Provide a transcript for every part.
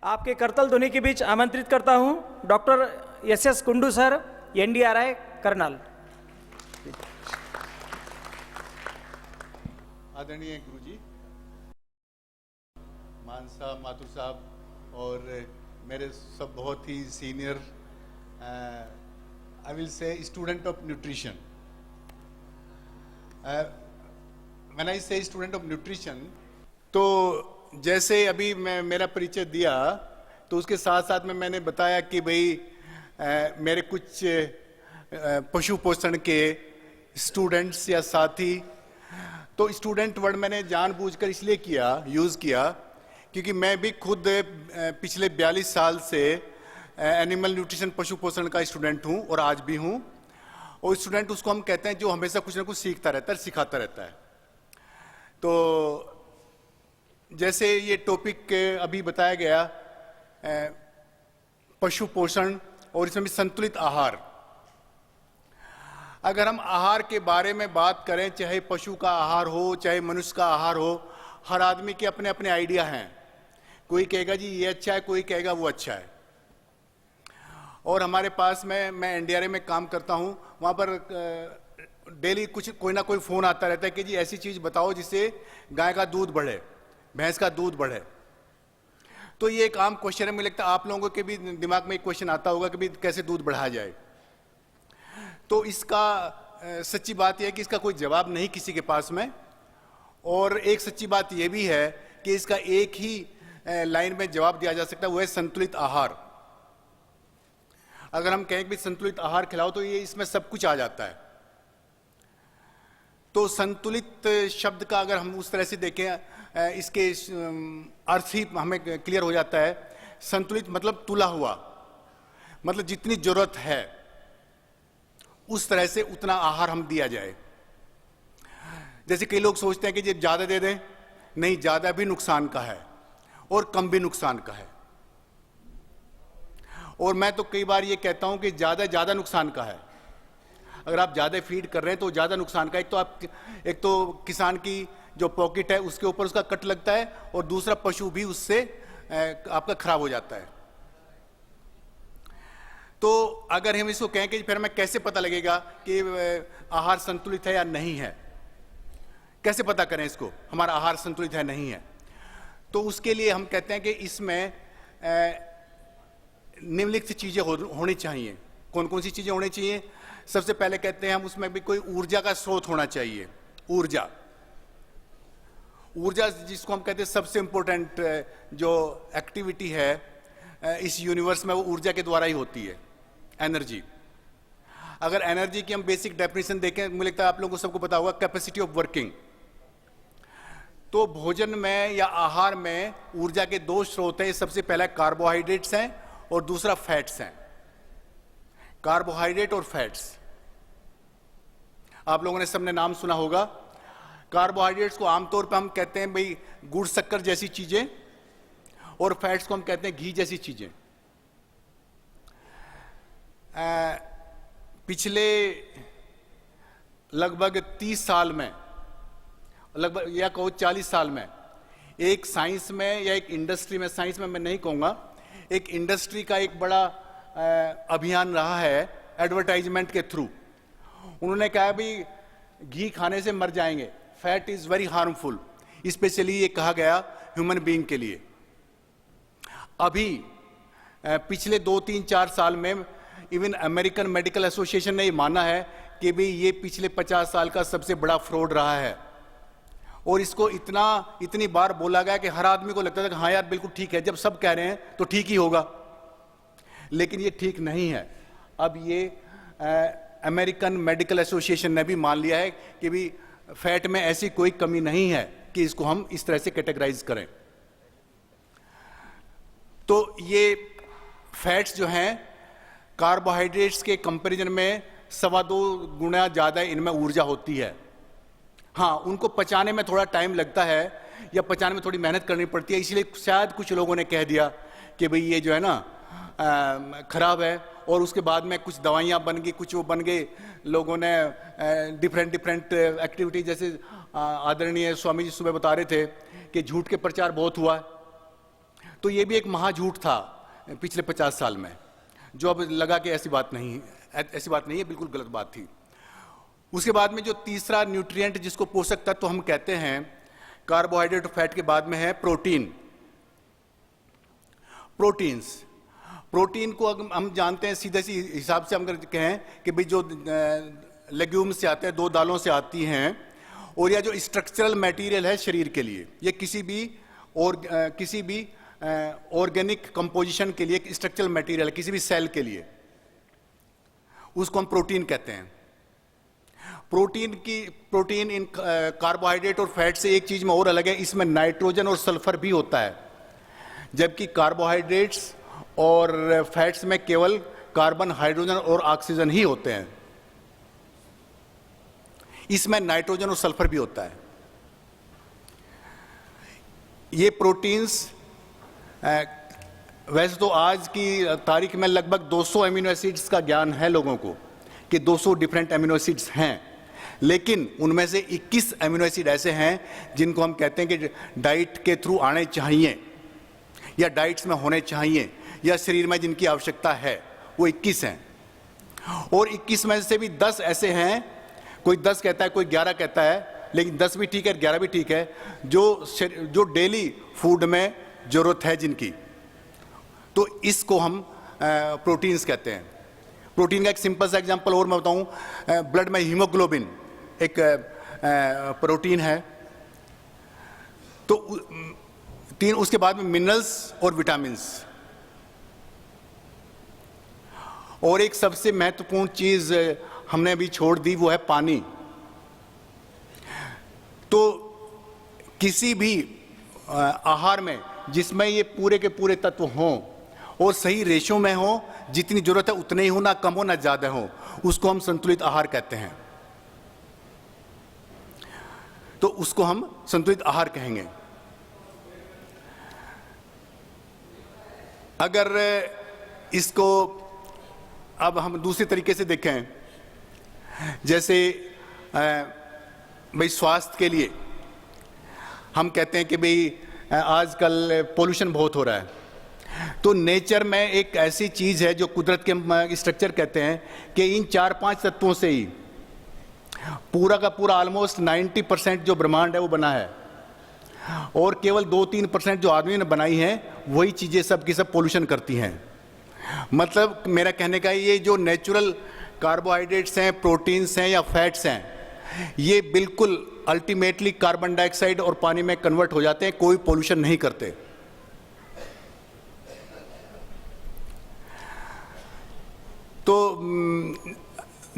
आपके करतल ध्वनि के बीच आमंत्रित करता हूं doctor S Kundu sir, NDRI Karnal. आदरणीय गुरुजी, मान साहब, माथुर साहब और मेरे सब बहुत ही senior, I will say student of nutrition. When I say student of nutrition, तो जैसे अभी मैं मेरा परिचय दिया तो उसके साथ साथ में मैंने बताया कि भाई मेरे कुछ पशु पोषण के स्टूडेंट्स या साथी, तो स्टूडेंट वर्ड मैंने जानबूझकर इसलिए यूज़ किया क्योंकि मैं भी खुद पिछले 42 साल से एनिमल न्यूट्रिशन पशु पोषण का स्टूडेंट हूं और आज भी हूं। और स्टूडेंट उसको हम कहते हैं जो हमेशा कुछ ना कुछ सीखता रहता है, सिखाता रहता है। तो जैसे ये टॉपिक अभी बताया गया, पशु पोषण और इसमें भी संतुलित आहार। अगर हम आहार के बारे में बात करें, चाहे पशु का आहार हो चाहे मनुष्य का आहार हो, हर आदमी के अपने अपने आइडिया हैं। कोई कहेगा जी ये अच्छा है, कोई कहेगा वो अच्छा है। और हमारे पास में, मैं एनडीआरआई में काम करता हूं, वहां पर डेली कोई ना कोई फोन आता रहता है कि जी ऐसी चीज बताओ जिससे गाय का दूध बढ़े, भैंस का दूध बढ़े। तो ये एक आम क्वेश्चन है, मुझे लगता है आप लोगों के भी दिमाग में एक क्वेश्चन आता होगा कि भी कैसे दूध बढ़ाया जाए। तो इसका सच्ची बात यह है कि इसका कोई जवाब नहीं किसी के पास में। और एक सच्ची बात यह भी है कि इसका एक ही लाइन में जवाब दिया जा सकता है, वो है संतुलित आहार। अगर हम कहें कि संतुलित आहार खिलाओ तो ये इसमें सब कुछ आ जाता है। तो संतुलित शब्द का अगर हम उस तरह से देखें, इसके अर्थ ही हमें क्लियर हो जाता है। संतुलित मतलब तुला हुआ, मतलब जितनी जरूरत है उस तरह से उतना आहार हम दिया जाए। जैसे कई लोग सोचते हैं कि जब ज्यादा दे दें, नहीं, ज्यादा भी नुकसान का है और कम भी नुकसान का है। और मैं तो कई बार ये कहता हूं कि ज्यादा नुकसान का है। अगर आप ज्यादा फीड कर रहे हैं तो ज्यादा नुकसान का। एक तो किसान की जो पॉकेट है उसके ऊपर उसका कट लगता है, और दूसरा पशु भी उससे आपका खराब हो जाता है। तो अगर हम इसको कहें कि फिर हमें कैसे पता लगेगा कि आहार संतुलित है या नहीं है, कैसे पता करें इसको हमारा आहार संतुलित है नहीं है, तो उसके लिए हम कहते हैं कि इसमें निम्नलिखित चीजें होनी चाहिए। कौन कौन सी चीजें होनी चाहिए? सबसे पहले कहते हैं हम उसमें भी कोई ऊर्जा का स्रोत होना चाहिए। ऊर्जा जिसको हम कहते हैं सबसे इंपॉर्टेंट जो एक्टिविटी है इस यूनिवर्स में, वो ऊर्जा के द्वारा ही होती है, एनर्जी। अगर एनर्जी की हम बेसिक डेफिनेशन देखें, मुझे लगता है आप लोगों को सबको पता होगा, कैपेसिटी ऑफ वर्किंग। तो भोजन में या आहार में ऊर्जा के दो स्रोत हैं। सबसे पहला कार्बोहाइड्रेट्स हैं और दूसरा फैट्स हैं। कार्बोहाइड्रेट और फैट्स आप लोगों ने सबने नाम सुना होगा। कार्बोहाइड्रेट्स को आमतौर पर हम कहते हैं भाई गुड़ शक्कर जैसी चीजें, और फैट्स को हम कहते हैं घी जैसी चीजें। पिछले लगभग 30 साल में, लगभग या कहो 40 साल में, एक साइंस में या एक इंडस्ट्री में, साइंस में मैं नहीं कहूंगा, एक इंडस्ट्री का एक बड़ा अभियान रहा है एडवर्टाइजमेंट के थ्रू। उन्होंने कहा भाई घी खाने से मर जाएंगे, fat is very harmful. Specially ये कहा गया ह्यूमन बीइंग के लिए। अभी पिछले 2-3-4 साल में इवन अमेरिकन मेडिकल एसोसिएशन ने माना है कि भाई ये पिछले 50 साल का सबसे बड़ा फ्रॉड रहा है। और इसको इतनी बार बोला गया कि हर आदमी को लगता था कि हाँ यार बिल्कुल ठीक है, जब सब कह रहे हैं तो ठीक ही होगा। लेकिन ये ठीक नहीं है। अब ये अमेरिकन मेडिकल एसोसिएशन ने भी मान लिया है कि भी फैट में ऐसी कोई कमी नहीं है कि इसको हम इस तरह से कैटेगराइज करें। तो ये फैट्स जो हैं कार्बोहाइड्रेट्स के कंपैरिजन में 2.25 गुना ज्यादा इनमें ऊर्जा होती है। हाँ, उनको पचाने में थोड़ा टाइम लगता है या पचाने में थोड़ी मेहनत करनी पड़ती है, इसलिए शायद कुछ लोगों ने कह दिया कि भाई ये जो है ना खराब है। और उसके बाद में कुछ दवाइयाँ बन गई, कुछ वो बन गए, लोगों ने डिफरेंट एक्टिविटी, जैसे आदरणीय स्वामी जी सुबह बता रहे थे कि झूठ के प्रचार बहुत हुआ है। तो ये भी एक महाझूठ था पिछले 50 साल में, जो अब लगा कि ऐसी बात नहीं है, बिल्कुल गलत बात थी। उसके बाद में जो तीसरा न्यूट्रिएंट जिसको पोषक तत्व हम कहते हैं कार्बोहाइड्रेट और फैट के बाद में है प्रोटीन को अगर हम जानते हैं सीधे सी हिसाब से हम अगर कहें कि भाई जो लेग्यूम से आते हैं, 2 दालों से आती हैं, और या जो स्ट्रक्चरल मटेरियल है शरीर के लिए, ये किसी भी ऑर्गेनिक कंपोजिशन के लिए एक स्ट्रक्चरल मटेरियल, किसी भी सेल के लिए, उसको हम प्रोटीन कहते हैं। प्रोटीन इन कार्बोहाइड्रेट और फैट से एक चीज में और अलग है, इसमें नाइट्रोजन और सल्फर भी होता है, जबकि कार्बोहाइड्रेट्स और फैट्स में केवल कार्बन, हाइड्रोजन और ऑक्सीजन ही होते हैं। इसमें नाइट्रोजन और सल्फर भी होता है। ये प्रोटीन्स वैसे तो आज की तारीख में लगभग 200 अमीनो एसिड्स का ज्ञान है लोगों को कि 200 डिफरेंट अमीनो एसिड्स हैं, लेकिन उनमें से 21 अमीनो एसिड ऐसे हैं जिनको हम कहते हैं कि डाइट के थ्रू आने चाहिए या डाइट्स में होने चाहिए या शरीर में जिनकी आवश्यकता है, वो 21 हैं। और 21 में से भी 10 ऐसे हैं, कोई 10 कहता है, कोई 11 कहता है, लेकिन 10 भी ठीक है, 11 भी ठीक है, जो डेली फूड में जरूरत है जिनकी, तो इसको हम प्रोटीन्स कहते हैं। प्रोटीन का एक सिंपल सा एग्जांपल और मैं बताऊं, ब्लड में हीमोग्लोबिन एक प्रोटीन है। तो उसके बाद में मिनरल्स और विटामिन्स, और एक सबसे महत्वपूर्ण चीज हमने अभी छोड़ दी, वो है पानी। तो किसी भी आहार में जिसमें ये पूरे के पूरे तत्व हों और सही रेशो में हो, जितनी जरूरत है उतने ही हो, ना कम हो ना ज्यादा हो, उसको हम संतुलित आहार कहते हैं। तो उसको हम संतुलित आहार कहेंगे। अगर इसको अब हम दूसरे तरीके से देखें, जैसे भाई स्वास्थ्य के लिए हम कहते हैं कि भाई आजकल पोल्यूशन बहुत हो रहा है, तो नेचर में एक ऐसी चीज है जो कुदरत के स्ट्रक्चर कहते हैं कि इन 4-5 तत्वों से ही पूरा का पूरा ऑलमोस्ट 90% जो ब्रह्मांड है वो बना है, और केवल 2-3% जो आदमी ने बनाई है वही चीजें सब की सब पोल्यूशन करती हैं। मतलब मेरा कहने का ये जो नेचुरल कार्बोहाइड्रेट्स हैं, प्रोटीन्स हैं या फैट्स हैं, ये बिल्कुल अल्टीमेटली कार्बन डाइऑक्साइड और पानी में कन्वर्ट हो जाते हैं, कोई पोल्यूशन नहीं करते। तो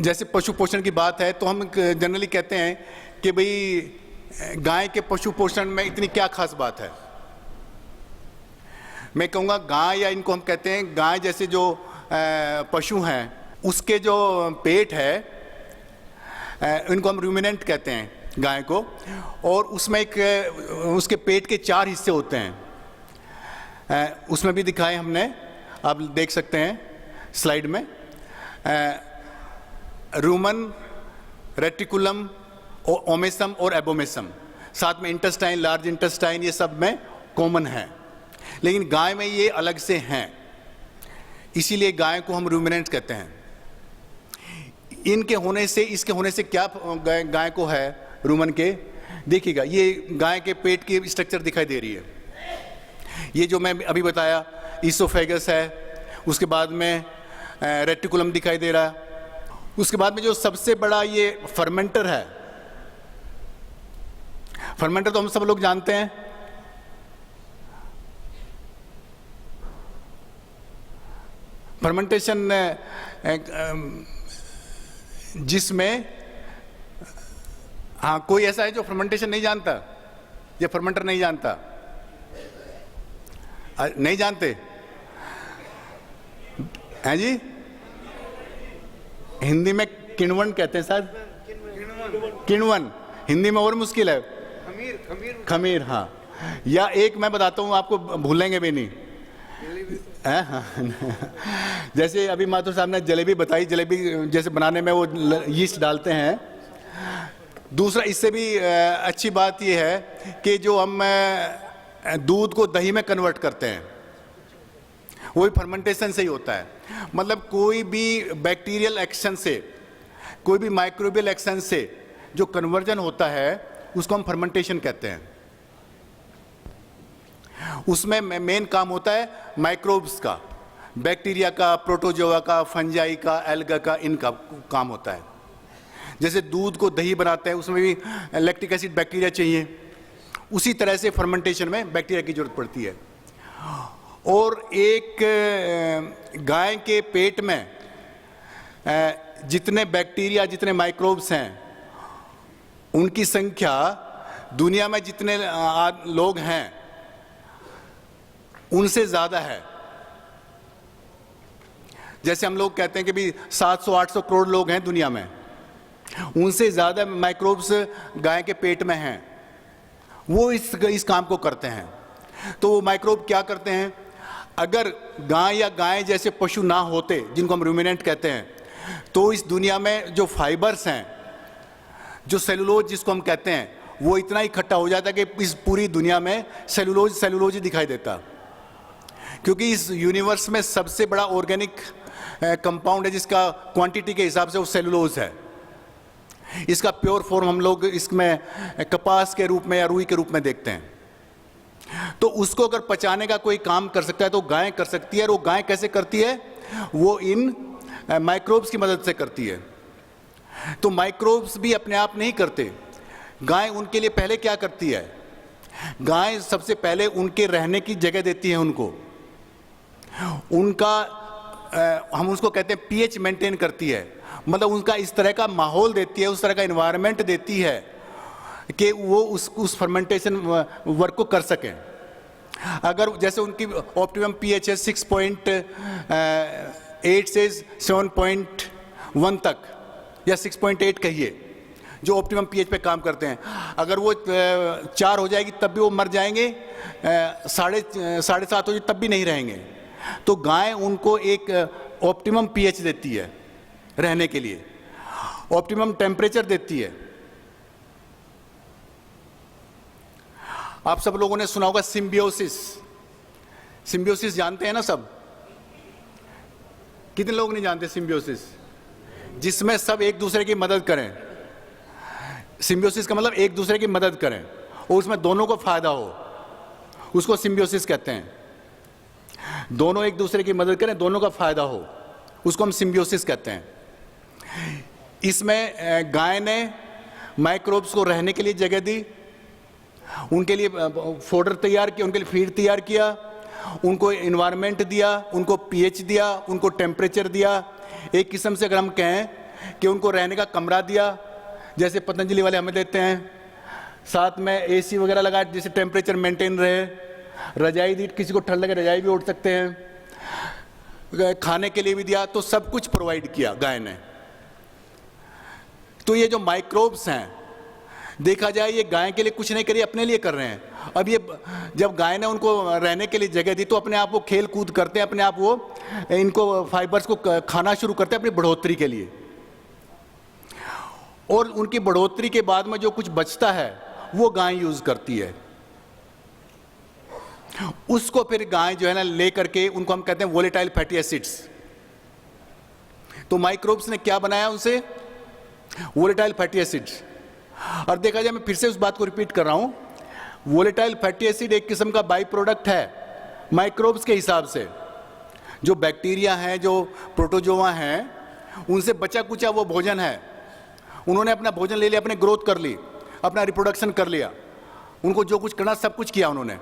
जैसे पशु पोषण की बात है, तो हम जनरली कहते हैं कि भाई गाय के पशु पोषण में इतनी क्या खास बात है। मैं कहूँगा गाय, या इनको हम कहते हैं गाय जैसे जो पशु हैं, उसके जो पेट है, इनको हम रूमिनेंट कहते हैं गाय को, और उसमें एक उसके पेट के 4 हिस्से होते हैं। उसमें भी दिखाए हमने, आप देख सकते हैं स्लाइड में, रूमन, रेटिकुलम, ओमेसम और एबोमेसम, साथ में इंटेस्टाइन, लार्ज इंटेस्टाइन, ये सब में कॉमन है, लेकिन गाय में ये अलग से हैं, इसीलिए गाय को हम रूमिनेंट कहते हैं। इनके होने से, इसके होने से क्या गाय को है रूमन के, देखिएगा ये गाय के पेट की स्ट्रक्चर दिखाई दे रही है। ये जो मैं अभी बताया ईसोफेगस है, उसके बाद में रेटिकुलम दिखाई दे रहा है, उसके बाद में जो सबसे बड़ा ये फर्मेंटर है, फर्मेंटर तो हम सब लोग जानते हैं, फर्मेंटेशन जिसमें, हाँ कोई ऐसा है जो फर्मेंटेशन नहीं जानता, ये फर्मेंटर नहीं जानता, नहीं जानते हैं जी? हिंदी में किण्वन कहते हैं शायद, किण्वन हिंदी में और मुश्किल है, खमीर, हाँ। या एक मैं बताता हूँ आपको, भूलेंगे भी नहीं, हाँ। जैसे अभी माथुर साहब ने जलेबी बताई, जलेबी जैसे बनाने में वो यीस्ट डालते हैं। दूसरा इससे भी अच्छी बात ये है कि जो हम दूध को दही में कन्वर्ट करते हैं, वो भी फर्मेंटेशन से ही होता है। मतलब कोई भी बैक्टीरियल एक्शन से, कोई भी माइक्रोबियल एक्शन से जो कन्वर्जन होता है उसको हम फर्मेंटेशन कहते हैं। उसमें मेन काम होता है माइक्रोब्स का, बैक्टीरिया का, प्रोटोजोआ का, फंजाई का, एल्गा का, इनका काम होता है। जैसे दूध को दही बनाते हैं, उसमें भी लैक्टिक एसिड बैक्टीरिया चाहिए, उसी तरह से फर्मेंटेशन में बैक्टीरिया की जरूरत पड़ती है। और एक गाय के पेट में जितने बैक्टीरिया, जितने माइक्रोब्स हैं, उनकी संख्या दुनिया में जितने लोग हैं उनसे ज़्यादा है। जैसे हम लोग कहते हैं कि भी 700-800 करोड़ लोग हैं दुनिया में, उनसे ज़्यादा माइक्रोब्स गाय के पेट में हैं। वो इस काम को करते हैं। तो वो माइक्रोब क्या करते हैं? अगर गाय या गाय जैसे पशु ना होते, जिनको हम रूमिनेंट कहते हैं, तो इस दुनिया में जो फाइबर्स हैं, जो सेलुलोज जिसको हम कहते हैं, वो इतना इकट्ठा हो जाता कि इस पूरी दुनिया में सेलुलोज ही दिखाई देता। क्योंकि इस यूनिवर्स में सबसे बड़ा ऑर्गेनिक कंपाउंड है जिसका क्वांटिटी के हिसाब से वो सेलुलोज है। इसका प्योर फॉर्म हम लोग इसमें कपास के रूप में या रुई के रूप में देखते हैं। तो उसको अगर पचाने का कोई काम कर सकता है तो गाय कर सकती है। और वो गाय कैसे करती है? वो इन माइक्रोब्स की मदद से करती है। तो माइक्रोब्स भी अपने आप नहीं करते। गाय उनके लिए पहले क्या करती है? गाय सबसे पहले उनके रहने की जगह देती है उनको। उनका हम उसको कहते हैं पीएच मेंटेन करती है। मतलब उनका इस तरह का माहौल देती है, उस तरह का एनवायरनमेंट देती है कि वो उस फर्मेंटेशन वर्क को कर सकें। अगर जैसे उनकी ऑप्टिमम पीएच है 6.8 से 7.1 तक या 6.8 कहिए, जो ऑप्टिमम पीएच पे काम करते हैं। अगर वो 4 हो जाएगी तब भी वो मर जाएंगे, 7.5 हो जाए तब भी नहीं रहेंगे। तो गाय उनको एक ऑप्टिमम पीएच देती है रहने के लिए, ऑप्टिमम टेम्परेचर देती है। आप सब लोगों ने सुना होगा सिम्बियोसिस। सिम्बियोसिस जानते हैं ना सब? कितने लोग नहीं जानते सिम्बियोसिस? जिसमें सब एक दूसरे की मदद करें। सिम्बियोसिस का मतलब एक दूसरे की मदद करें और उसमें दोनों को फायदा हो, उसको सिम्बियोसिस कहते हैं। दोनों एक दूसरे की मदद करें, दोनों का फायदा हो, उसको हम सिम्बियोसिस कहते हैं। इसमें गाय ने माइक्रोब्स को रहने के लिए जगह दी, उनके लिए फोडर तैयार किया, उनके लिए फीड तैयार किया, उनको एनवायरनमेंट दिया, उनको पीएच दिया, उनको टेम्परेचर दिया। एक किस्म से अगर हम कहें कि उनको रहने का कमरा दिया, जैसे पतंजलि वाले हमें देते हैं, साथ में एसी वगैरह लगा जिससे टेम्परेचर मेंटेन रहे, रजाई दी, किसी को ठंड लगे रजाई भी ओढ़ सकते हैं, खाने के लिए भी दिया। तो सब कुछ प्रोवाइड किया गाय ने। तो ये जो माइक्रोब्स हैं, देखा जाए ये गाय के लिए कुछ नहीं करिए, अपने लिए कर रहे हैं। अब ये जब गाय ने उनको रहने के लिए जगह दी तो अपने आप वो खेल कूद करते हैं, अपने आप वो इनको फाइबर्स को खाना शुरू करते हैं अपनी बढ़ोतरी के लिए। और उनकी बढ़ोतरी के बाद में जो कुछ बचता है वो गाय यूज करती है। उसको फिर गाय जो है ना ले करके, उनको हम कहते हैं वोलेटाइल फैटी एसिड्स। तो माइक्रोब्स ने क्या बनाया उनसे? Volatile fatty acids. और देखा जाए, मैं फिर से उस बात को रिपीट कर रहा हूं, वोलेटाइल फैटी एसिड एक किस्म का बाई प्रोडक्ट है माइक्रोब्स के हिसाब से। जो बैक्टीरिया हैं, जो प्रोटोजोआ हैं, उनसे बचा कुचा वो भोजन है। उन्होंने अपना भोजन ले लिया, अपने ग्रोथ कर ली, अपना रिप्रोडक्शन कर लिया, उनको जो कुछ करना सब कुछ किया उन्होंने।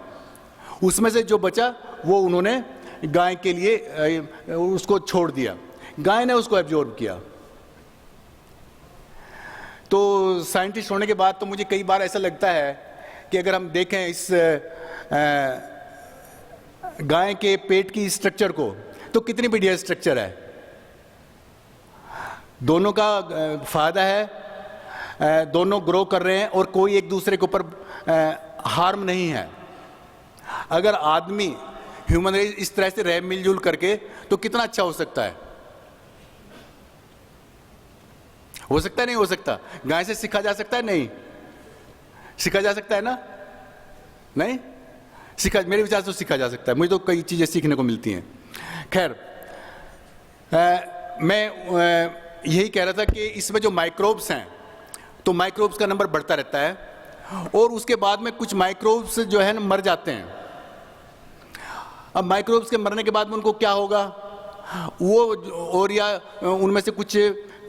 उसमें से जो बचा वो उन्होंने गाय के लिए उसको छोड़ दिया, गाय ने उसको एब्जॉर्ब किया। तो साइंटिस्ट होने के बाद तो मुझे कई बार ऐसा लगता है कि अगर हम देखें इस गाय के पेट की स्ट्रक्चर को, तो कितनी बढ़िया स्ट्रक्चर है। दोनों का फायदा है, दोनों ग्रो कर रहे हैं और कोई एक दूसरे के ऊपर हार्म नहीं है। अगर आदमी ह्यूमन रेस इस तरह से रहे मिलजुल करके तो कितना अच्छा हो सकता है। हो सकता है, नहीं हो सकता? गाय से सीखा जा सकता है? नहीं सीखा जा सकता है ना? नहीं सीखा, मेरे विचार से सीखा जा सकता है। मुझे तो कई चीजें सीखने को मिलती हैं। खैर मैं यही कह रहा था कि इसमें जो माइक्रोब्स हैं, तो माइक्रोब्स का नंबर बढ़ता रहता है और उसके बाद में कुछ माइक्रोब्स जो है ना मर जाते हैं। अब माइक्रोब्स के मरने के बाद में उनको क्या होगा, वो और या उनमें से कुछ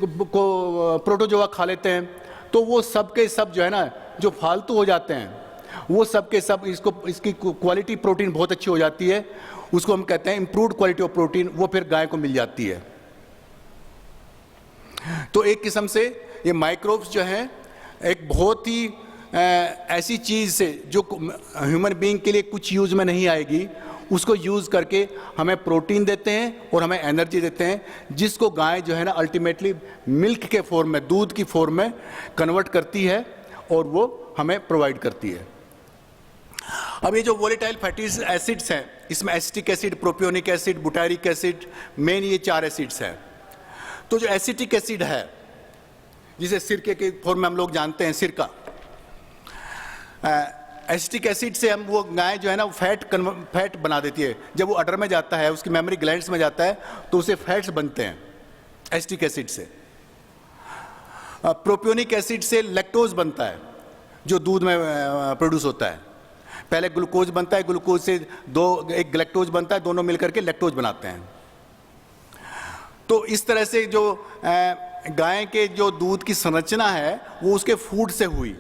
को प्रोटोजोआ खा लेते हैं, तो वो सब के सब जो है ना जो फालतू हो जाते हैं, वो सब के सब इसकी क्वालिटी प्रोटीन बहुत अच्छी हो जाती है, उसको हम कहते हैं इंप्रूव्ड क्वालिटी ऑफ प्रोटीन, वो फिर गाय को मिल जाती है। तो एक किस्म से ये माइक्रोब्स जो है एक बहुत ही ऐसी चीज़ से जो ह्यूमन बीइंग के लिए कुछ यूज़ में नहीं आएगी, उसको यूज़ करके हमें प्रोटीन देते हैं और हमें एनर्जी देते हैं, जिसको गाय जो है ना अल्टीमेटली मिल्क के फॉर्म में, दूध की फॉर्म में कन्वर्ट करती है और वो हमें प्रोवाइड करती है। अब ये जो वोलेटाइल फैटी एसिड्स हैं, इसमें acetic acid, propionic acid, butyric acid, main ये 4 एसिड्स हैं। तो जो एसिटिक एसिड है, जिसे सिरके के फॉर्म में हम लोग जानते हैं सिरका, एसिटिक एसिड से हम वो गाय जो है ना फैट बना देती है। जब वो अडर में जाता है, उसकी मेमोरी ग्लैंड्स में जाता है, तो उसे फैट्स बनते हैं एसिटिक एसिड से। प्रोपियोनिक एसिड से लैक्टोज बनता है जो दूध में प्रोड्यूस होता है। पहले ग्लूकोज बनता है, ग्लूकोज से एक ग्लैक्टोज बनता है, दोनों मिलकर के लैक्टोज बनाते हैं। तो इस तरह से जो गाय के जो दूध की संरचना है वो उसके फूड से हुई।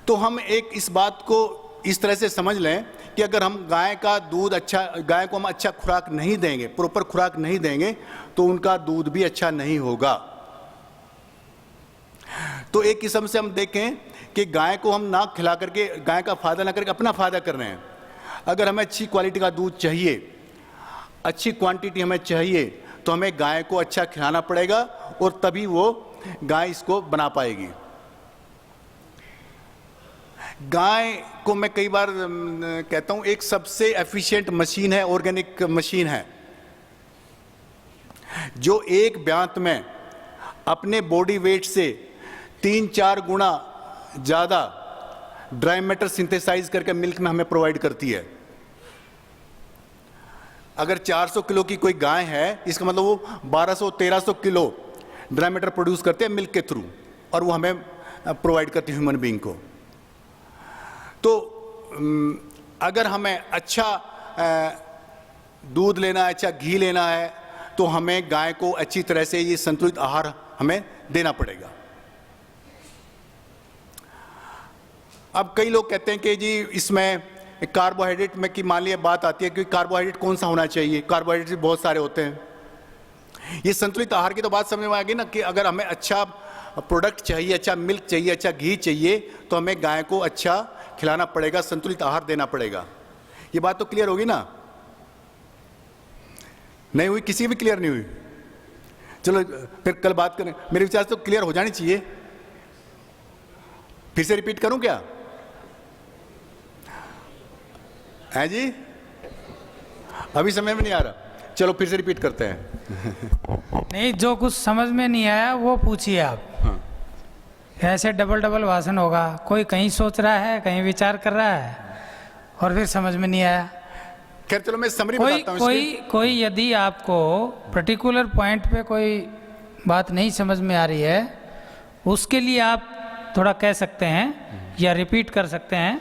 तो हम एक इस बात को इस तरह से समझ लें कि अगर हम गाय का दूध गाय को हम अच्छा खुराक नहीं देंगे, प्रॉपर खुराक नहीं देंगे, तो उनका दूध भी अच्छा नहीं होगा। तो एक किस्म से हम देखें कि गाय को हम ना खिला करके, गाय का फायदा ना करके अपना फायदा कर रहे हैं। अगर हमें अच्छी क्वालिटी का दूध चाहिए, अच्छी क्वांटिटी हमें चाहिए, तो हमें गाय को अच्छा खिलाना पड़ेगा और तभी वो गाय इसको बना पाएगी। गाय को मैं कई बार कहता हूं एक सबसे एफिशिएंट मशीन है, ऑर्गेनिक मशीन है, जो एक ब्यांत में अपने बॉडी वेट से 3-4 गुना ज्यादा ड्राई मैटर सिंथेसाइज करके मिल्क में हमें प्रोवाइड करती है। अगर 400 किलो की कोई गाय है, इसका मतलब वो 1200-1300 किलो ड्राई मैटर प्रोड्यूस करते हैं मिल्क के थ्रू, और वो हमें प्रोवाइड करती है ह्यूमन बीइंग को। तो अगर हमें अच्छा दूध लेना है, अच्छा घी लेना है, तो हमें गाय को अच्छी तरह से ये संतुलित आहार हमें देना पड़ेगा। अब कई लोग कहते हैं कि जी इसमें कार्बोहाइड्रेट में की मान लिया बात आती है कि कार्बोहाइड्रेट कौन सा होना चाहिए, कार्बोहाइड्रेट भी बहुत सारे होते हैं। ये संतुलित आहार की तो बात समझ में आ गई ना, कि अगर हमें अच्छा प्रोडक्ट चाहिए, अच्छा मिल्क चाहिए, अच्छा घी चाहिए, तो हमें गाय को अच्छा खिलाना पड़ेगा, संतुलित आहार देना पड़ेगा। ये बात तो क्लियर होगी ना? नहीं हुई? किसी भी क्लियर नहीं हुई? चलो फिर कल बात करें। मेरे विचार से तो क्लियर हो जानी चाहिए। फिर से रिपीट करूं क्या? है जी? अभी समझ में नहीं आ रहा? चलो फिर से रिपीट करते हैं। नहीं, जो कुछ समझ में नहीं आया वो पूछिए आप। हाँ। ऐसे डबल भाषण होगा, कोई कहीं सोच रहा है, कहीं विचार कर रहा है, और फिर समझ में नहीं आया। खैर चलो मैं समरी बताता हूं। कोई यदि आपको पर्टिकुलर पॉइंट पे कोई बात नहीं समझ में आ रही है, उसके लिए आप थोड़ा कह सकते हैं या रिपीट कर सकते हैं।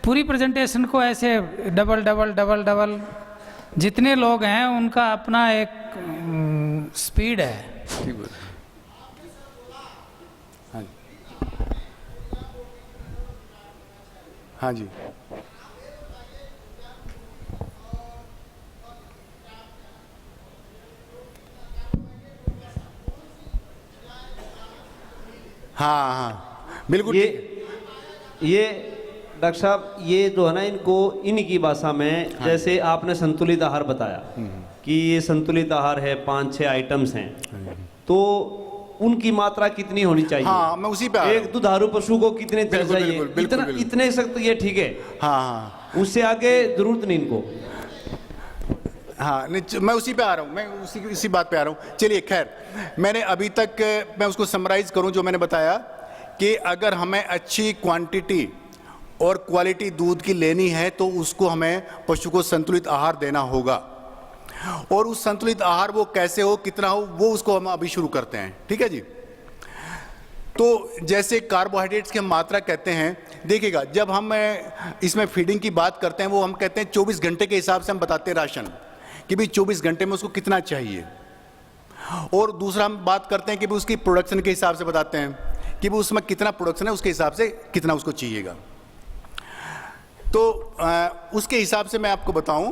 पूरी प्रेजेंटेशन को ऐसे डबल जितने लोग हैं उनका अपना एक स्पीड है। हाँ जी। हाँ बिल्कुल। ये डॉक्टर साहब, ये जो है ना, इनको इनकी भाषा में, जैसे आपने संतुलित आहार बताया कि ये संतुलित आहार है, 5-6 आइटम्स हैं, तो उनकी मात्रा कितनी होनी चाहिए? हाँ, मैं उसी पे एक दुधारू पशु को कितने चाहिए? इतने सख्त ये ठीक है। हाँ, उससे आगे जरूरत नहीं इनको। हाँ नहीं, मैं उसी पे आ रहा हूँ, मैं इसी बात पे आ रहा हूँ। चलिए खैर, मैंने अभी तक मैं उसको समराइज करूँ जो मैंने बताया कि अगर हमें अच्छी क्वांटिटी और क्वालिटी दूध की लेनी है तो उसको हमें पशु को संतुलित आहार देना होगा। और उस संतुलित आहार वो कैसे हो, कितना हो, वो उसको हम अभी शुरू करते हैं। ठीक है जी। तो जैसे कार्बोहाइड्रेट्स की हम मात्रा कहते हैं, देखिएगा जब हम इसमें फीडिंग की बात करते हैं वो हम कहते हैं 24 घंटे के हिसाब से हम बताते हैं राशन कि भाई 24 घंटे में उसको कितना चाहिए। और दूसरा हम बात करते हैं कि भाई उसकी प्रोडक्शन के हिसाब से बताते हैं कि भाई उसमें कितना प्रोडक्शन है, उसके हिसाब से कितना उसको चाहिएगा। तो उसके हिसाब से मैं आपको बताऊं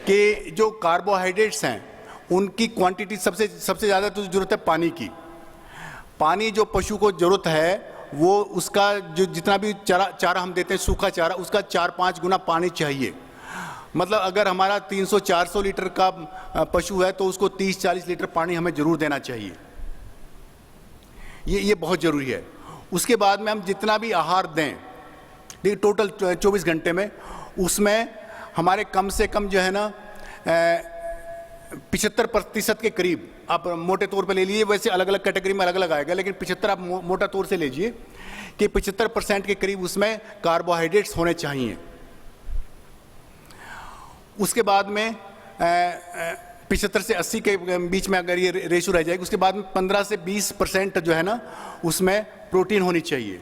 कि जो कार्बोहाइड्रेट्स हैं उनकी क्वांटिटी सबसे ज़्यादा तो ज़रूरत है पानी की। पानी जो पशु को ज़रूरत है वो उसका जो जितना भी चारा हम देते हैं, सूखा चारा, उसका 4-5 गुना पानी चाहिए। मतलब अगर हमारा 300-400 लीटर का पशु है तो उसको 30-40 लीटर पानी हमें ज़रूर देना चाहिए। ये बहुत ज़रूरी है। उसके बाद में हम जितना भी आहार दें, देखिए टोटल 24 घंटे में, उसमें हमारे कम से कम जो है ना 75% के करीब, आप मोटे तौर पे ले लीजिए, वैसे अलग अलग कैटेगरी में अलग अलग आएगा, लेकिन 75 आप मोटा तौर से लीजिए कि 75% के करीब उसमें कार्बोहाइड्रेट्स होने चाहिए। उसके बाद में 75 से 80 के बीच में अगर ये रेशो रह जाएगी, उसके बाद में 15 से 20% जो है ना उसमें प्रोटीन होनी चाहिए।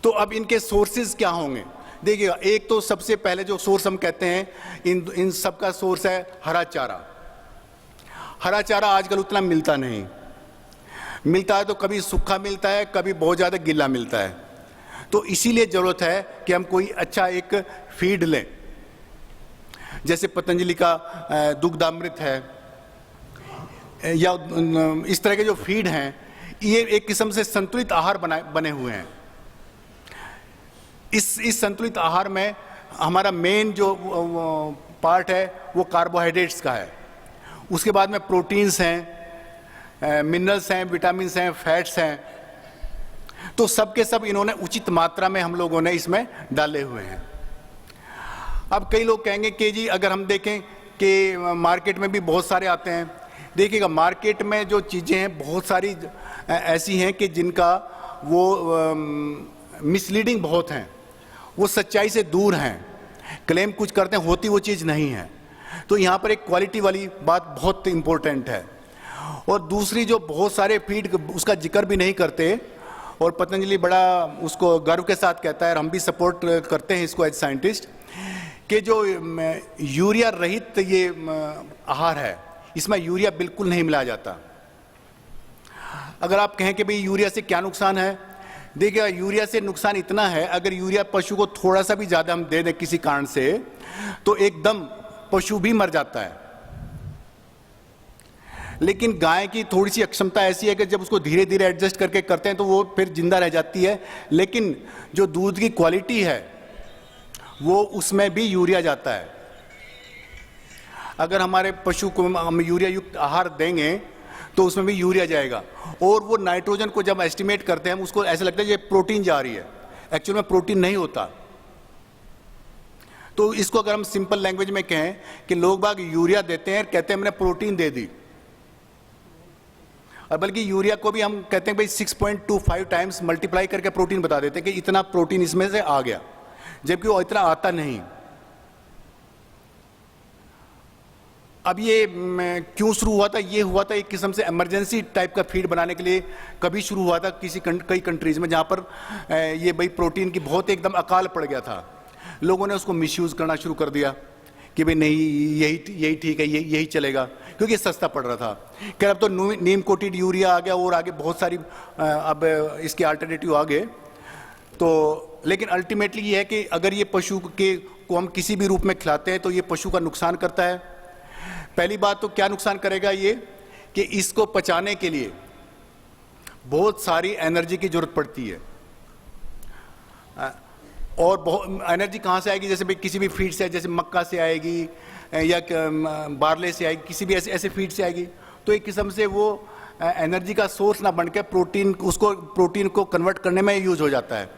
तो अब इनके सोर्सेज क्या होंगे, देखिएगा एक तो सबसे पहले जो सोर्स हम कहते हैं इन सब का सोर्स है हरा चारा। हरा चारा आजकल उतना मिलता नहीं, मिलता है तो कभी सूखा मिलता है, कभी बहुत ज़्यादा गीला मिलता है। तो इसीलिए ज़रूरत है कि हम कोई अच्छा एक फीड लें, जैसे पतंजलि का दुग्धामृत है या इस तरह के जो फीड हैं, ये एक किस्म से संतुलित आहार बने हुए हैं। इस संतुलित आहार में हमारा मेन जो पार्ट है वो कार्बोहाइड्रेट्स का है। उसके बाद में प्रोटीन्स हैं, मिनरल्स हैं, विटामिन्स हैं, फैट्स हैं। तो सब के सब इन्होंने उचित मात्रा में हम लोगों ने इसमें डाले हुए हैं। अब कई लोग कहेंगे कि जी अगर हम देखें कि मार्केट में भी बहुत सारे आते हैं, देखिएगा मार्केट में जो चीज़ें हैं बहुत सारी ऐसी हैं कि जिनका वो मिसलीडिंग बहुत हैं, वो सच्चाई से दूर हैं, क्लेम कुछ करते हैं, होती वो चीज़ नहीं है। तो यहाँ पर एक क्वालिटी वाली बात बहुत इम्पोर्टेंट है। और दूसरी जो बहुत सारे फीड उसका जिक्र भी नहीं करते, और पतंजलि बड़ा उसको गर्व के साथ कहता है, और हम भी सपोर्ट करते हैं इसको एज साइंटिस्ट, कि जो यूरिया रहित ये आहार है, इसमें यूरिया बिल्कुल नहीं मिलाया जाता। अगर आप कहें कि भाई यूरिया से क्या नुकसान है, देखिए यूरिया से नुकसान इतना है, अगर यूरिया पशु को थोड़ा सा भी ज़्यादा हम दे दें किसी कारण से, तो एकदम पशु भी मर जाता है। लेकिन गाय की थोड़ी सी अक्षमता ऐसी है कि जब उसको धीरे धीरे एडजस्ट करके करते हैं तो वो फिर जिंदा रह जाती है। लेकिन जो दूध की क्वालिटी है वो उसमें भी यूरिया जाता है। अगर हमारे पशु को हम यूरिया युक्त आहार देंगे तो उसमें भी यूरिया जाएगा। और वो नाइट्रोजन को जब एस्टिमेट करते हैं उसको ऐसा लगता है ये प्रोटीन जा रही है, एक्चुअल में प्रोटीन नहीं होता। तो इसको अगर हम सिंपल लैंग्वेज में कहें कि लोग बाग यूरिया देते हैं, कहते हैं हमने प्रोटीन दे दी, और बल्कि यूरिया को भी हम कहते हैं भाई 6.25 टाइम्स मल्टीप्लाई करके प्रोटीन बता देते हैं कि इतना प्रोटीन इसमें से आ गया, जबकि वो इतना आता नहीं। अब ये क्यों शुरू हुआ था, ये हुआ था एक किस्म से इमरजेंसी टाइप का फीड बनाने के लिए कभी शुरू हुआ था कई कंट्रीज में, जहाँ पर ये भाई प्रोटीन की बहुत एकदम अकाल पड़ गया था। लोगों ने उसको मिसयूज़ करना शुरू कर दिया कि भाई नहीं यही ठीक है, यही चलेगा, क्योंकि सस्ता पड़ रहा था। खैर अब तो नीम कोटेड यूरिया आ गया और आगे बहुत सारी अब इसके अल्टरनेटिव आ गए। तो लेकिन अल्टीमेटली ये है कि अगर ये पशु को हम किसी भी रूप में खिलाते हैं तो ये पशु का नुकसान करता है। पहली बात तो क्या नुकसान करेगा ये कि इसको पचाने के लिए बहुत सारी एनर्जी की जरूरत पड़ती है। और बहुत एनर्जी कहाँ से आएगी, जैसे भाई किसी भी फीड से, जैसे मक्का से आएगी या बार्ले से आएगी, किसी भी ऐसे फीड से आएगी। तो एक किस्म से वो एनर्जी का सोर्स ना बनकर प्रोटीन को कन्वर्ट करने में यूज हो जाता है।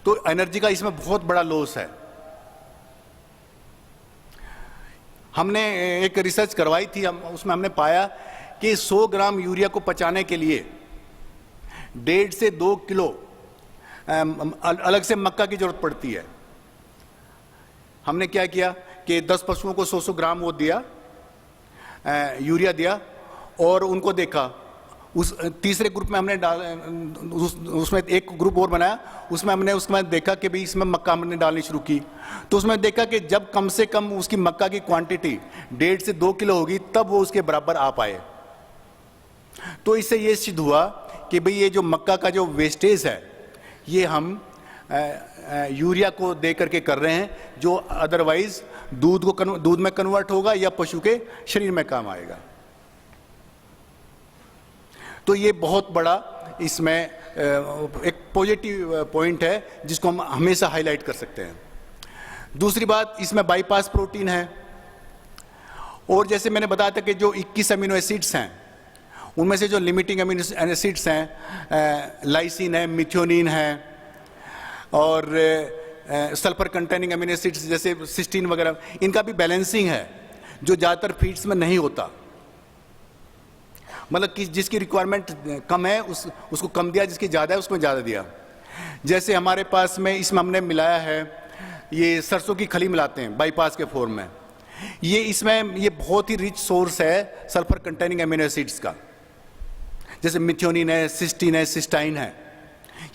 तो एनर्जी का इसमें बहुत बड़ा लॉस है। हमने एक रिसर्च करवाई थी, उसमें हमने पाया कि 100 ग्राम यूरिया को पचाने के लिए 1.5 से 2 किलो अलग से मक्का की जरूरत पड़ती है। हमने क्या किया कि 10 पशुओं को 100-100 ग्राम वो दिया, यूरिया दिया, और उनको देखा। उस तीसरे ग्रुप में हमने उसमें एक ग्रुप और बनाया, उसमें हमने उसमें देखा कि भाई इसमें मक्का हमने डालनी शुरू की। तो उसमें देखा कि जब कम से कम उसकी मक्का की क्वांटिटी 1.5 से 2 किलो होगी तब वो उसके बराबर आ पाए। तो इससे ये सिद्ध हुआ कि भाई ये जो मक्का का जो वेस्टेज है ये हम यूरिया को दे करके कर रहे हैं, जो अदरवाइज दूध में कन्वर्ट होगा या पशु के शरीर में काम आएगा। तो ये बहुत बड़ा इसमें एक पॉजिटिव पॉइंट है जिसको हम हमेशा हाईलाइट कर सकते हैं। दूसरी बात, इसमें बाईपास प्रोटीन है, और जैसे मैंने बताया था कि जो 21 अमीनो एसिड्स हैं उनमें से जो लिमिटिंग अमीनो एसिड्स हैं, लाइसिन है, मिथ्योनिन है, और सल्फर कंटेनिंग अमीनो एसिड्स जैसे सिस्टीन वगैरह, इनका भी बैलेंसिंग है जो ज़्यादातर फीड्स में नहीं होता। मतलब कि जिसकी रिक्वायरमेंट कम है उसको कम दिया, जिसकी ज़्यादा है उसमें ज़्यादा दिया। जैसे हमारे पास में इसमें हमने मिलाया है, ये सरसों की खली मिलाते हैं बाईपास के फॉर्म में। ये बहुत ही रिच सोर्स है सल्फर कंटेनिंग अमीनो एसिड्स का, जैसे मिथ्योनिन है, सिस्टीन है, सिस्टाइन है।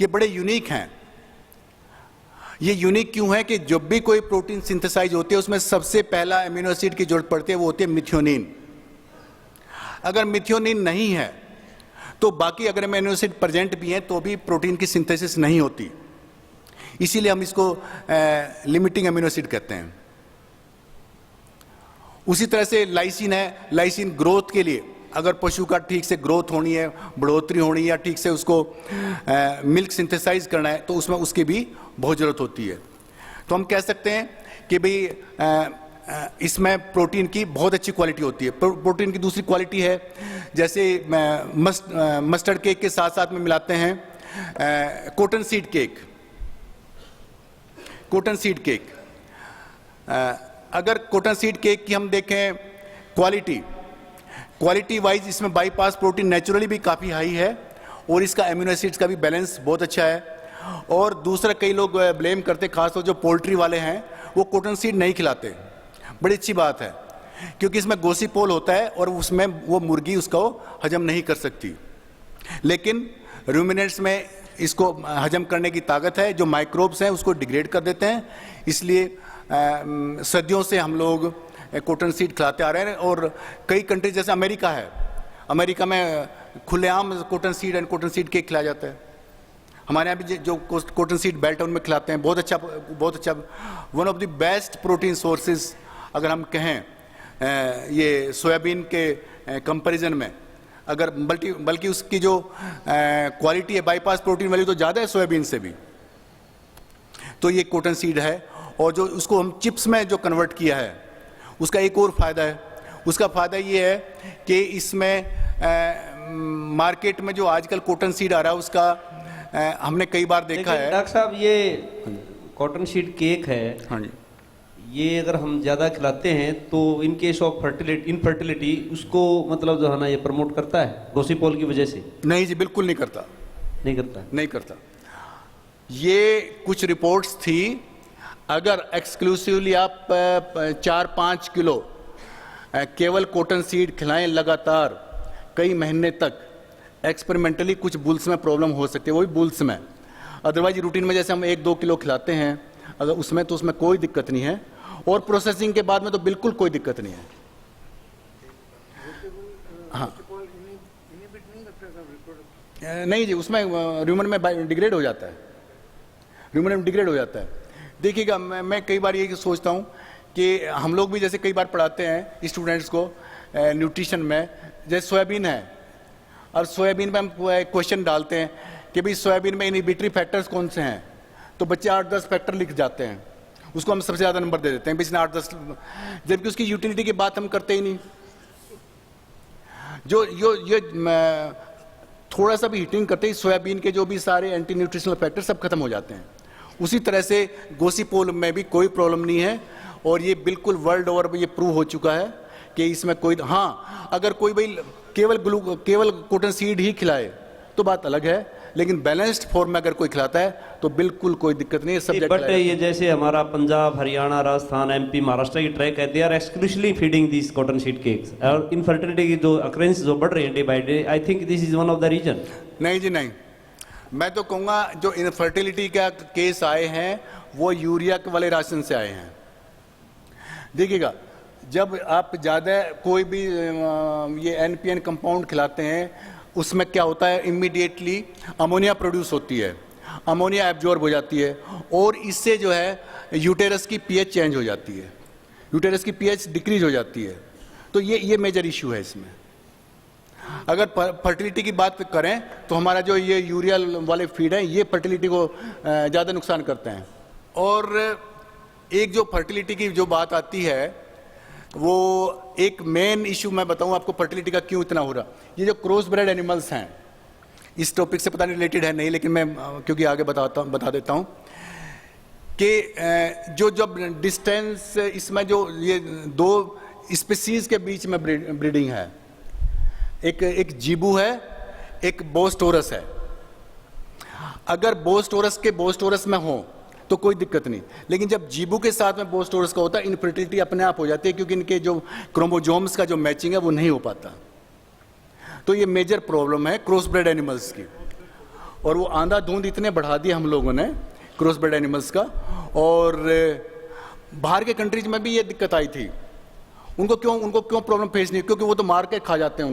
ये बड़े यूनिक हैं। ये यूनिक क्यों है कि जब भी कोई प्रोटीन सिंथेसाइज होती है उसमें सबसे पहला अमीनो एसिड की जरूरत पड़ती है, वो होती है मिथ्योनिन। अगर मिथ्योनिन नहीं है तो बाकी अगर अमीनो एसिड प्रेजेंट भी हैं तो भी प्रोटीन की सिंथेसिस नहीं होती। इसीलिए हम इसको लिमिटिंग अमीनो एसिड कहते हैं। उसी तरह से लाइसिन है, लाइसिन ग्रोथ के लिए, अगर पशु का ठीक से ग्रोथ होनी है, बढ़ोतरी होनी है, या ठीक से उसको मिल्क सिंथेसाइज करना है तो उसमें उसकी भी बहुत ज़रूरत होती है। तो हम कह सकते हैं कि भाई इसमें प्रोटीन की बहुत अच्छी क्वालिटी होती है। प्रोटीन की दूसरी क्वालिटी है, जैसे मस्टर्ड केक के साथ साथ में मिलाते हैं cotton seed cake. Cotton seed cake, अगर कॉटन सीड केक की हम देखें क्वालिटी वाइज इसमें बाईपास प्रोटीन नेचुरली भी काफ़ी हाई है, और इसका एमिनो एसिड्स का भी बैलेंस बहुत अच्छा है। और दूसरा, कई लोग ब्लेम करते, खासतौर जो पोल्ट्री वाले हैं वो कॉटन सीड नहीं खिलाते। बड़ी अच्छी बात है, क्योंकि इसमें गोसीपोल होता है और उसमें वो मुर्गी उसको हजम नहीं कर सकती। लेकिन रूमिनेंट्स में इसको हजम करने की ताकत है, जो माइक्रोब्स हैं उसको डिग्रेड कर देते हैं। इसलिए सदियों से हम लोग कॉटन सीड खिलाते आ रहे हैं। और कई कंट्रीज जैसे अमेरिका है, अमेरिका में खुलेआम cotton seed and cotton seed cake खिलाया जाता है। हमारे यहाँ भी जो कॉटन सीड बेल्ट उनमें खिलाते हैं, बहुत अच्छा one of the best protein sources अगर हम कहें ये सोयाबीन के कंपैरिजन में, अगर बल्कि उसकी जो क्वालिटी है बाईपास प्रोटीन वाली तो ज़्यादा है सोयाबीन से भी। तो ये कॉटन सीड है, और जो उसको हम चिप्स में जो कन्वर्ट किया है उसका एक और फ़ायदा है। उसका फ़ायदा ये है कि इसमें मार्केट में जो आजकल कॉटन सीड आ रहा है उसका हमने कई बार देखा है। डॉक्टर साहब, ये कॉटन सीड केक है, हाँ जी, ये अगर हम ज़्यादा खिलाते हैं तो इन केस ऑफ इनफर्टिलिटी उसको मतलब जो है ना ये प्रमोट करता है गोसीपोल की वजह से? नहीं जी, बिल्कुल नहीं करता। नहीं करता। ये कुछ रिपोर्ट्स थी, अगर एक्सक्लूसिवली आप 4-5 किलो केवल कॉटन सीड खिलाएं लगातार कई महीने तक, एक्सपेरिमेंटली कुछ बुल्स में प्रॉब्लम हो सकती है, वो भी बुल्स में। अदरवाइज रूटीन में जैसे हम 1-2 किलो खिलाते हैं अगर उसमें, तो उसमें कोई दिक्कत नहीं है, और प्रोसेसिंग के बाद में तो बिल्कुल कोई दिक्कत नहीं है। हाँ नहीं जी, उसमें ह्यूमन में डिग्रेड हो जाता है, ह्यूमन में डिग्रेड हो जाता है। देखिएगा, मैं कई बार ये सोचता हूँ कि हम लोग भी जैसे कई बार पढ़ाते हैं स्टूडेंट्स को न्यूट्रिशन में, जैसे सोयाबीन है, और सोयाबीन में हम क्वेश्चन डालते हैं कि भाई सोयाबीन में इनहिबिटरी फैक्टर्स कौन से हैं, तो बच्चे 8-10 फैक्टर लिख जाते हैं, उसको हम सबसे ज़्यादा नंबर दे देते हैं, इसने 8-10, जबकि उसकी यूटिलिटी की बात हम करते ही नहीं। ये थोड़ा सा भी हीटिंग करते ही सोयाबीन के जो भी सारे एंटी न्यूट्रिशनल फैक्टर सब खत्म हो जाते हैं। उसी तरह से गोसीपोल में भी कोई प्रॉब्लम नहीं है, और ये बिल्कुल वर्ल्ड ओवर ये प्रूव हो चुका है कि इसमें कोई, हाँ अगर कोई भाई केवल कॉटन सीड ही खिलाए तो बात अलग है, लेकिन बैलेंस्ड फॉर्म में अगर कोई खिलाता है तो बिल्कुल कोई दिक्कत नहीं है, सब्जेक्ट बट ये जैसे हमारा पंजाब, हरियाणा, राजस्थान, एमपी, महाराष्ट्र की ट्रैक है, they are exclusively feeding this cotton seed cakes, और इनफर्टिलिटी की जो अक्रेंस जो बढ़ रही है day by day, I think this is one of the reason. नहीं जी नहीं, मैं तो कहूँगा जो इनफर्टिलिटी का केस आए हैं वो यूरिया वाले राशन से आए हैं। देखिएगा, जब आप ज़्यादा कोई भी ये एनपीएन कंपाउंड खिलाते हैं उसमें क्या होता है, इमीडिएटली अमोनिया प्रोड्यूस होती है, अमोनिया एब्जॉर्ब हो जाती है और इससे जो है यूटेरस की पीएच चेंज हो जाती है, यूटेरस की पीएच डिक्रीज हो जाती है। तो ये मेजर इशू है इसमें। अगर फर्टिलिटी की बात करें तो हमारा जो ये यूरिया वाले फीड हैं ये फर्टिलिटी को ज़्यादा नुकसान करते हैं। और एक जो फर्टिलिटी की जो बात आती है वो एक मेन इशू मैं बताऊं आपको फर्टिलिटी का क्यों इतना हो रहा। ये जो क्रॉस ब्रेड एनिमल्स हैं, इस टॉपिक से पता नहीं रिलेटेड है नहीं, लेकिन मैं क्योंकि आगे बता देता हूं कि जो जब डिस्टेंस इसमें जो ये दो स्पीसीज के बीच में ब्रीडिंग है, एक जीबू है, एक बोस्टोरस है। अगर बोस्टोरस के बोस्टोरस में हो तो कोई दिक्कत नहीं, लेकिन जब जीबू के साथ में बोस्टोरस का होता है इनफर्टिलिटी अपने आप हो जाती है, क्योंकि इनके जो क्रोमोजोम्स का जो मैचिंग है वो नहीं हो पाता। तो ये मेजर प्रॉब्लम है क्रॉस ब्रेड एनिमल्स की। और वो आंधा धुंध इतने बढ़ा दिया हम लोगों ने क्रॉस ब्रेड एनिमल्स का, और बाहर के कंट्रीज में भी ये दिक्कत आई थी। उनको क्यों प्रॉब्लम फेस नहीं, क्योंकि वो तो मार के खा जाते हैं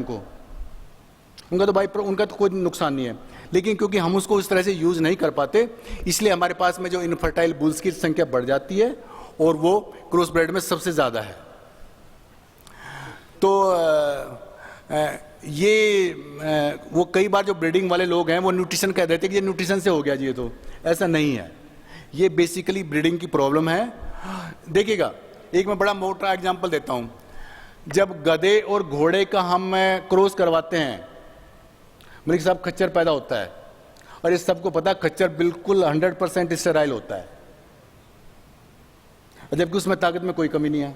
उनका तो कोई नुकसान नहीं है, लेकिन क्योंकि हम उसको उस तरह से यूज नहीं कर पाते इसलिए हमारे पास में जो इनफर्टाइल बुल्स की संख्या बढ़ जाती है और वो क्रॉस ब्रेड में सबसे ज्यादा है। तो वो कई बार जो ब्रीडिंग वाले लोग हैं वो न्यूट्रिशन कह देते हैं कि ये न्यूट्रिशन से हो गया जी, ये तो ऐसा नहीं है, ये बेसिकली ब्रीडिंग की प्रॉब्लम है। देखिएगा, एक मैं बड़ा मोटा एग्जांपल देता हूं। जब गधे और घोड़े का हम क्रॉस करवाते हैं, मलिक साहब, खच्चर पैदा होता है और ये सबको पता है खच्चर बिल्कुल 100% स्टेराइल होता है, जबकि उसमें ताकत में कोई कमी नहीं है।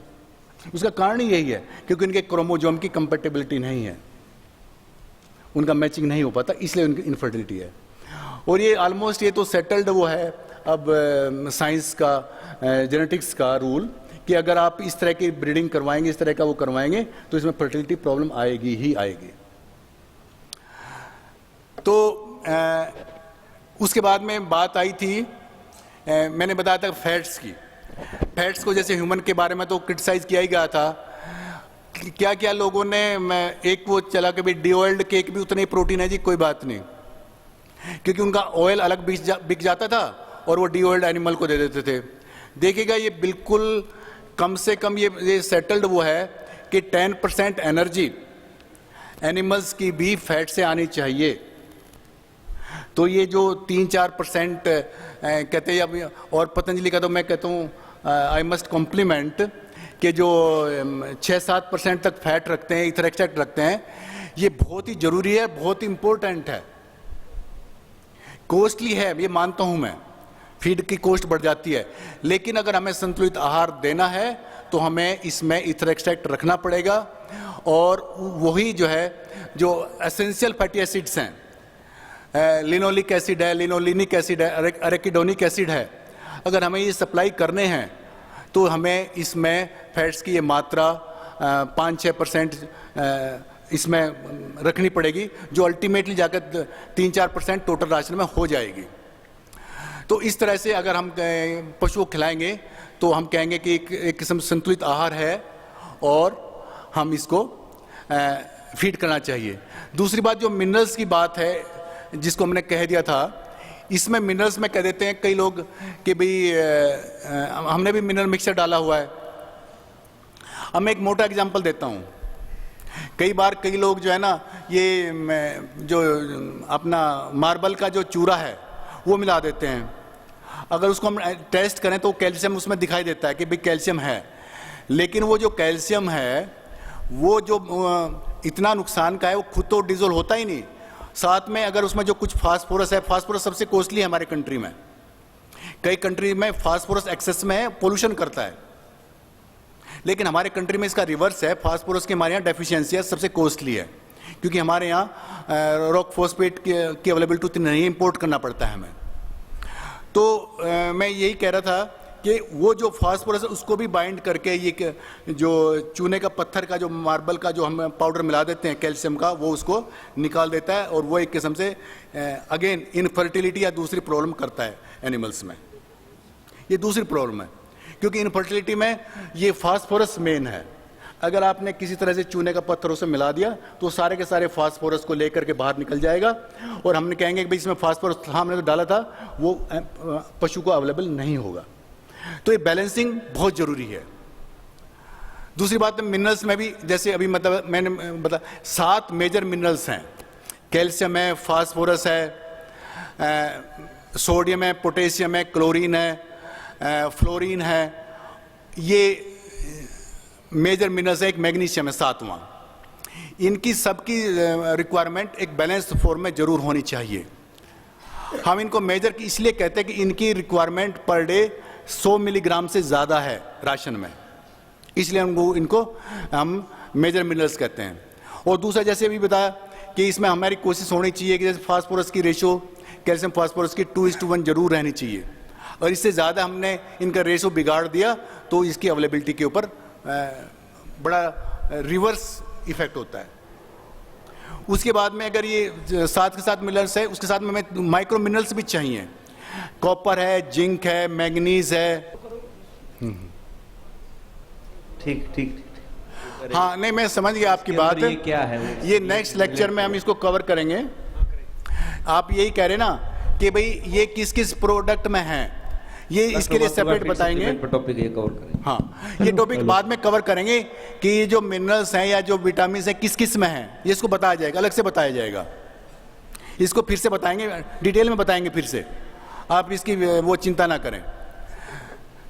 उसका कारण ही यही है क्योंकि उनके क्रोमोजोम की कंपैटिबिलिटी नहीं है, उनका मैचिंग नहीं हो पाता, इसलिए उनकी इनफर्टिलिटी है। और ये ऑलमोस्ट ये तो सेटल्ड वो है अब साइंस का, जेनेटिक्स का रूल कि अगर आप इस तरह की ब्रीडिंग करवाएंगे, इस तरह का वो करवाएंगे तो इसमें फर्टिलिटी प्रॉब्लम आएगी ही आएगी। तो उसके बाद में बात आई थी, मैंने बताया था फैट्स की। फैट्स को जैसे ह्यूमन के बारे में तो क्रिटिसाइज किया ही गया था, क्या क्या लोगों ने, एक वो चला कि भाई डी-ऑयल्ड केक भी उतना ही प्रोटीन है जी, कोई बात नहीं, क्योंकि उनका ऑयल अलग बिक जाता था और वो डी-ऑयल्ड एनिमल को दे देते थे। देखिएगा, ये बिल्कुल कम से कम ये सेटल्ड वो है कि 10% एनर्जी एनिमल्स की भी फैट से आनी चाहिए। तो ये जो 3-4% कहते हैं, और पतंजलि का तो मैं कहता हूँ आई मस्ट कॉम्प्लीमेंट कि जो 6-7% तक फैट रखते हैं, इथर एक्सट्रैक्ट रखते हैं, ये बहुत ही जरूरी है, बहुत ही इंपॉर्टेंट है। कॉस्टली है, ये मानता हूं मैं, फीड की कॉस्ट बढ़ जाती है, लेकिन अगर हमें संतुलित आहार देना है तो हमें इसमें इथर एक्सट्रैक्ट रखना पड़ेगा। और वही जो है जो एसेंशियल फैटी एसिड्स हैं, लिनोलिक एसिड है, लिनोलिनिक एसिड है, अरेकिडोनिक एसिड है, अगर हमें ये सप्लाई करने हैं तो हमें इसमें फैट्स की ये मात्रा 5-6% इसमें रखनी पड़ेगी, जो अल्टीमेटली जाकर 3-4% टोटल राशन में हो जाएगी। तो इस तरह से अगर हम पशुओं को खिलाएंगे तो हम कहेंगे कि एक किस्म संतुलित आहार है और हम इसको फीड करना चाहिए। दूसरी बात, जो मिनरल्स की बात है जिसको हमने कह दिया था, इसमें मिनरल्स में कह देते हैं कई लोग कि भाई हमने भी मिनरल मिक्सर डाला हुआ है। अब मैं एक मोटा एग्जांपल देता हूँ। कई बार कई लोग जो है ना, ये जो अपना मार्बल का जो चूरा है वो मिला देते हैं। अगर उसको हम टेस्ट करें तो कैल्शियम उसमें दिखाई देता है कि भाई कैल्शियम है, लेकिन वो जो कैल्शियम है वो जो इतना नुकसान का है वो खुद तो डिजोल्व होता ही नहीं, साथ में अगर उसमें जो कुछ फास्फोरस है, फास्फोरस सबसे कॉस्टली है हमारे कंट्री में, कई कंट्री में फास्फोरस एक्सेस में है, पोल्यूशन करता है, लेकिन हमारे कंट्री में इसका रिवर्स है, फास्फोरस की हमारे यहाँ डेफिशिएंसी है, सबसे कॉस्टली है। क्योंकि हमारे यहाँ रॉक फॉस्फेट की अवेलेबिलिटी उतनी नहीं, इंपोर्ट करना पड़ता है हमें। तो मैं यही कह रहा था कि वो जो फास्फोरस है उसको भी बाइंड करके ये जो चूने का पत्थर का जो मार्बल का जो हम पाउडर मिला देते हैं कैल्शियम का, वो उसको निकाल देता है और वो एक किस्म से अगेन इनफर्टिलिटी या दूसरी प्रॉब्लम करता है एनिमल्स में। ये दूसरी प्रॉब्लम है क्योंकि इनफर्टिलिटी में ये फास्फोरस मेन है। अगर आपने किसी तरह से चूने का पत्थर उसे मिला दिया तो सारे के सारे फास्फोरस को लेकर के बाहर निकल जाएगा और हमने कहेंगे कि भाई इसमें फास्फोरस था, हमने तो डाला था, वो पशु को अवेलेबल नहीं होगा। तो ये बैलेंसिंग बहुत जरूरी है। दूसरी बात मिनरल्स में भी जैसे अभी मतलब मैंने बता 7 मेजर मिनरल्स हैं, कैल्शियम है, फास्फोरस है, सोडियम है, पोटेशियम है, क्लोरीन है, फ्लोरीन है, ये मेजर मिनरल्स है। एक मैग्नीशियम है 7वां। इनकी सबकी रिक्वायरमेंट एक बैलेंस्ड फॉर्म में जरूर होनी चाहिए। हम इनको मेजर इसलिए कहते हैं कि इनकी रिक्वायरमेंट पर डे 100 मिलीग्राम से ज़्यादा है राशन में, इसलिए इनको हम मेजर मिनरल्स कहते हैं। और दूसरा जैसे अभी बताया कि इसमें हमारी कोशिश होनी चाहिए कि जैसे फास्फोरस की रेशो कैल्शियम फास्फोरस की 2:1 जरूर रहनी चाहिए, और इससे ज़्यादा हमने इनका रेशो बिगाड़ दिया तो इसकी अवेलेबिलिटी के ऊपर बड़ा रिवर्स इफेक्ट होता है। उसके बाद में अगर ये साथ के साथ मिनरल्स है, उसके साथ में हमें माइक्रो मिनरल्स भी चाहिए। कॉपर है, जिंक है, मैग्नीज है। ठीक ठीक। हाँ नहीं, मैं समझ गया आपकी बात। ये क्या है ये नेक्स्ट लेक्चर में हम इसको कवर करेंगे। आप यही कह रहे ना कि भाई ये किस किस प्रोडक्ट में है, ये इसके लिए सेपरेट बताएंगे। टॉपिक ये कवर करेंगे। हाँ, ये टॉपिक बाद में कवर करेंगे कि ये जो मिनरल्स हैं या जो विटामिन हैं किस किस में हैं, ये इसको बताया जाएगा, अलग से बताया जाएगा। इसको फिर से बताएंगे, डिटेल में बताएंगे फिर से, आप इसकी वो चिंता ना करें।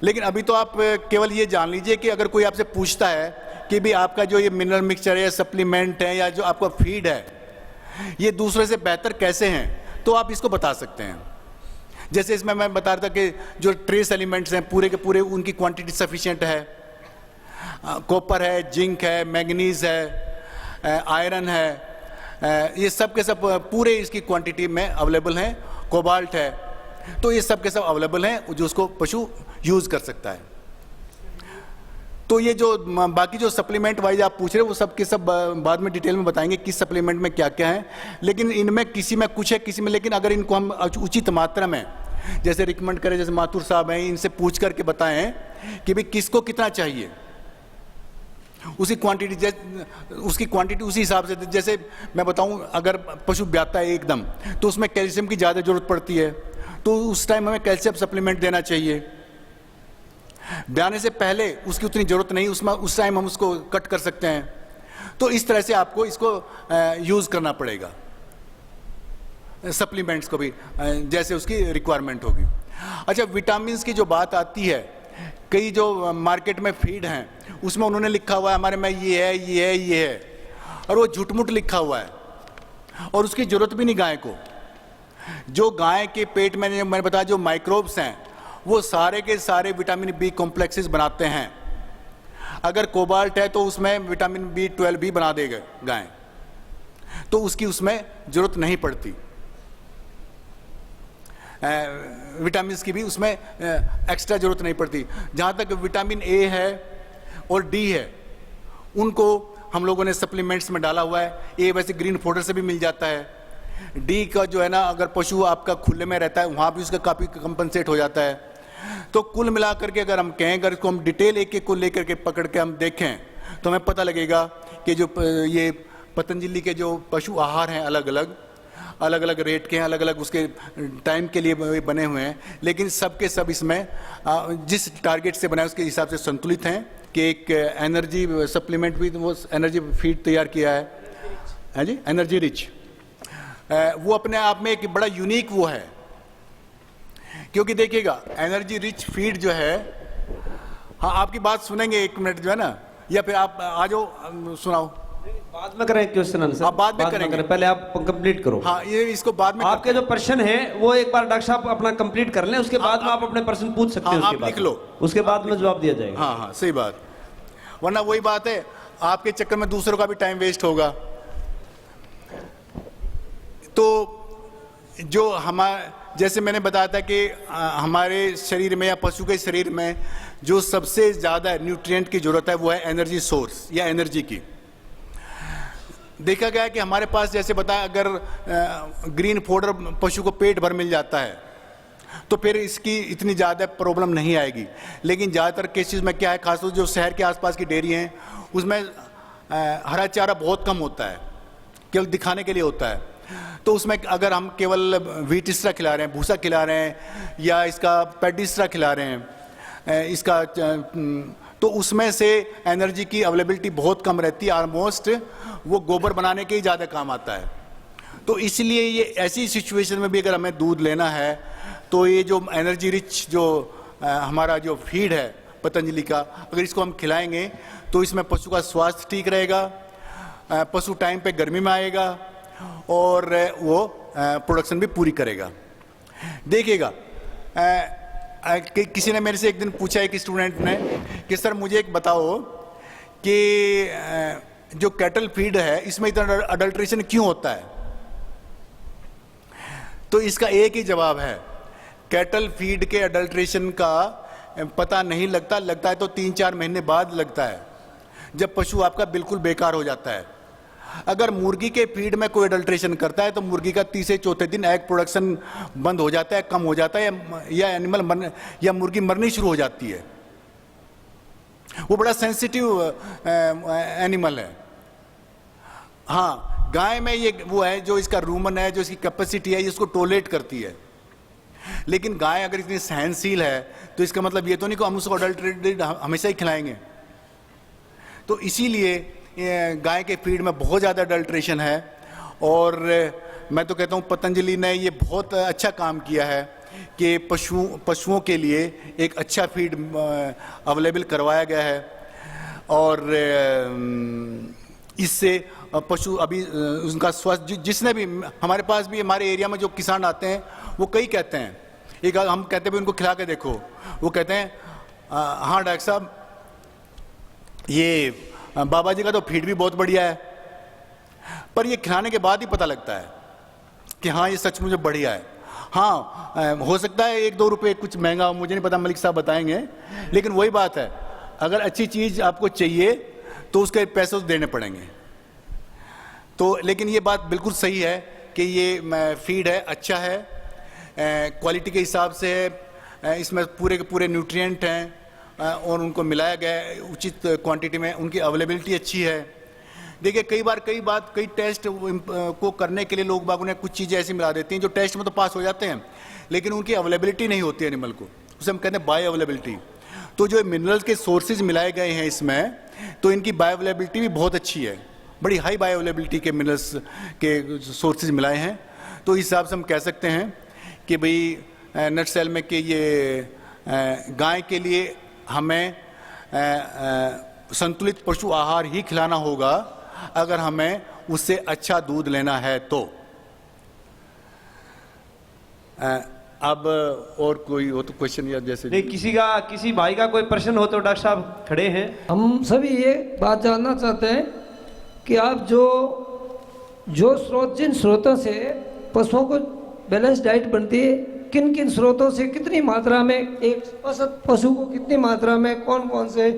लेकिन अभी तो आप केवल ये जान लीजिए कि अगर कोई आपसे पूछता है कि भी आपका जो ये मिनरल मिक्सचर है, सप्लीमेंट है या जो आपका फीड है, ये दूसरे से बेहतर कैसे हैं, तो आप इसको बता सकते हैं। जैसे इसमें मैं बता रहा था कि जो ट्रेस एलिमेंट्स हैं पूरे के पूरे उनकी क्वांटिटी सफिशिएंट है। कॉपर है, जिंक है, मैग्नीज है, आयरन है, ये सब के सब पूरे इसकी क्वांटिटी में अवेलेबल हैं। कोबाल्ट है, तो ये सब के सब अवेलेबल हैं जो उसको पशु यूज कर सकता है। तो ये जो बाकी जो सप्लीमेंट वाइज आप पूछ रहे हैं वो सब के सब बाद में डिटेल में बताएंगे किस सप्लीमेंट में क्या क्या है। लेकिन इनमें किसी में कुछ है, किसी में, लेकिन अगर इनको हम उचित मात्रा में जैसे रिकमेंड करें, जैसे माथुर साहब हैं, इनसे पूछ करके बताएं कि भाई किसको कितना चाहिए, उसकी क्वांटिटी उसकी क्वांटिटी उसी हिसाब से। जैसे मैं बताऊं, अगर पशु ब्याता है एकदम तो उसमें कैल्शियम की ज़्यादा जरूरत पड़ती है, तो उस टाइम हमें कैल्शियम सप्लीमेंट देना चाहिए। ब्याने से पहले उसकी उतनी जरूरत नहीं, उसमें उस टाइम हम उसको कट कर सकते हैं। तो इस तरह से आपको इसको यूज़ करना पड़ेगा, सप्लीमेंट्स को भी जैसे उसकी रिक्वायरमेंट होगी। अच्छा, विटामिन्स की जो बात आती है, कई जो मार्केट में फीड हैं उसमें उन्होंने लिखा हुआ है हमारे में ये है, ये है, ये है, और वो झूठ-मूठ लिखा हुआ है और उसकी जरूरत भी नहीं गाय को। जो गाय के पेट में मैंने बताया जो माइक्रोब्स हैं वो सारे के सारे विटामिन बी कॉम्प्लेक्सेस बनाते हैं। अगर कोबाल्ट है तो उसमें विटामिन B12 भी बना देगा गाय, तो उसकी उसमें जरूरत नहीं पड़ती। विटामिन की भी उसमें एक्स्ट्रा जरूरत नहीं पड़ती। जहाँ तक विटामिन ए है और डी है, उनको हम लोगों ने सप्लीमेंट्स में डाला हुआ है। ए वैसे ग्रीन फोडर से भी मिल जाता है। डी का जो है ना, अगर पशु आपका खुले में रहता है वहाँ भी उसका काफ़ी कंपनसेट हो जाता है। तो कुल मिलाकर के अगर हम कहें, अगर इसको हम डिटेल एक एक को लेकर के पकड़ के हम देखें तो हमें पता लगेगा कि जो ये पतंजलि के जो पशु आहार हैं अलग अलग रेट के हैं, अलग अलग उसके टाइम के लिए बने हुए हैं, लेकिन सब के सब इसमें जिस टारगेट से बनाए उसके हिसाब से संतुलित हैं। कि एक एनर्जी सप्लीमेंट भी वो एनर्जी फीड तैयार किया है जी, एनर्जी रिच, वो अपने आप में एक बड़ा यूनिक वो है। क्योंकि देखिएगा एनर्जी रिच फीड जो है, हाँ आपकी बात सुनेंगे 1 मिनट जो है ना, या फिर आप आ जाओ सुनाओ, बाद में करें क्वेश्चन आंसर। आप बाद में करेंगे, पहले आप कंप्लीट करो। हाँ, ये इसको बाद में आपके जो प्रश्न है वो एक बार डॉक्टर साहब अपना कंप्लीट कर लें, उसके बाद में आप अपने प्रश्न पूछ सकते हैं। आप लिख लो, उसके बाद में जवाब दिया जाएगा। हाँ हाँ सही बात, वरना वही बात है आपके चक्कर में दूसरों का भी टाइम वेस्ट होगा। तो जो जैसे मैंने बताया था कि हमारे शरीर में या पशु के शरीर में जो सबसे ज़्यादा न्यूट्रिएंट की ज़रूरत है वो है एनर्जी सोर्स या एनर्जी की। देखा गया है कि हमारे पास जैसे बताया, अगर ग्रीन फॉडर पशु को पेट भर मिल जाता है तो फिर इसकी इतनी ज़्यादा प्रॉब्लम नहीं आएगी। लेकिन ज़्यादातर केसेस में क्या है, खासतौर जो शहर के आसपास की डेयरी हैं उसमें हरा चारा बहुत कम होता है, केवल दिखाने के लिए होता है। तो उसमें अगर हम केवल व्हीटिस्ट्रा खिला रहे हैं, भूसा खिला रहे हैं या इसका पैडिस्ट्रा खिला रहे हैं इसका, तो उसमें से एनर्जी की अवेलेबिलिटी बहुत कम रहती है। ऑलमोस्ट वो गोबर बनाने के ही ज़्यादा काम आता है। तो इसलिए ये ऐसी सिचुएशन में भी अगर हमें दूध लेना है तो ये जो एनर्जी रिच जो हमारा जो फीड है पतंजलि का, अगर इसको हम खिलाएंगे तो इसमें पशु का स्वास्थ्य ठीक रहेगा, पशु टाइम पे गर्मी में आएगा और वो प्रोडक्शन भी पूरी करेगा। देखिएगा, किसी ने मेरे से एक दिन पूछा, एक स्टूडेंट ने, कि सर मुझे एक बताओ कि जो कैटल फीड है इसमें इतना अडल्ट्रेशन क्यों होता है। तो इसका एक ही जवाब है, कैटल फीड के अडल्ट्रेशन का पता नहीं लगता, लगता है तो 3-4 महीने बाद लगता है, जब पशु आपका बिल्कुल बेकार हो जाता है। अगर मुर्गी के फीड में कोई अडल्ट्रेशन करता है तो मुर्गी का 3 से 4 दिन एग प्रोडक्शन बंद हो जाता है, कम हो जाता है, या मुर्गी मरनी शुरू हो जाती है। वो बड़ा सेंसिटिव एनिमल है। हाँ, गाय में ये वो है जो इसका रूमन है, जो इसकी कैपेसिटी है, ये इसको टॉलरेट करती है। लेकिन गाय अगर इतनी सहनशील है तो इसका मतलब ये तो नहीं कि हम उसको अडल्ट्रेटेड हमेशा ही खिलाएंगे। तो इसीलिए गाय के फीड में बहुत ज़्यादा अडल्ट्रेशन है। और मैं तो कहता हूँ पतंजलि ने ये बहुत अच्छा काम किया है कि पशुओं के लिए एक अच्छा फीड अवेलेबल करवाया गया है। और इससे पशु अभी उनका स्वास्थ्य, जिसने भी, हमारे पास भी हमारे एरिया में जो किसान आते हैं वो कई कहते हैं, एक हम कहते हैं उनको खिला के देखो, वो कहते हैं हाँ डॉक्टर साहब ये बाबा जी का तो फीड भी बहुत बढ़िया है। पर ये खिलाने के बाद ही पता लगता है कि हाँ ये सचमुच बढ़िया है। हाँ, हो सकता है 1-2 रुपए कुछ महंगा हो, मुझे नहीं पता, मलिक साहब बताएंगे, लेकिन वही बात है, अगर अच्छी चीज़ आपको चाहिए तो उसके पैसे देने पड़ेंगे। तो लेकिन ये बात बिल्कुल सही है कि ये फीड है, अच्छा है, क्वालिटी के हिसाब से है, इसमें पूरे के पूरे न्यूट्रिएंट हैं और उनको मिलाया गया है उचित क्वांटिटी में, उनकी अवेलेबिलिटी अच्छी है। देखिए कई टेस्ट को करने के लिए लोग बागों ने कुछ चीज़ें ऐसी मिला देती हैं जो टेस्ट में तो पास हो जाते हैं लेकिन उनकी अवेलेबिलिटी नहीं होती है एनिमल को, उसे हम कहते हैं बायो अवेलेबिलिटी। तो जो मिनरल्स के सोर्सेज मिलाए गए हैं इसमें, तो इनकी बायो अवेलेबिलिटी भी बहुत अच्छी है, बड़ी हाई बायो अवेलेबिलिटी के मिनरल्स के सोर्सेज मिलाए हैं। तो इस हिसाब से हम कह सकते हैं कि भाई नटसेल में कि ये गाय के लिए हमें संतुलित पशु आहार ही खिलाना होगा अगर हमें उससे अच्छा दूध लेना है तो। अब और कोई हो तो क्वेश्चन या जैसे नहीं, किसी भाई का कोई प्रश्न हो तो डॉक्टर साहब खड़े हैं। हम सभी ये बात जानना चाहते हैं कि आप जिन स्रोतों से पशुओं को बैलेंस डाइट बनती है, किन किन स्रोतों से कितनी मात्रा में एक औसत पशु को कितनी मात्रा में कौन कौन से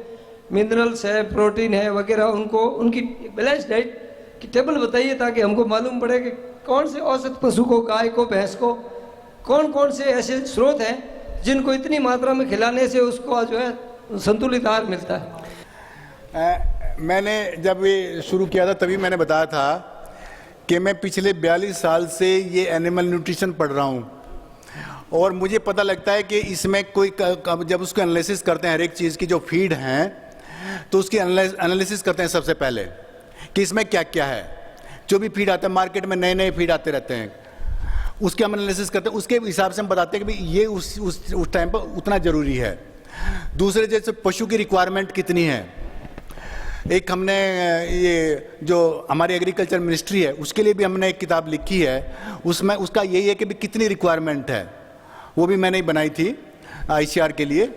मिनरल्स है, प्रोटीन है वगैरह, उनकी बैलेंस डाइट की टेबल बताइए ताकि हमको मालूम पड़े कि कौन से औसत पशु को, गाय को, भैंस को, कौन कौन से ऐसे स्रोत हैं जिनको इतनी मात्रा में खिलाने से उसको जो है संतुलित आहार मिलता है। मैंने जब ये शुरू किया था तभी मैंने बताया था कि मैं पिछले 42 साल से ये एनिमल न्यूट्रिशन पढ़ रहा हूँ और मुझे पता लगता है कि इसमें कोई जब उसको एनालिसिस करते हैं हर एक चीज़ की जो फीड हैं तो उसकी एनालिसिस करते हैं सबसे पहले कि इसमें क्या क्या है। जो भी फीड आता है मार्केट में, नए नए फीड आते रहते हैं, उसके हम एनालिसिस करते हैं, उसके हिसाब से हम बताते हैं कि भाई ये उस टाइम पर उतना ज़रूरी है। दूसरे जैसे पशु की रिक्वायरमेंट कितनी है, एक हमने ये जो हमारी एग्रीकल्चर मिनिस्ट्री है उसके लिए भी हमने एक किताब लिखी है, उसमें उसका यही है कि भी कितनी रिक्वायरमेंट है, वो भी मैंने बनाई थी ICR के लिए।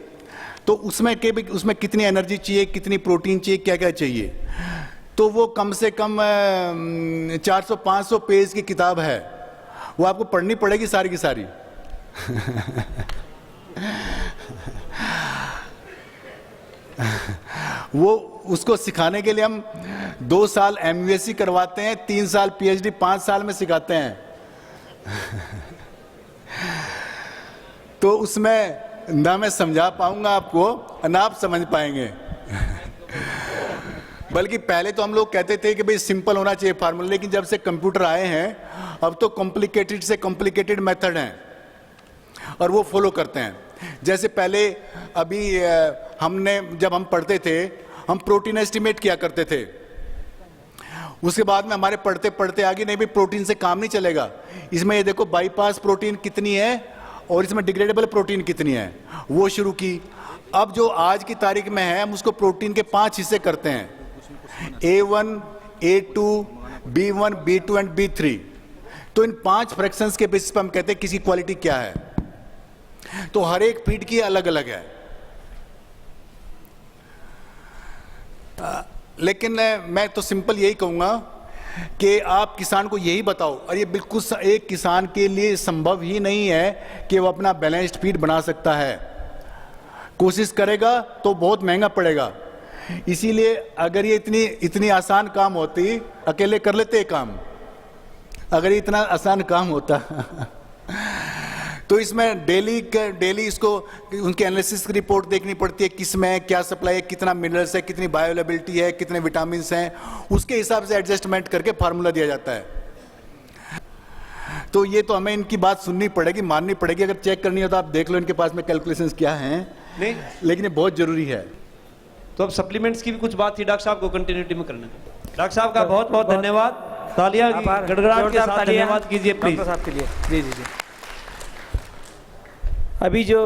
तो उसमें कितनी एनर्जी चाहिए, कितनी प्रोटीन चाहिए, क्या क्या चाहिए, तो वो कम से कम 400-500 पेज की किताब है वो आपको पढ़नी पड़ेगी सारी की सारी। वो उसको सिखाने के लिए हम 2 साल MUSC करवाते हैं, 3 साल PhD 5 साल में सिखाते हैं। तो उसमें ना मैं समझा पाऊंगा आपको ना आप समझ पाएंगे। बल्कि पहले तो हम लोग कहते थे कि भाई सिंपल होना चाहिए फार्मूला, लेकिन जब से कंप्यूटर आए हैं अब तो कॉम्प्लिकेटेड से कॉम्प्लिकेटेड मेथड हैं और वो फॉलो करते हैं। जैसे पहले अभी हमने जब हम पढ़ते थे हम प्रोटीन एस्टिमेट किया करते थे, उसके बाद में हमारे पढ़ते पढ़ते आगे नहीं भी प्रोटीन से काम नहीं चलेगा, इसमें ये देखो बाईपास प्रोटीन कितनी है और इसमें डिग्रेडेबल प्रोटीन कितनी है, वो शुरू की। अब जो आज की तारीख में है हम उसको प्रोटीन के 5 हिस्से करते हैं, A1, A2, B1, B2 and B3। तो इन 5 फ्रैक्शंस के बेसिस पर हम कहते हैं किसी क्वालिटी क्या है। तो हर एक फीड की अलग अलग है। लेकिन मैं तो सिंपल यही कहूंगा कि आप किसान को यही बताओ, और ये बिल्कुल एक किसान के लिए संभव ही नहीं है कि वो अपना बैलेंस्ड फीड बना सकता है। कोशिश करेगा तो बहुत महंगा पड़ेगा। इसीलिए अगर ये इतनी आसान काम होती, अकेले कर लेते काम, अगर ये इतना आसान काम होता तो इसमें डेली इसको उनके एनालिसिस की रिपोर्ट देखनी पड़ती है, किस में क्या सप्लाई है, कितना मिनरल्स है, कितनी बायोअवेलेबिलिटी है, कितने विटामिन हैं, उसके हिसाब से एडजस्टमेंट करके फार्मूला दिया जाता है। तो ये तो हमें इनकी बात सुननी पड़ेगी, माननी पड़ेगी। अगर चेक करनी हो तो आप देख लो इनके पास में कैलकुलेशंस क्या हैं, नहीं लेकिन ये बहुत जरूरी है। तो अब सप्लीमेंट्स की भी कुछ बात थी, डॉक्टर साहब को कंटिन्यूटी में करना। डॉक्टर साहब का बहुत बहुत धन्यवाद। तालियां गड़गड़ाहट के साथ धन्यवाद कीजिए प्लीज डॉक्टर साहब के लिए। जी जी जी। अभी जो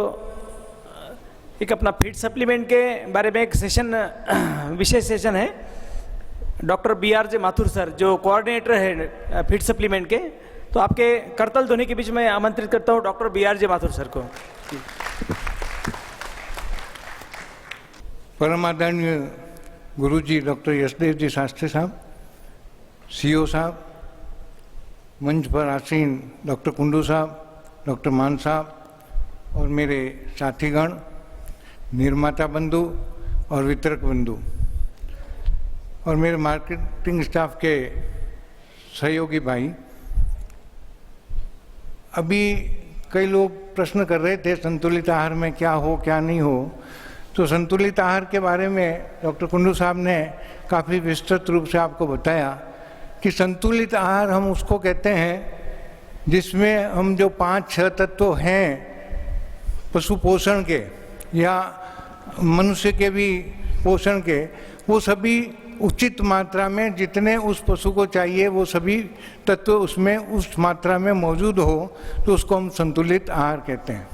एक अपना फीड सप्लीमेंट के बारे में एक सेशन, विशेष सेशन है, डॉक्टर BRJ माथुर सर जो कोऑर्डिनेटर है फीड सप्लीमेंट के, तो आपके करतल ध्वनि के बीच में आमंत्रित करता हूँ डॉक्टर BRJ माथुर सर को। परमादरणीय गुरुजी डॉक्टर यशदेव जी शास्त्री साहब, CO साहब, मंच पर आसीन डॉक्टर कुंडू साहब, डॉक्टर मान साहब और मेरे साथीगण, निर्माता बंधु और वितरक बंधु और मेरे मार्केटिंग स्टाफ के सहयोगी भाई। अभी कई लोग प्रश्न कर रहे थे संतुलित आहार में क्या हो क्या नहीं हो, तो संतुलित आहार के बारे में डॉक्टर कुंडू साहब ने काफ़ी विस्तृत रूप से आपको बताया कि संतुलित आहार हम उसको कहते हैं जिसमें हम जो 5-6 तत्व हैं पशु पोषण के या मनुष्य के भी पोषण के, वो सभी उचित मात्रा में जितने उस पशु को चाहिए वो सभी तत्व उसमें उस मात्रा में मौजूद हो, तो उसको हम संतुलित आहार कहते हैं।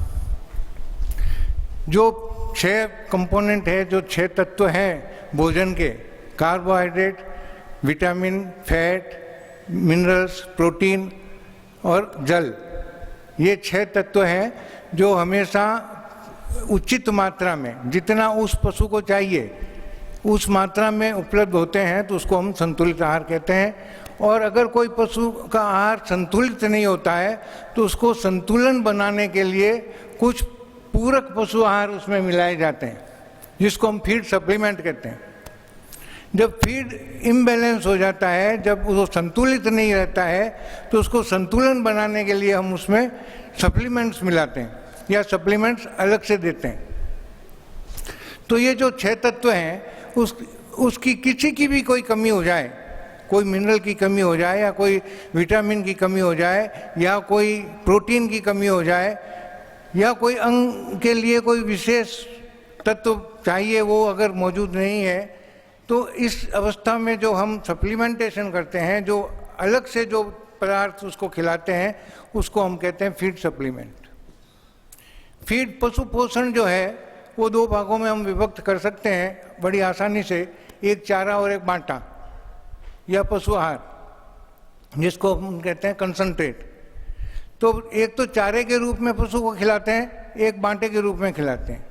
जो 6 कंपोनेंट है, जो 6 तत्व हैं भोजन के, carbohydrate, vitamin, fat, minerals, protein और जल, ये 6 तत्व हैं जो हमेशा उचित मात्रा में जितना उस पशु को चाहिए उस मात्रा में उपलब्ध होते हैं, तो उसको हम संतुलित आहार कहते हैं। और अगर कोई पशु का आहार संतुलित नहीं होता है तो उसको संतुलन बनाने के लिए कुछ पूरक पशु आहार उसमें मिलाए जाते हैं, जिसको हम फीड सप्लीमेंट कहते हैं। जब फीड इम्बैलेंस हो जाता है, जब वो संतुलित नहीं रहता है, तो उसको संतुलन बनाने के लिए हम उसमें सप्लीमेंट्स मिलाते हैं या सप्लीमेंट्स अलग से देते हैं। तो ये जो 6 तत्व हैं उसकी किसी की भी कोई कमी हो जाए, कोई मिनरल की कमी हो जाए या कोई विटामिन की कमी हो जाए या कोई प्रोटीन की कमी हो जाए या कोई अंग के लिए कोई विशेष तत्व चाहिए, वो अगर मौजूद नहीं है, तो इस अवस्था में जो हम सप्लीमेंटेशन करते हैं, जो अलग से जो पदार्थ उसको खिलाते हैं, उसको हम कहते हैं फीड सप्लीमेंट। फीड पशु पोषण जो है वो 2 भागों में हम विभक्त कर सकते हैं बड़ी आसानी से, एक चारा और एक बांटा या पशु आहार, जिसको हम कहते हैं कंसंट्रेट। तो एक तो चारे के रूप में पशु को खिलाते हैं, एक बांटे के रूप में खिलाते हैं।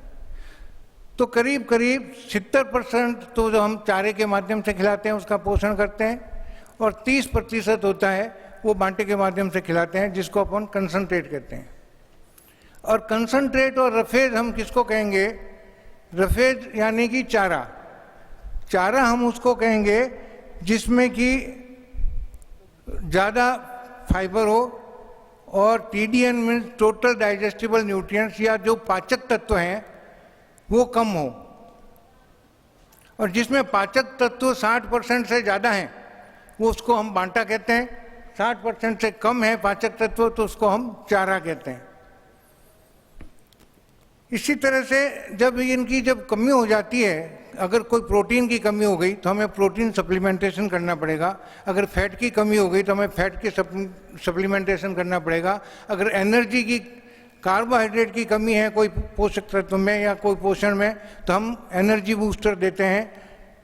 तो करीब करीब 70% तो जो हम चारे के माध्यम से खिलाते हैं उसका पोषण करते हैं, और 30% होता है वो बांटे के माध्यम से खिलाते हैं, जिसको अपन कंसंट्रेट कहते हैं। और कंसंट्रेट और रफेज हम किसको कहेंगे? रफेज यानी कि चारा। चारा हम उसको कहेंगे जिसमें कि ज़्यादा फाइबर हो और TDN means total digestible nutrients या जो पाचक तत्व हैं वो कम हो, और जिसमें पाचक तत्व 60% से ज़्यादा हैं वो उसको हम बांटा कहते हैं। 60% से कम है पाचक तत्व तो उसको हम चारा कहते हैं। इसी तरह से जब इनकी जब कमी हो जाती है, अगर कोई प्रोटीन की कमी हो गई तो हमें प्रोटीन सप्लीमेंटेशन करना पड़ेगा, अगर फैट की कमी हो गई तो हमें फैट की सप्लीमेंटेशन करना पड़ेगा, अगर एनर्जी की कार्बोहाइड्रेट की कमी है कोई पोषक तत्व में या कोई पोषण में तो हम एनर्जी बूस्टर देते हैं।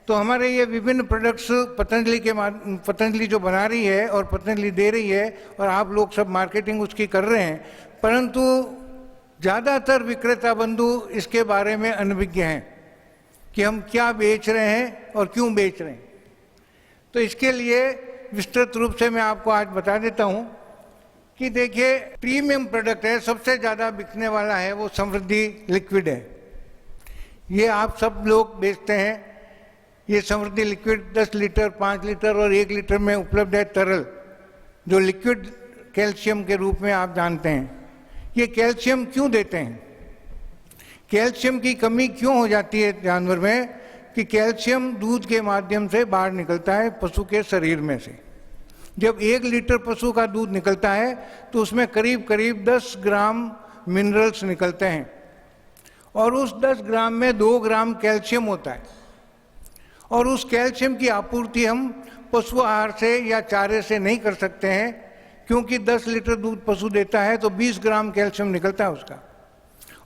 तो हमारे ये विभिन्न प्रोडक्ट्स पतंजलि जो बना रही है और पतंजलि दे रही है और आप लोग सब मार्केटिंग उसकी कर रहे हैं, परंतु ज़्यादातर विक्रेता बंधु इसके बारे में अनभिज्ञ हैं कि हम क्या बेच रहे हैं और क्यों बेच रहे हैं। तो इसके लिए विस्तृत रूप से मैं आपको आज बता देता हूं कि देखिए, प्रीमियम प्रोडक्ट है, सबसे ज़्यादा बिकने वाला है वो समृद्धि लिक्विड है। ये आप सब लोग बेचते हैं। ये समृद्धि लिक्विड 10 लीटर, 5 लीटर और 1 लीटर में उपलब्ध है तरल, जो लिक्विड कैल्शियम के रूप में आप जानते हैं। ये कैल्शियम क्यों देते हैं? कैल्शियम की कमी क्यों हो जाती है जानवर में? कि कैल्शियम दूध के माध्यम से बाहर निकलता है पशु के शरीर में से। जब 1 लीटर पशु का दूध निकलता है तो उसमें करीब करीब 10 ग्राम मिनरल्स निकलते हैं और उस 10 ग्राम में 2 ग्राम कैल्शियम होता है। और उस कैल्शियम की आपूर्ति हम पशु आहार से या चारे से नहीं कर सकते हैं, क्योंकि 10 लीटर दूध पशु देता है तो 20 ग्राम कैल्शियम निकलता है उसका,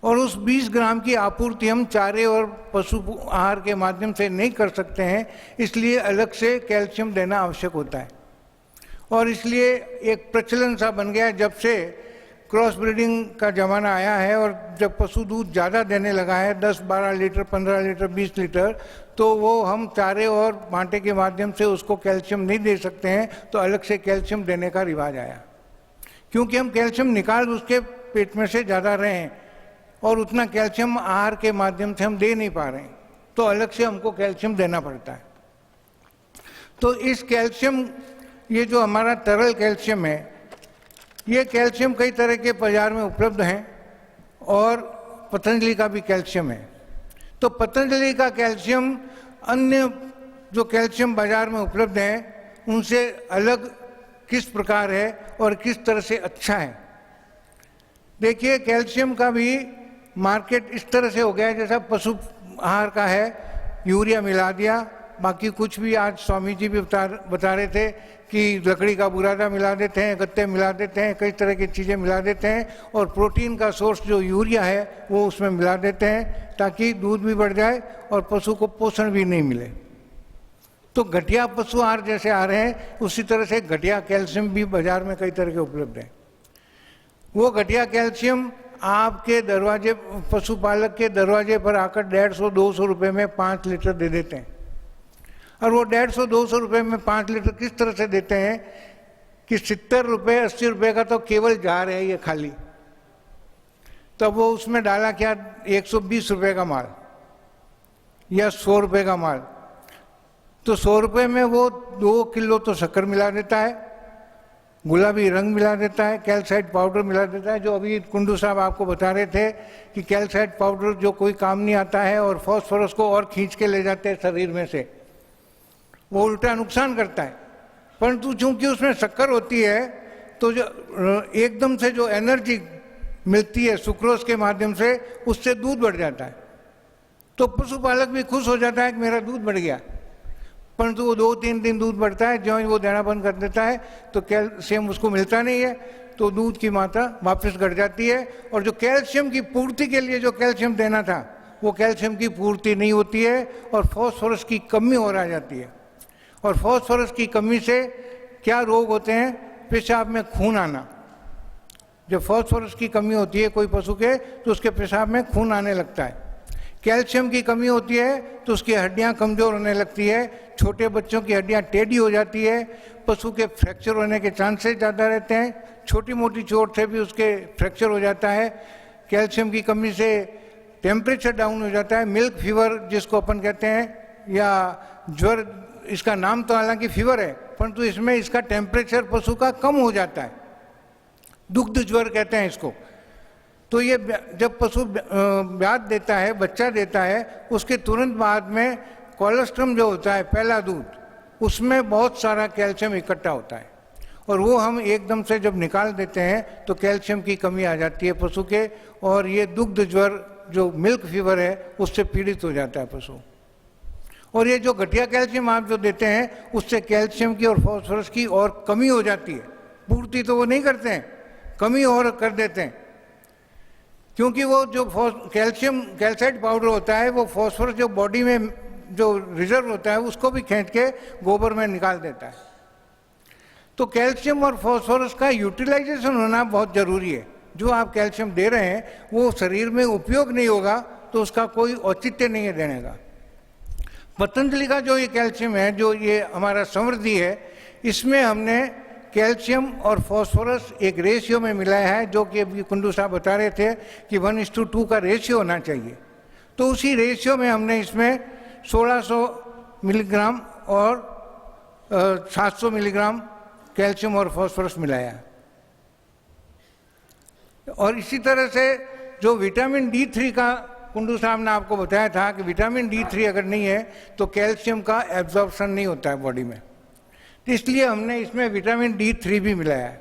और उस 20 ग्राम की आपूर्ति हम चारे और पशु आहार के माध्यम से नहीं कर सकते हैं। इसलिए अलग से कैल्शियम देना आवश्यक होता है। और इसलिए एक प्रचलन सा बन गया है जब से क्रॉस ब्रीडिंग का ज़माना आया है और जब पशु दूध ज़्यादा देने लगा है, 10-12 लीटर, 15 लीटर, 20 लीटर, तो वो हम चारे और बांटे के माध्यम से उसको कैल्शियम नहीं दे सकते हैं, तो अलग से कैल्शियम देने का रिवाज आया। क्योंकि हम कैल्शियम निकाल उसके पेट में से ज़्यादा रहे हैं और उतना कैल्शियम आहार के माध्यम से हम दे नहीं पा रहे हैं, तो अलग से हमको कैल्शियम देना पड़ता है। तो इस कैल्शियम, ये जो हमारा तरल कैल्शियम है, ये कैल्शियम कई तरह के बाजार में उपलब्ध हैं और पतंजलि का भी कैल्शियम है। तो पतंजलि का कैल्शियम अन्य जो कैल्शियम बाजार में उपलब्ध है उनसे अलग किस प्रकार है और किस तरह से अच्छा है। देखिए, कैल्शियम का भी मार्केट इस तरह से हो गया है जैसा पशु आहार का है, यूरिया मिला दिया, बाकी कुछ भी। आज स्वामी जी भी बता रहे थे कि लकड़ी का बुरादा मिला देते हैं, गत्ते मिला देते हैं, कई तरह की चीज़ें मिला देते हैं, और प्रोटीन का सोर्स जो यूरिया है वो उसमें मिला देते हैं ताकि दूध भी बढ़ जाए और पशु को पोषण भी नहीं मिले। तो घटिया पशु आहार जैसे आ रहे हैं, उसी तरह से घटिया कैल्शियम भी बाजार में कई तरह के उपलब्ध हैं। वो घटिया कैल्शियम आपके दरवाजे, पशुपालक के दरवाजे पर आकर 150-200 रुपये में 5 लीटर दे देते हैं। और वो 150-200 रुपये में 5 लीटर किस तरह से देते हैं कि 70 रुपये 80 रुपये का तो केवल जार है ये खाली, तब वो उसमें डाला क्या 120 रुपये का माल या 100 रुपये का माल, तो 100 रुपये में वो 2 किलो तो शक्कर मिला देता है, गुलाबी रंग मिला देता है, कैल्साइट पाउडर मिला देता है, जो अभी कुंडू साहब आपको बता रहे थे कि कैल्साइट पाउडर जो कोई काम नहीं आता है और फॉस्फोरस को और खींच के ले जाते हैं शरीर में से, वो उल्टा नुकसान करता है। परंतु चूंकि उसमें शक्कर होती है तो जो एकदम से जो एनर्जी मिलती है सुक्रोज के माध्यम से, उससे दूध बढ़ जाता है। तो पशुपालक भी खुश हो जाता है कि मेरा दूध बढ़ गया, परंतु वो 2-3 दिन दूध बढ़ता है, जो वो देना बंद कर देता है तो कैल्शियम उसको मिलता नहीं है, तो दूध की मात्रा वापस घट जाती है। और जो कैल्शियम की पूर्ति के लिए जो कैल्शियम देना था वो कैल्शियम की पूर्ति नहीं होती है और फॉस्फोरस की कमी हो रह जाती है। और फॉस्फोरस की कमी से क्या रोग होते हैं? पेशाब में खून आना। जब फॉस्फोरस की कमी होती है कोई पशु के तो उसके पेशाब में खून आने लगता है। कैल्शियम की कमी होती है तो उसकी हड्डियां कमज़ोर होने लगती है, छोटे बच्चों की हड्डियां टेढ़ी हो जाती है, पशु के फ्रैक्चर होने के चांसेस ज़्यादा रहते हैं, छोटी मोटी चोट से भी उसके फ्रैक्चर हो जाता है। कैल्शियम की कमी से टेम्परेचर डाउन हो जाता है, मिल्क फीवर जिसको अपन कहते हैं, या ज्वर, इसका नाम तो हालांकि फीवर है परंतु इसमें इसका टेम्परेचर पशु का कम हो जाता है, दुग्ध ज्वर कहते हैं इसको। तो ये जब पशु ब्यात देता है, बच्चा देता है, उसके तुरंत बाद में कोलेस्ट्रम जो होता है पहला दूध, उसमें बहुत सारा कैल्शियम इकट्ठा होता है और वो हम एकदम से जब निकाल देते हैं तो कैल्शियम की कमी आ जाती है पशु के, और ये दुग्ध ज्वर जो मिल्क फीवर है उससे पीड़ित हो जाता है पशु। और ये जो घटिया कैल्शियम आप जो देते हैं उससे कैल्शियम की और फास्फोरस की और कमी हो जाती है, पूर्ति तो वो नहीं करते हैं, कमी और कर देते हैं, क्योंकि वो जो कैल्शियम कैल्साइट पाउडर होता है वो फास्फोरस जो बॉडी में जो रिजर्व होता है उसको भी खींच के गोबर में निकाल देता है। तो कैल्शियम और फास्फोरस का यूटिलाइजेशन होना बहुत ज़रूरी है। जो आप कैल्शियम दे रहे हैं वो शरीर में उपयोग नहीं होगा तो उसका कोई औचित्य नहीं है देने का। पतंजलि का जो ये कैल्शियम है, जो ये हमारा समृद्धि है, इसमें हमने कैल्शियम और फास्फोरस एक रेशियो में मिलाया है, जो कि अभी कुंडू साहब बता रहे थे कि 1:2 का रेशियो होना चाहिए। तो उसी रेशियो में हमने इसमें 1600 मिलीग्राम और 700 मिलीग्राम कैल्शियम और फास्फोरस मिलाया है। और इसी तरह से जो विटामिन D3 का कुंडू साहब ने आपको बताया था कि विटामिन D3 अगर नहीं है तो कैल्शियम का एब्जॉर्प्शन नहीं होता है बॉडी में, तो इसलिए हमने इसमें विटामिन D3 भी मिलाया है।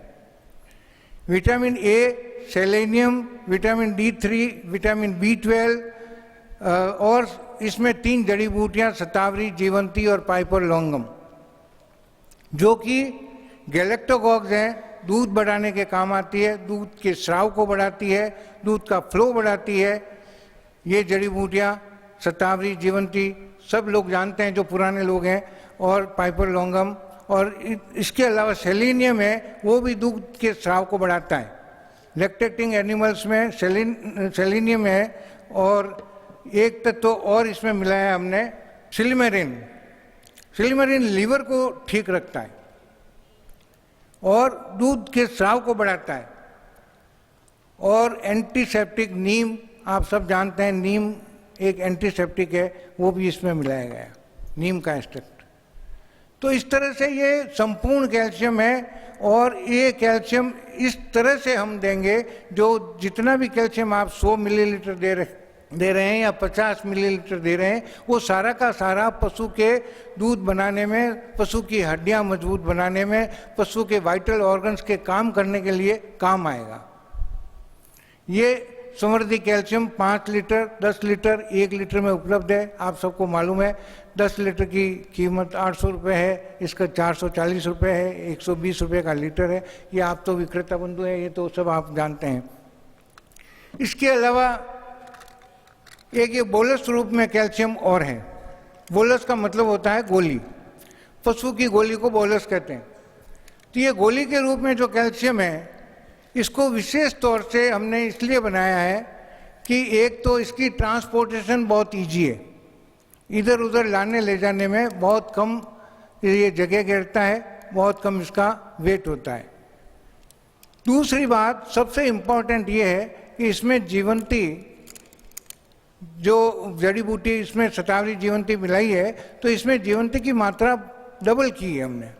Vitamin A, selenium, vitamin D3, vitamin B12 और इसमें 3 जड़ी बूटियाँ शतावरी, जीवंती और पाइपर लॉन्गम, जो कि गैलेक्टोकॉक्स हैं, दूध बढ़ाने के काम आती है, दूध के स्राव को बढ़ाती है, दूध का फ्लो बढ़ाती है। ये जड़ी बूटियाँ शतावरी, जीवंती सब लोग जानते हैं जो पुराने लोग हैं, और पाइपर लॉन्गम, और इसके अलावा सेलेनियम है, वो भी दूध के स्राव को बढ़ाता है। लैक्टेटिंग एनिमल्स में सेलेनियम है, और एक तत्व और इसमें मिलाया है हमने सिलिमेरिन। सिलिमेरिन लीवर को ठीक रखता है और दूध के स्राव को बढ़ाता है। और एंटीसेप्टिक, नीम आप सब जानते हैं, नीम एक एंटीसेप्टिक है, वो भी इसमें मिलाया गया, नीम का एक्सट्रैक्ट। तो इस तरह से ये संपूर्ण कैल्शियम है, और ये कैल्शियम इस तरह से हम देंगे, जो जितना भी कैल्शियम आप 100 मिलीलीटर दे रहे हैं या 50 मिलीलीटर दे रहे हैं, वो सारा का सारा पशु के दूध बनाने में, पशु की हड्डियां मजबूत बनाने में, पशु के वाइटल ऑर्गन्स के काम करने के लिए काम आएगा। ये समृद्धि कैल्शियम 5 लीटर, 10 लीटर, 1 लीटर में उपलब्ध है। आप सबको मालूम है 10 लीटर की कीमत 800 रुपये है, इसका 440 रुपये है, 120 रुपये का लीटर है। ये आप तो विक्रेता बंधु हैं, ये तो सब आप जानते हैं। इसके अलावा एक ये बोलस रूप में कैल्शियम और है। बोलस का मतलब होता है गोली, पशु की गोली को बोलस कहते हैं। तो ये गोली के रूप में जो कैल्शियम है, इसको विशेष तौर से हमने इसलिए बनाया है कि एक तो इसकी ट्रांसपोर्टेशन बहुत इजी है, इधर उधर लाने ले जाने में बहुत कम ये जगह घेरता है, बहुत कम इसका वेट होता है। दूसरी बात सबसे इम्पोर्टेंट ये है कि इसमें जीवंती, जो जड़ी बूटी इसमें शतावरी जीवंती मिलाई है, तो इसमें जीवंती की मात्रा डबल की है हमने।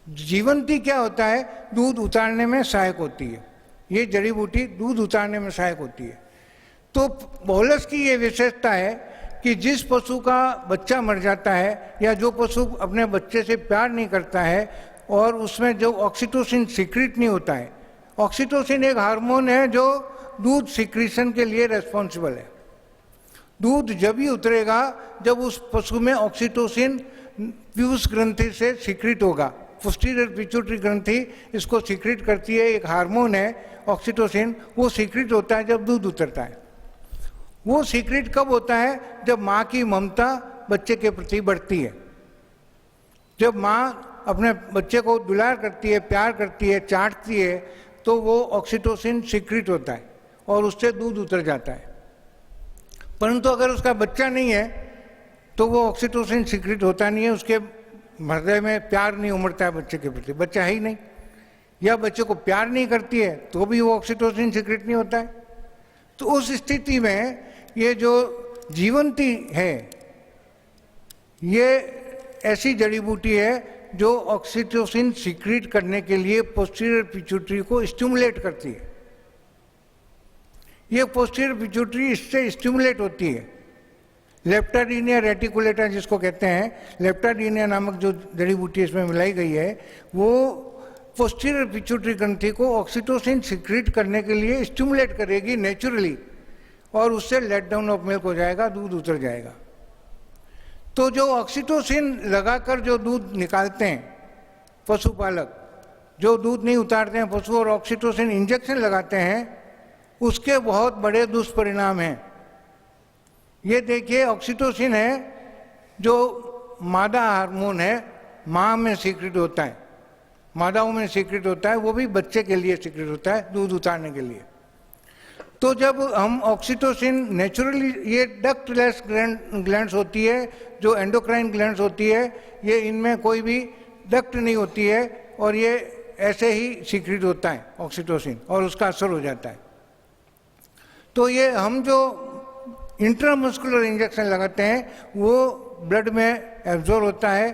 जीवंती क्या होता है? दूध उतारने में सहायक होती है। ये जड़ी बूटी दूध उतारने में सहायक होती है। तो बोलस की ये विशेषता है कि जिस पशु का बच्चा मर जाता है या जो पशु अपने बच्चे से प्यार नहीं करता है और उसमें जो ऑक्सीटोसिन सीक्रेट नहीं होता है, ऑक्सीटोसिन एक हार्मोन है जो दूध सीक्रेशन के लिए रेस्पॉन्सिबल है। दूध जब ही उतरेगा जब उस पशु में ऑक्सीटोसिन पीयूष ग्रंथि से सीक्रेट होगा। पोस्टीरियर पिट्यूटरी ग्रंथि इसको सीक्रेट करती है, एक हार्मोन है ऑक्सीटोसिन, वो सीक्रेट होता है जब दूध उतरता है। वो सीक्रेट कब होता है? जब माँ की ममता बच्चे के प्रति बढ़ती है, जब माँ अपने बच्चे को दुलार करती है, प्यार करती है, चाटती है, तो वो ऑक्सीटोसिन सीक्रेट होता है और उससे दूध उतर जाता है। परंतु अगर उसका बच्चा नहीं है तो वो ऑक्सीटोसिन सीक्रेट होता नहीं है, उसके हृदय में प्यार नहीं उमड़ता है बच्चे के प्रति, बच्चा है ही नहीं, या बच्चे को प्यार नहीं करती है तो भी वो ऑक्सीटोसिन सीक्रेट नहीं होता है। तो उस स्थिति में ये जो जीवंती है ये ऐसी जड़ी बूटी है जो ऑक्सीटोसिन सीक्रेट करने के लिए पोस्टीरियर पिट्यूटरी को स्टिमुलेट करती है। ये पोस्टीरियर पिट्यूटरी इससे स्टिमुलेट होती है। लेप्टाडीनिया रेटिकुलेटा जिसको कहते हैं, लेप्टाडीनिया नामक जो जड़ी बूटी इसमें मिलाई गई है वो पोस्टीरियर पिट्यूटरी ग्रंथि को ऑक्सीटोसिन सीक्रेट करने के लिए स्टिमुलेट करेगी नेचुरली, और उससे लेट डाउन ऑफ मिल्क हो जाएगा, दूध उतर जाएगा। तो जो ऑक्सीटोसिन लगाकर जो दूध निकालते हैं पशुपालक, जो दूध नहीं उतारते हैं पशु और ऑक्सीटोसिन इंजेक्शन लगाते हैं, उसके बहुत बड़े दुष्परिणाम हैं। ये देखिए ऑक्सीटोसिन है जो मादा हार्मोन है, माँ में सीक्रेट होता है, मादाओं में सीक्रेट होता है, वो भी बच्चे के लिए सीक्रेट होता है दूध उतारने के लिए। तो जब हम ऑक्सीटोसिन नेचुरली, ये डक्टलेस ग्लैंड्स होती है जो एंडोक्राइन ग्लैंड्स होती है, ये इनमें कोई भी डक्ट नहीं होती है और ये ऐसे ही सीक्रेट होता है ऑक्सीटोसिन और उसका असर हो जाता है। तो ये हम जो इंट्रामस्कुलर इंजेक्शन लगाते हैं वो ब्लड में एब्जॉर्ब होता है,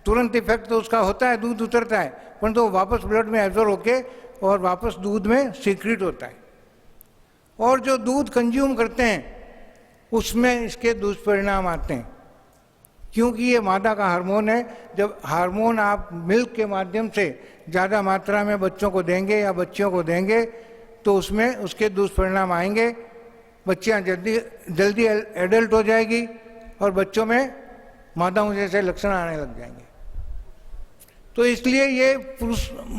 तुरंत इफेक्ट तो उसका होता है, दूध उतरता है, परंतु तो वापस ब्लड में एब्जॉर्ब होके और वापस दूध में सीक्रेट होता है। और जो दूध कंज्यूम करते हैं उसमें इसके दुष्परिणाम आते हैं, क्योंकि ये मादा का हार्मोन है। जब हार्मोन आप मिल्क के माध्यम से ज़्यादा मात्रा में बच्चों को देंगे या बच्चियों को देंगे तो उसमें उसके दुष्परिणाम आएंगे। बच्चियां जल्दी एडल्ट हो जाएगी और बच्चों में मादाओं जैसे लक्षण आने लग जाएंगे। तो इसलिए ये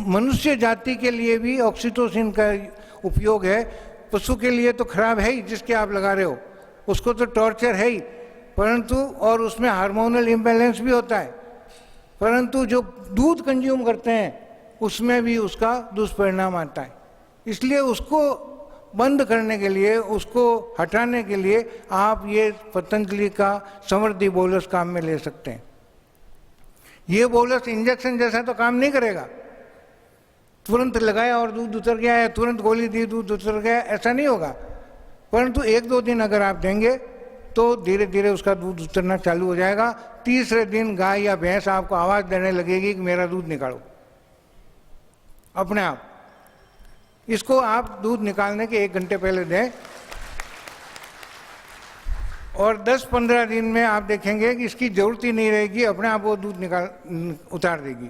मनुष्य जाति के लिए भी ऑक्सीटोसिन का उपयोग है। पशु के लिए तो खराब है ही, जिसके आप लगा रहे हो उसको तो टॉर्चर है ही, परंतु और उसमें हार्मोनल इम्बैलेंस भी होता है, परंतु जो दूध कंज्यूम करते हैं उसमें भी उसका दुष्परिणाम आता है। इसलिए उसको बंद करने के लिए, उसको हटाने के लिए आप ये पतंजलि का समृद्धि बोलस काम में ले सकते हैं। ये बोलस इंजेक्शन जैसा तो काम नहीं करेगा, तुरंत लगाया और दूध उतर गया, या तुरंत गोली दी दूध उतर गया, ऐसा नहीं होगा। परंतु 1-2 दिन अगर आप देंगे तो धीरे धीरे उसका दूध उतरना चालू हो जाएगा। तीसरे दिन गाय या भैंस आपको आवाज़ देने लगेगी कि मेरा दूध निकालो अपने आप। इसको आप दूध निकालने के 1 घंटे पहले दें और 10-15 दिन में आप देखेंगे कि इसकी जरूरत ही नहीं रहेगी, अपने आप वो दूध उतार देगी।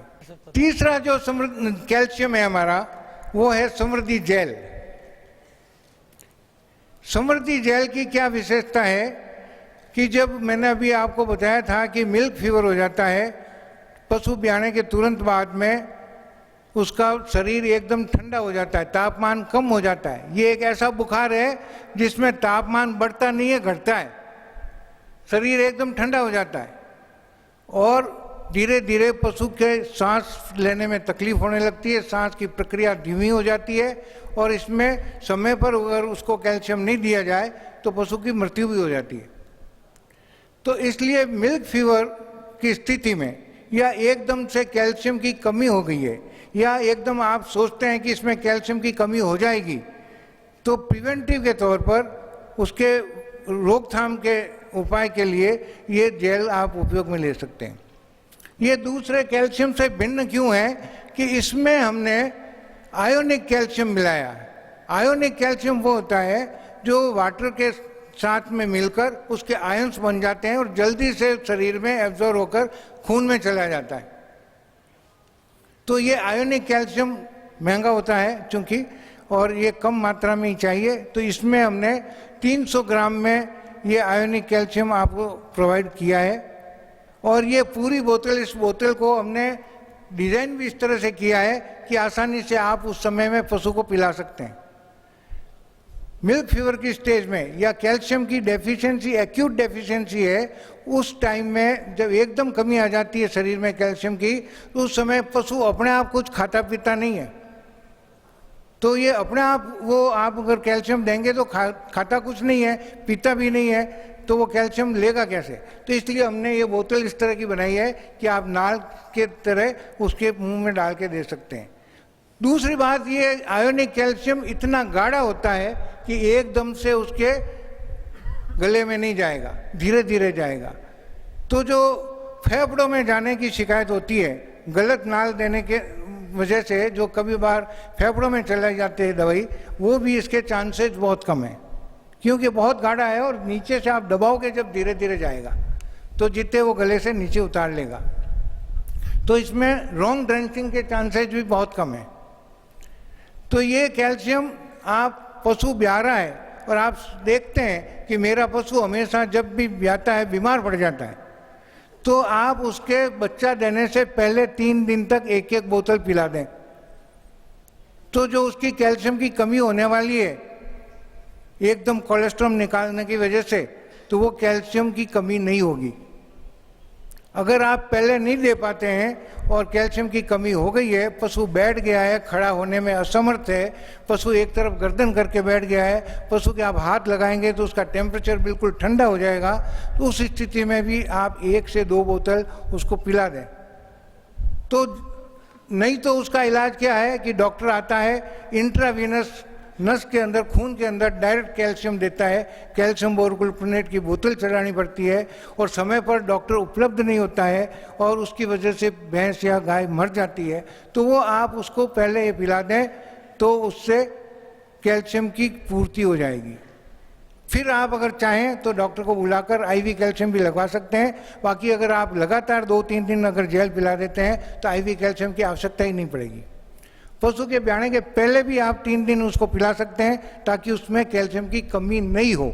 तीसरा जो कैल्शियम है हमारा वो है समृद्धि जेल। समृद्धि जेल की क्या विशेषता है कि जब मैंने अभी आपको बताया था कि मिल्क फीवर हो जाता है, पशु ब्याने के तुरंत बाद में उसका शरीर एकदम ठंडा हो जाता है, तापमान कम हो जाता है। ये एक ऐसा बुखार है जिसमें तापमान बढ़ता नहीं है, घटता है, शरीर एकदम ठंडा हो जाता है और धीरे धीरे पशु के सांस लेने में तकलीफ होने लगती है, सांस की प्रक्रिया धीमी हो जाती है और इसमें समय पर अगर उसको कैल्शियम नहीं दिया जाए तो पशु की मृत्यु भी हो जाती है। तो इसलिए मिल्क फीवर की स्थिति में या एकदम से कैल्शियम की कमी हो गई है या एकदम आप सोचते हैं कि इसमें कैल्शियम की कमी हो जाएगी, तो प्रिवेंटिव के तौर पर उसके रोकथाम के उपाय के लिए ये जेल आप उपयोग में ले सकते हैं। ये दूसरे कैल्शियम से भिन्न क्यों है कि इसमें हमने आयोनिक कैल्शियम मिलाया है। आयोनिक कैल्शियम वो होता है जो वाटर के साथ में मिलकर उसके आयंस बन जाते हैं और जल्दी से शरीर में एब्जॉर्ब होकर खून में चला जाता है। तो ये आयोनिक कैल्शियम महंगा होता है चूंकि, और ये कम मात्रा में ही चाहिए, तो इसमें हमने 300 ग्राम में ये आयोनिक कैल्शियम आपको प्रोवाइड किया है। और ये पूरी बोतल, इस बोतल को हमने डिज़ाइन भी इस तरह से किया है कि आसानी से आप उस समय में पशु को पिला सकते हैं। मिल्क फीवर की स्टेज में या कैल्शियम की डेफिशिएंसी, एक्यूट डेफिशिएंसी है, उस टाइम में जब एकदम कमी आ जाती है शरीर में कैल्शियम की, तो उस समय पशु अपने आप कुछ खाता पीता नहीं है, तो ये अपने आप वो आप अगर कैल्शियम देंगे तो खाता कुछ नहीं है, पीता भी नहीं है, तो वो कैल्शियम लेगा कैसे? तो इसलिए हमने ये बोतल इस तरह की बनाई है कि आप नाल के तरह उसके मुंह में डाल के दे सकते हैं। दूसरी बात, ये आयोनिक कैल्शियम इतना गाढ़ा होता है कि एकदम से उसके गले में नहीं जाएगा, धीरे धीरे जाएगा। तो जो फेफड़ों में जाने की शिकायत होती है गलत नाल देने के वजह से, जो कभी बार फेफड़ों में चले जाते हैं दवाई, वो भी इसके चांसेस बहुत कम है, क्योंकि बहुत गाढ़ा है और नीचे से आप दबाओगे जब धीरे धीरे जाएगा तो जितने वो गले से नीचे उतार लेगा। तो इसमें रॉन्ग ड्रेंचिंग के चांसेस भी बहुत कम है। तो ये कैल्शियम आप पशु ब्याह रहा है और आप देखते हैं कि मेरा पशु हमेशा जब भी ब्याहता है बीमार पड़ जाता है, तो आप उसके बच्चा देने से पहले 3 दिन तक एक एक बोतल पिला दें। तो जो उसकी कैल्शियम की कमी होने वाली है एकदम कोलेस्ट्रॉल निकालने की वजह से, तो वो कैल्शियम की कमी नहीं होगी। अगर आप पहले नहीं दे पाते हैं और कैल्शियम की कमी हो गई है, पशु बैठ गया है, खड़ा होने में असमर्थ है, पशु एक तरफ गर्दन करके बैठ गया है, पशु के आप हाथ लगाएंगे तो उसका टेम्परेचर बिल्कुल ठंडा हो जाएगा, तो उस स्थिति में भी आप 1 से 2 बोतल उसको पिला दें। तो नहीं तो उसका इलाज क्या है कि डॉक्टर आता है, इंट्रावीनस नस के अंदर, खून के अंदर डायरेक्ट कैल्शियम देता है, कैल्शियम बोरोग्लुकोनेट की बोतल चढ़ानी पड़ती है और समय पर डॉक्टर उपलब्ध नहीं होता है और उसकी वजह से भैंस या गाय मर जाती है। तो वो आप उसको पहले ये पिला दें तो उससे कैल्शियम की पूर्ति हो जाएगी। फिर आप अगर चाहें तो डॉक्टर को बुलाकर IV कैल्शियम भी लगवा सकते हैं। बाकी अगर आप लगातार 2-3 दिन अगर जेल पिला देते हैं तो IV कैल्शियम की आवश्यकता ही नहीं पड़ेगी। पशु के ब्याने के पहले भी आप 3 दिन उसको पिला सकते हैं ताकि उसमें कैल्शियम की कमी नहीं हो।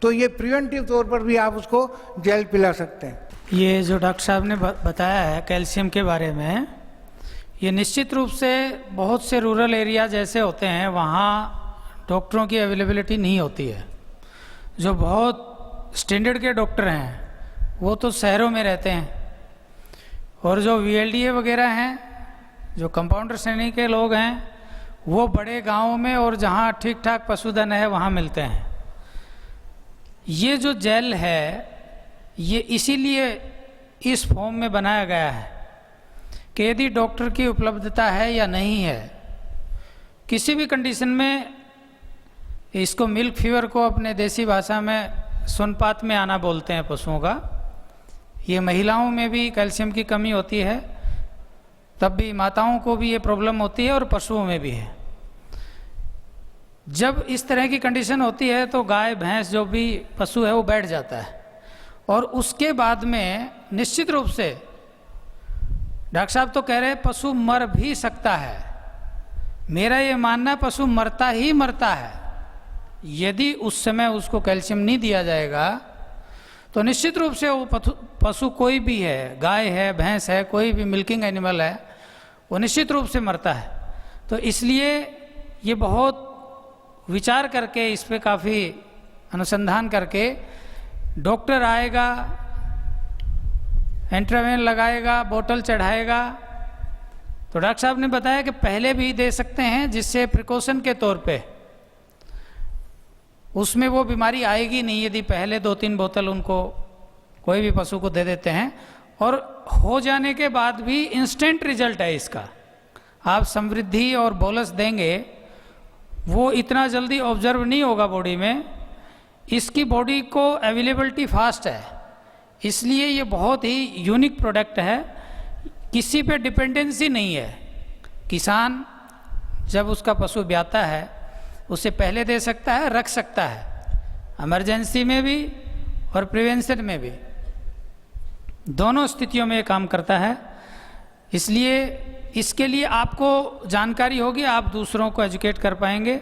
तो ये प्रिवेंटिव तौर पर भी आप उसको जेल पिला सकते हैं। ये जो डॉक्टर साहब ने बताया है कैल्शियम के बारे में, ये निश्चित रूप से बहुत से रूरल एरिया जैसे होते हैं वहाँ डॉक्टरों की अवेलेबिलिटी नहीं होती है। जो बहुत स्टैंडर्ड के डॉक्टर हैं वो तो शहरों में रहते हैं, और जो VLDA वगैरह हैं, जो कंपाउंडर श्रेणी के लोग हैं, वो बड़े गांवों में और जहां ठीक ठाक पशुधन है वहां मिलते हैं। ये जो जेल है ये इसीलिए इस फॉर्म में बनाया गया है कि यदि डॉक्टर की उपलब्धता है या नहीं है, किसी भी कंडीशन में, इसको मिल्क फीवर को अपने देसी भाषा में सुनपात में आना बोलते हैं पशुओं का, ये महिलाओं में भी कैल्शियम की कमी होती है, तब भी माताओं को भी ये प्रॉब्लम होती है और पशुओं में भी है। जब इस तरह की कंडीशन होती है तो गाय भैंस जो भी पशु है वो बैठ जाता है, और उसके बाद में निश्चित रूप से डॉक्टर साहब तो कह रहे हैं पशु मर भी सकता है। मेरा ये मानना पशु मरता ही मरता है। यदि उस समय उसको कैल्शियम नहीं दिया जाएगा तो निश्चित रूप से वो पशु कोई भी है, गाय है, भैंस है, कोई भी मिल्किंग एनिमल है, वो निश्चित रूप से मरता है। तो इसलिए ये बहुत विचार करके, इस पे काफ़ी अनुसंधान करके डॉक्टर आएगा, इंट्रावेन लगाएगा, बोतल चढ़ाएगा। तो डॉक्टर साहब ने बताया कि पहले भी दे सकते हैं, जिससे प्रिकॉशन के तौर पे उसमें वो बीमारी आएगी नहीं यदि पहले 2-3 बोतल उनको कोई भी पशु को दे देते हैं। और हो जाने के बाद भी इंस्टेंट रिजल्ट है इसका। आप समृद्धि और बोलस देंगे, वो इतना जल्दी ऑब्जर्व नहीं होगा बॉडी में, इसकी बॉडी को अवेलेबिलिटी फास्ट है, इसलिए ये बहुत ही यूनिक प्रोडक्ट है। किसी पे डिपेंडेंसी नहीं है। किसान जब उसका पशु ब्याता है उसे पहले दे सकता है, रख सकता है, इमरजेंसी में भी और प्रिवेंशन में भी, दोनों स्थितियों में ये काम करता है। इसलिए इसके लिए आपको जानकारी होगी, आप दूसरों को एजुकेट कर पाएंगे।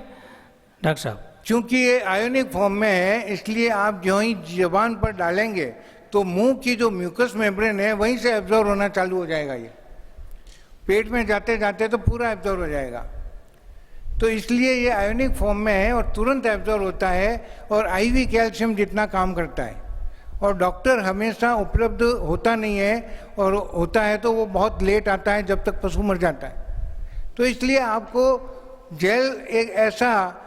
डॉक्टर साहब, चूंकि ये आयोनिक फॉर्म में है, इसलिए आप जो ही जबान पर डालेंगे तो मुंह की जो म्यूकस मेम्ब्रेन है वहीं से एब्जॉर्ब होना चालू हो जाएगा। ये पेट में जाते जाते तो पूरा एब्जॉर्ब हो जाएगा। तो इसलिए ये आयोनिक फॉर्म में है और तुरंत एब्जॉर्ब होता है और IV कैल्शियम जितना काम करता है। और डॉक्टर हमेशा उपलब्ध होता नहीं है, और होता है तो वो बहुत लेट आता है, जब तक पशु मर जाता है। तो इसलिए आपको जेल एक ऐसा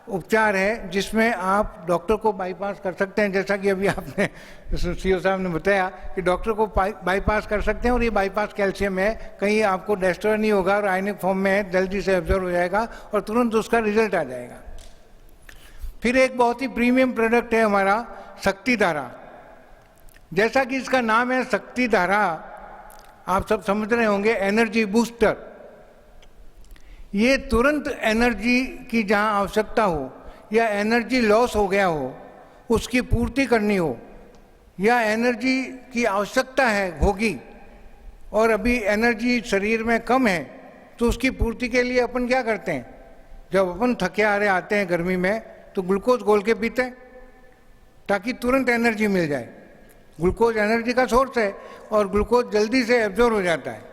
उपचार है जिसमें आप डॉक्टर को बाईपास कर सकते हैं, जैसा कि अभी आपने सीओ साहब ने बताया कि डॉक्टर को बाईपास कर सकते हैं, और ये बाईपास कैल्शियम है, कहीं आपको डिस्ट्रॉय नहीं होगा और आयनिक फॉर्म में है, जल्दी से एब्जॉर्ब हो जाएगा और तुरंत उसका रिजल्ट आ जाएगा। फिर एक बहुत ही प्रीमियम प्रोडक्ट है हमारा शक्ति धारा। जैसा कि इसका नाम है शक्ति धारा, आप सब समझ रहे होंगे, एनर्जी बूस्टर। ये तुरंत एनर्जी की जहां आवश्यकता हो या एनर्जी लॉस हो गया हो उसकी पूर्ति करनी हो, या एनर्जी की आवश्यकता है होगी और अभी एनर्जी शरीर में कम है, तो उसकी पूर्ति के लिए अपन क्या करते हैं, जब अपन थके हारे आते हैं गर्मी में तो ग्लूकोज घोल के पीते हैं ताकि तुरंत एनर्जी मिल जाए। ग्लूकोज एनर्जी का सोर्स है और ग्लूकोज जल्दी से एब्जॉर्ब हो जाता है।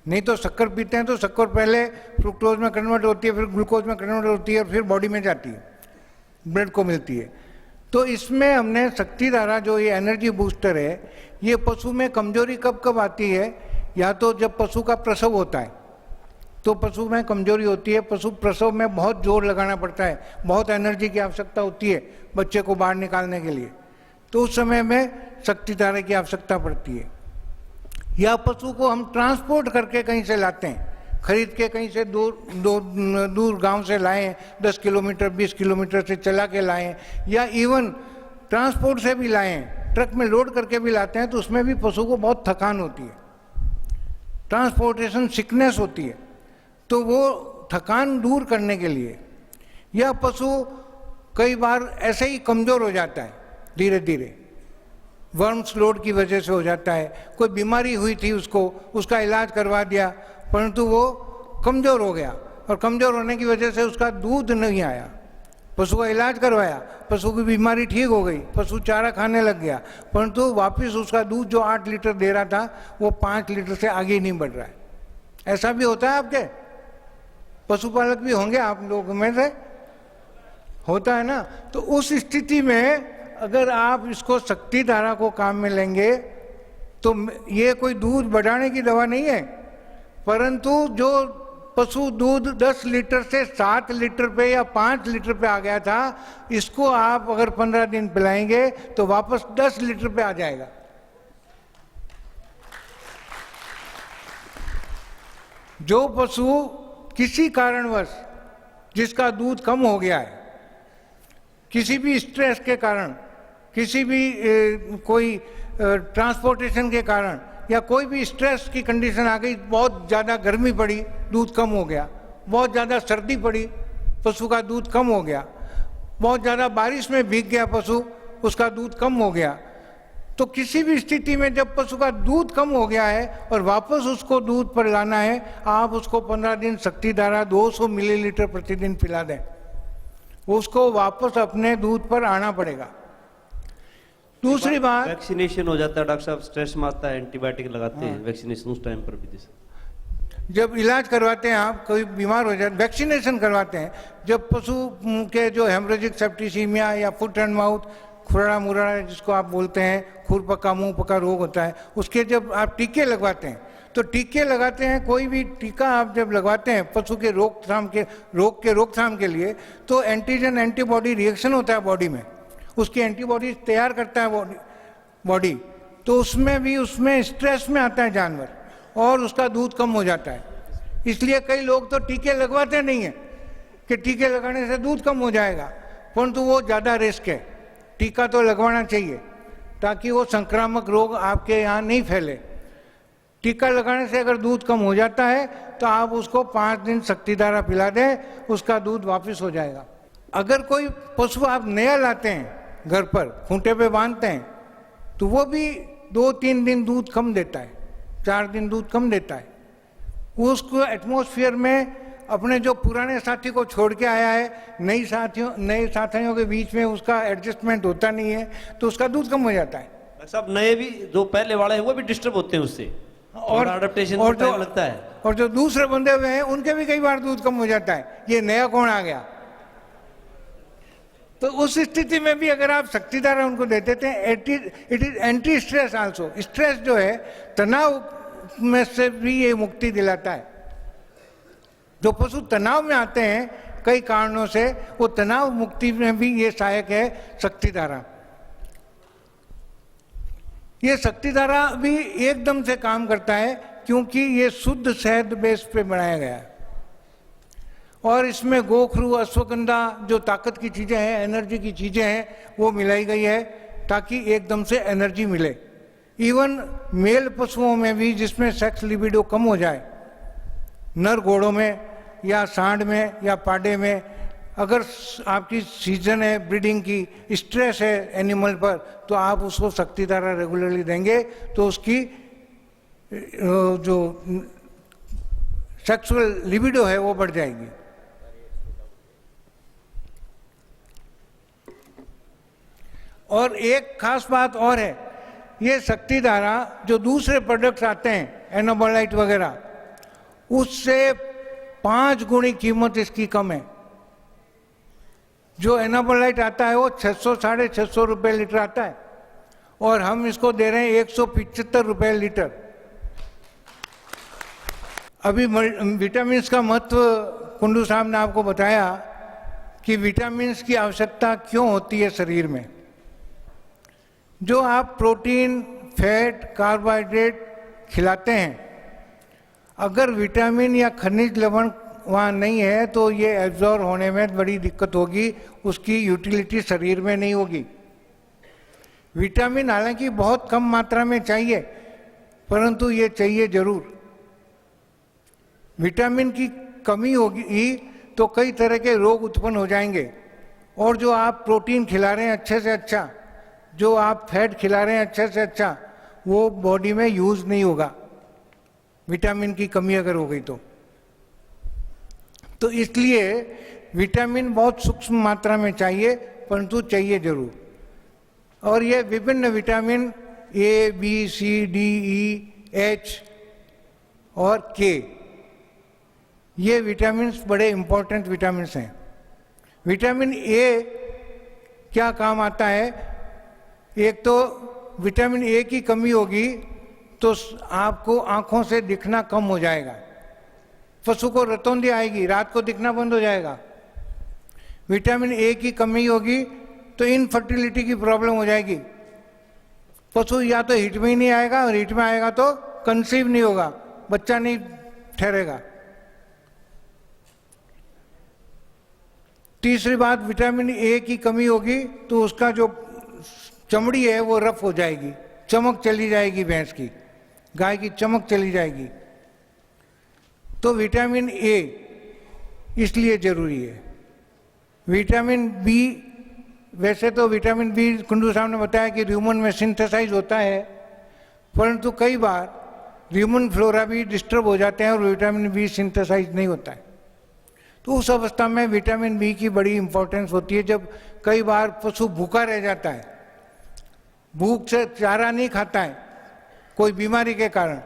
नहीं तो शक्कर पीते हैं तो शक्कर पहले फ्रुक्टोज में कन्वर्ट होती है, फिर ग्लूकोज में कन्वर्ट होती है और फिर बॉडी में जाती है, ब्लड को मिलती है। तो इसमें हमने शक्ति धारा जो ये एनर्जी बूस्टर है, ये पशु में कमजोरी कब कब आती है, या तो जब पशु का प्रसव होता है तो पशु में कमजोरी होती है, पशु प्रसव में बहुत जोर लगाना पड़ता है, बहुत एनर्जी की आवश्यकता होती है बच्चे को बाहर निकालने के लिए, तो उस समय में शक्ति धारा की आवश्यकता पड़ती है। या पशु को हम ट्रांसपोर्ट करके कहीं से लाते हैं, खरीद के कहीं से दूर गांव से लाएं, 10 किलोमीटर 20 किलोमीटर से चला के लाएं, या इवन ट्रांसपोर्ट से भी लाएं, ट्रक में लोड करके भी लाते हैं, तो उसमें भी पशु को बहुत थकान होती है, ट्रांसपोर्टेशन सिकनेस होती है। तो वो थकान दूर करने के लिए, या पशु कई बार ऐसे ही कमजोर हो जाता है धीरे धीरे, वर्म्स लोड की वजह से हो जाता है, कोई बीमारी हुई थी उसको, उसका इलाज करवा दिया परंतु वो कमज़ोर हो गया, और कमज़ोर होने की वजह से उसका दूध नहीं आया, पशु का इलाज करवाया, पशु की बीमारी ठीक हो गई, पशु चारा खाने लग गया, परंतु वापस उसका दूध जो 8 लीटर दे रहा था वो 5 लीटर से आगे ही नहीं बढ़ रहा है। ऐसा भी होता है आपके पशुपालक भी होंगे आप लोग में से, होता है ना। तो उस स्थिति में अगर आप इसको शक्ति धारा को काम में लेंगे तो ये कोई दूध बढ़ाने की दवा नहीं है, परंतु जो पशु दूध 10 लीटर से 7 लीटर पे या 5 लीटर पे आ गया था, इसको आप अगर 15 दिन पिलाएंगे तो वापस 10 लीटर पे आ जाएगा। जो पशु किसी कारणवश जिसका दूध कम हो गया है, किसी भी स्ट्रेस के कारण, किसी भी कोई ट्रांसपोर्टेशन के कारण, या कोई भी स्ट्रेस की कंडीशन आ गई, बहुत ज़्यादा गर्मी पड़ी दूध कम हो गया, बहुत ज़्यादा सर्दी पड़ी पशु का दूध कम हो गया, बहुत ज़्यादा बारिश में भीग गया पशु उसका दूध कम हो गया, तो किसी भी स्थिति में जब पशु का दूध कम हो गया है और वापस उसको दूध पर लाना है, आप उसको 15 दिन शक्ति धारा 200 मिलीलीटर प्रतिदिन पिला दें, उसको वापस अपने दूध पर आना पड़ेगा। दूसरी बात, वैक्सीनेशन हो जाता है डॉक्टर साहब, स्ट्रेस में आता है, एंटीबायोटिक लगाते हैं, वैक्सीनेशन उस टाइम पर भी जब इलाज करवाते हैं, आप कोई बीमार हो जाए वैक्सीनेशन करवाते हैं, जब पशु के जो हेमरेजिक सेप्टिसीमिया या फुट एंड माउथ, खुरड़ा मुरड़ा जिसको आप बोलते हैं, खुर पका मुंह पका रोग होता है, उसके जब आप टीके लगवाते हैं, तो टीके लगाते हैं, कोई भी टीका आप जब लगवाते हैं पशु के रोकथाम के लिए, तो एंटीजन एंटीबॉडी रिएक्शन होता है बॉडी में, उसकी एंटीबॉडी तैयार करता है बॉडी, तो उसमें स्ट्रेस में आता है जानवर और उसका दूध कम हो जाता है। इसलिए कई लोग तो टीके लगवाते नहीं है कि टीके लगाने से दूध कम हो जाएगा, परंतु वो ज़्यादा रिस्क है। टीका तो लगवाना चाहिए ताकि वो संक्रामक रोग आपके यहाँ नहीं फैले। टीका लगाने से अगर दूध कम हो जाता है तो आप उसको 5 दिन शक्ति धारा पिला दें, उसका दूध वापस हो जाएगा। अगर कोई पशु आप नया लाते हैं घर पर, खूंटे पे बांधते हैं, तो वो भी 2-3 दिन दूध कम देता है, 4 दिन दूध कम देता है। उसको एटमॉस्फेयर में अपने जो पुराने साथी को छोड़ के आया है, नए साथियों के बीच में उसका एडजस्टमेंट होता नहीं है, तो उसका दूध कम हो जाता है। डॉक्टर साहब नए भी जो पहले वाले हैं वो भी डिस्टर्ब होते हैं उससे, और अडेप्टेशन को टाइम लगता है, और जो दूसरे बंधे हुए हैं उनके भी कई बार दूध कम हो जाता है। ये नया कौन आ गया? तो उस स्थिति में भी अगर आप शक्ति धारा उनको दे देते हैं, it is anti stress also. Stress जो है, तनाव में से भी ये मुक्ति दिलाता है। जो पशु तनाव में आते हैं कई कारणों से, वो तनाव मुक्ति में भी ये सहायक है शक्ति धारा। ये शक्ति धारा भी एकदम से काम करता है क्योंकि ये शुद्ध शहद बेस पे बनाया गया है और इसमें गोखरू, अश्वगंधा जो ताकत की चीजें हैं, एनर्जी की चीजें हैं, वो मिलाई गई है ताकि एकदम से एनर्जी मिले। इवन मेल पशुओं में भी जिसमें सेक्स लिबिडो कम हो जाए, नर घोड़ों में या सांड में या पाडे में, अगर आपकी सीजन है ब्रीडिंग की, स्ट्रेस है एनिमल पर, तो आप उसको शक्ति धारा रेगुलरली देंगे तो उसकी जो सेक्सुअल लिबिडो है वो बढ़ जाएगी। और एक खास बात और है, ये शक्ति धारा जो दूसरे प्रोडक्ट्स आते हैं एनाबोलाइट वगैरह, उससे 5 गुनी कीमत इसकी कम है। जो एनाबोलाइट आता है वो 600 साढ़े 600 रुपये लीटर आता है और हम इसको दे रहे हैं 175 रुपये लीटर। अभी विटामिन्स का महत्व कुंडू साहब ने आपको बताया कि विटामिन्स की आवश्यकता क्यों होती है शरीर में। जो आप प्रोटीन, फैट, कार्बोहाइड्रेट खिलाते हैं, अगर विटामिन या खनिज लवण वहाँ नहीं है तो ये एब्जॉर्ब होने में बड़ी दिक्कत होगी, उसकी यूटिलिटी शरीर में नहीं होगी। विटामिन हालांकि बहुत कम मात्रा में चाहिए, परंतु ये चाहिए जरूर। विटामिन की कमी होगी तो कई तरह के रोग उत्पन्न हो जाएंगे। और जो आप प्रोटीन खिला रहे हैं अच्छे से अच्छा, जो आप फैट खिला रहे हैं अच्छे से अच्छा, वो बॉडी में यूज नहीं होगा विटामिन की कमी अगर हो गई तो इसलिए विटामिन बहुत सूक्ष्म मात्रा में चाहिए, परंतु चाहिए जरूर। और ये विभिन्न vitamin A, B, C, D, E, H और के, ये विटामिन बड़े इंपॉर्टेंट विटामिन हैं। विटामिन ए क्या काम आता है? एक तो विटामिन ए की कमी होगी तो आपको आंखों से दिखना कम हो जाएगा, पशु को रतौंधी आएगी, रात को दिखना बंद हो जाएगा। विटामिन ए की कमी होगी तो इनफर्टिलिटी की प्रॉब्लम हो जाएगी, पशु या तो हीट में ही नहीं आएगा और हीट में आएगा तो कंसीव नहीं होगा, बच्चा नहीं ठहरेगा। तीसरी बात, विटामिन ए की कमी होगी तो उसका जो चमड़ी है वो रफ हो जाएगी, चमक चली जाएगी, भैंस की, गाय की चमक चली जाएगी। तो विटामिन ए इसलिए जरूरी है। विटामिन बी, वैसे तो विटामिन बी कुंडू साहब ने बताया कि ह्यूमन में सिंथेसाइज होता है, परंतु कई बार ह्यूमन फ्लोरा भी डिस्टर्ब हो जाते हैं और विटामिन बी सिंथेसाइज नहीं होता है। तो उस अवस्था में विटामिन बी की बड़ी इंपॉर्टेंस होती है। जब कई बार पशु भूखा रह जाता है, भूख से चारा नहीं खाता है कोई बीमारी के कारण,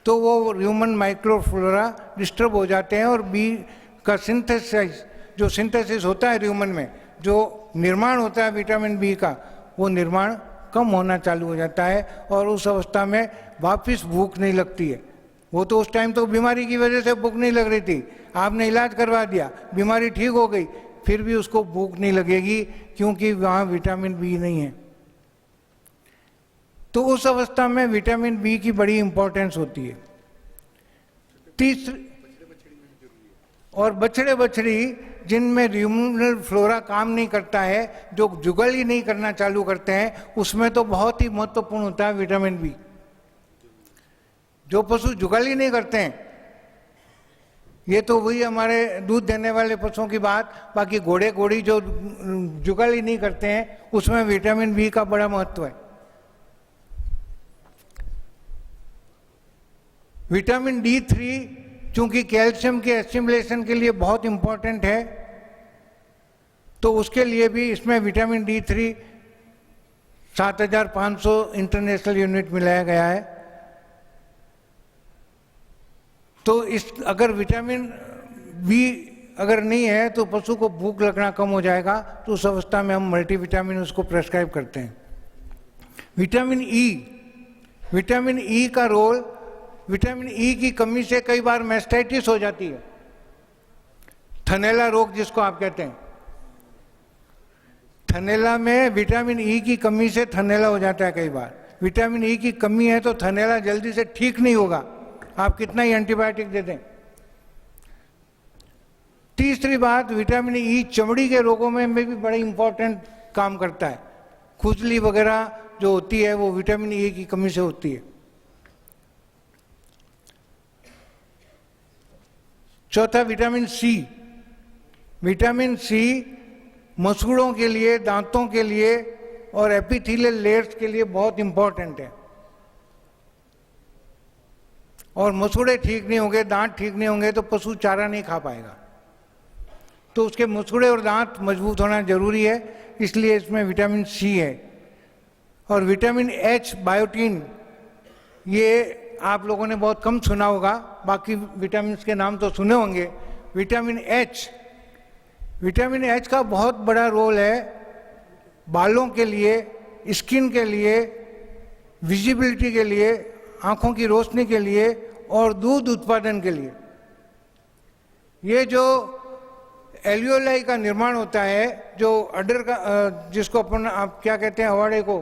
तो वो ह्यूमन माइक्रोफ्लोरा डिस्टर्ब हो जाते हैं और बी का सिंथेसाइज, जो सिंथेसिस होता है ह्यूमन में, जो निर्माण होता है विटामिन बी का, वो निर्माण कम होना चालू हो जाता है और उस अवस्था में वापस भूख नहीं लगती है। वो तो उस टाइम तो बीमारी की वजह से भूख नहीं लग रही थी, आपने इलाज करवा दिया, बीमारी ठीक हो गई, फिर भी उसको भूख नहीं लगेगी क्योंकि वहाँ विटामिन बी नहीं है। तो उस अवस्था में विटामिन बी की बड़ी इंपॉर्टेंस होती है। तीसरी, और बछड़े बछड़ी जिनमें ह्यूमनल फ्लोरा काम नहीं करता है, जो जुगल ही नहीं करना चालू करते हैं, उसमें तो बहुत ही महत्वपूर्ण होता है विटामिन बी। जो पशु जुगल ही नहीं करते हैं, ये तो वही हमारे दूध देने वाले पशुओं की बात, बाकी घोड़े घोड़ी जो जुगल ही नहीं करते हैं, उसमें विटामिन बी का बड़ा महत्व है। विटामिन D3 चूंकि कैल्शियम के एसिमुलेशन के लिए बहुत इंपॉर्टेंट है, तो उसके लिए भी इसमें विटामिन D3 7500 इंटरनेशनल यूनिट मिलाया गया है। तो इस अगर विटामिन बी अगर नहीं है तो पशु को भूख लगना कम हो जाएगा, तो उस अवस्था में हम मल्टीविटामिन उसको प्रेस्क्राइब करते हैं। विटामिन ई का रोल, विटामिन ई की कमी से कई बार मैस्टाइटिस हो जाती है, थनैला रोग जिसको आप कहते हैं, थनैला में विटामिन ई की कमी से थनैला हो जाता है कई बार। विटामिन ई की कमी है तो थनैला जल्दी से ठीक नहीं होगा, आप कितना ही एंटीबायोटिक दे दें। तीसरी बात, विटामिन ई चमड़ी के रोगों में भी बड़े इंपॉर्टेंट काम करता है। खुजली वगैरह जो होती है वो विटामिन ई की कमी से होती है। चौथा, विटामिन सी। विटामिन सी मसूड़ों के लिए, दांतों के लिए और एपिथेलियल लेयर्स के लिए बहुत इंपॉर्टेंट है। और मसूड़े ठीक नहीं होंगे, दांत ठीक नहीं होंगे तो पशु चारा नहीं खा पाएगा। तो उसके मसूड़े और दांत मजबूत होना जरूरी है, इसलिए इसमें विटामिन सी है। और विटामिन एच, बायोटीन, ये आप लोगों ने बहुत कम सुना होगा, बाकी विटामिन के नाम तो सुने होंगे। विटामिन एच का बहुत बड़ा रोल है बालों के लिए, स्किन के लिए, विजिबिलिटी के लिए, आंखों की रोशनी के लिए और दूध उत्पादन के लिए। ये जो एल्वियोलाई का निर्माण होता है, जो अडर का, जिसको अपन आप क्या कहते हैं, हवाड़े को,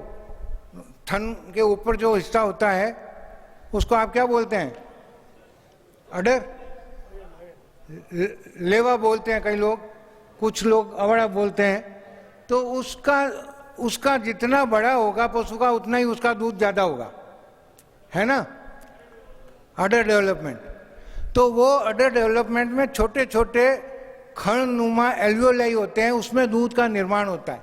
थन के ऊपर जो हिस्सा होता है उसको आप क्या बोलते हैं? अडर, लेवा बोलते हैं कई लोग, कुछ लोग अवड़ा बोलते हैं। तो उसका जितना बड़ा होगा पशु का, उतना ही उसका दूध ज्यादा होगा, है ना, अडर डेवलपमेंट। तो वो अडर डेवलपमेंट में छोटे छोटे खड़नुमा एल्वियोलाई होते हैं, उसमें दूध का निर्माण होता है।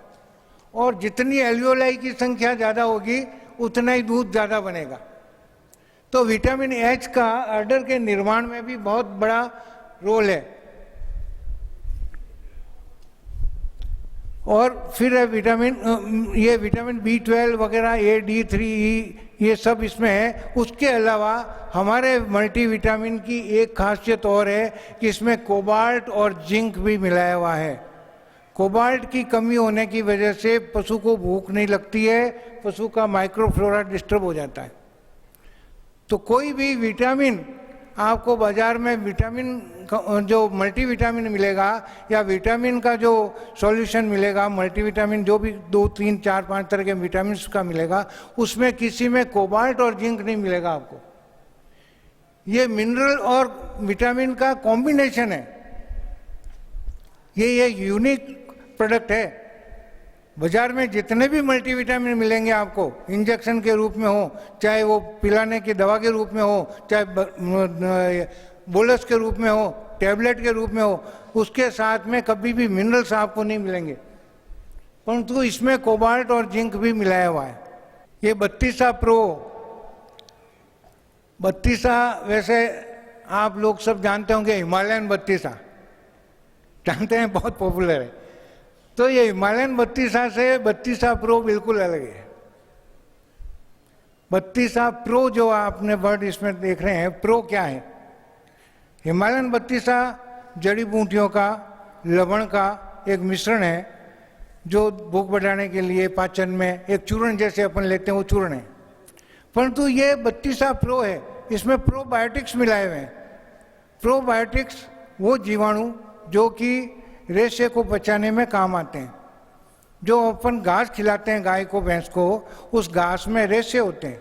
और जितनी एल्वियोलाई की संख्या ज्यादा होगी उतना ही दूध ज्यादा बनेगा। तो विटामिन एच का अडर के निर्माण में भी बहुत बड़ा रोल है। और फिर है ये विटामिन B12 वगैरह, A, D3, E, ये सब इसमें है। उसके अलावा हमारे मल्टीविटामिन की एक खासियत और है कि इसमें कोबाल्ट और जिंक भी मिलाया हुआ है। कोबाल्ट की कमी होने की वजह से पशु को भूख नहीं लगती है, पशु का माइक्रोफ्लोरा डिस्टर्ब हो जाता है। तो कोई भी विटामिन आपको बाजार में विटामिन जो मल्टीविटामिन मिलेगा या विटामिन का जो सॉल्यूशन मिलेगा, मल्टीविटामिन जो भी 2, 3, 4, 5 तरह के विटामिन का मिलेगा, उसमें किसी में कोबाल्ट और जिंक नहीं मिलेगा आपको। ये मिनरल और विटामिन का कॉम्बिनेशन है, ये यूनिक प्रोडक्ट है। बाजार में जितने भी मल्टीविटामिन मिलेंगे आपको, इंजेक्शन के रूप में हो, चाहे वो पिलाने की दवा के रूप में हो, चाहे बोलस के रूप में हो, टैबलेट के रूप में हो, उसके साथ में कभी भी मिनरल्स आपको नहीं मिलेंगे, परंतु इसमें कोबाल्ट और जिंक भी मिलाया हुआ है। ये 32 प्रो, 32 वैसे आप लोग सब जानते होंगे, हिमालयन 32 जानते हैं, बहुत पॉपुलर है। तो ये हिमालयन 32 से 32 प्रो बिल्कुल अलग है। 32 प्रो जो आपने वर्ड इसमें देख रहे हैं, प्रो क्या है? हिमालयन 32 जड़ी बूटियों का, लवण का एक मिश्रण है जो भूख बढ़ाने के लिए, पाचन में एक चूर्ण जैसे अपन लेते हैं वो चूर्ण है। परंतु ये 32 प्रो है, इसमें प्रोबायोटिक्स मिलाए हुए हैं। प्रोबायोटिक्स वो जीवाणु जो कि रेशे को बचाने में काम आते हैं। जो अपन घास खिलाते हैं गाय को, भैंस को, उस घास में रेशे होते हैं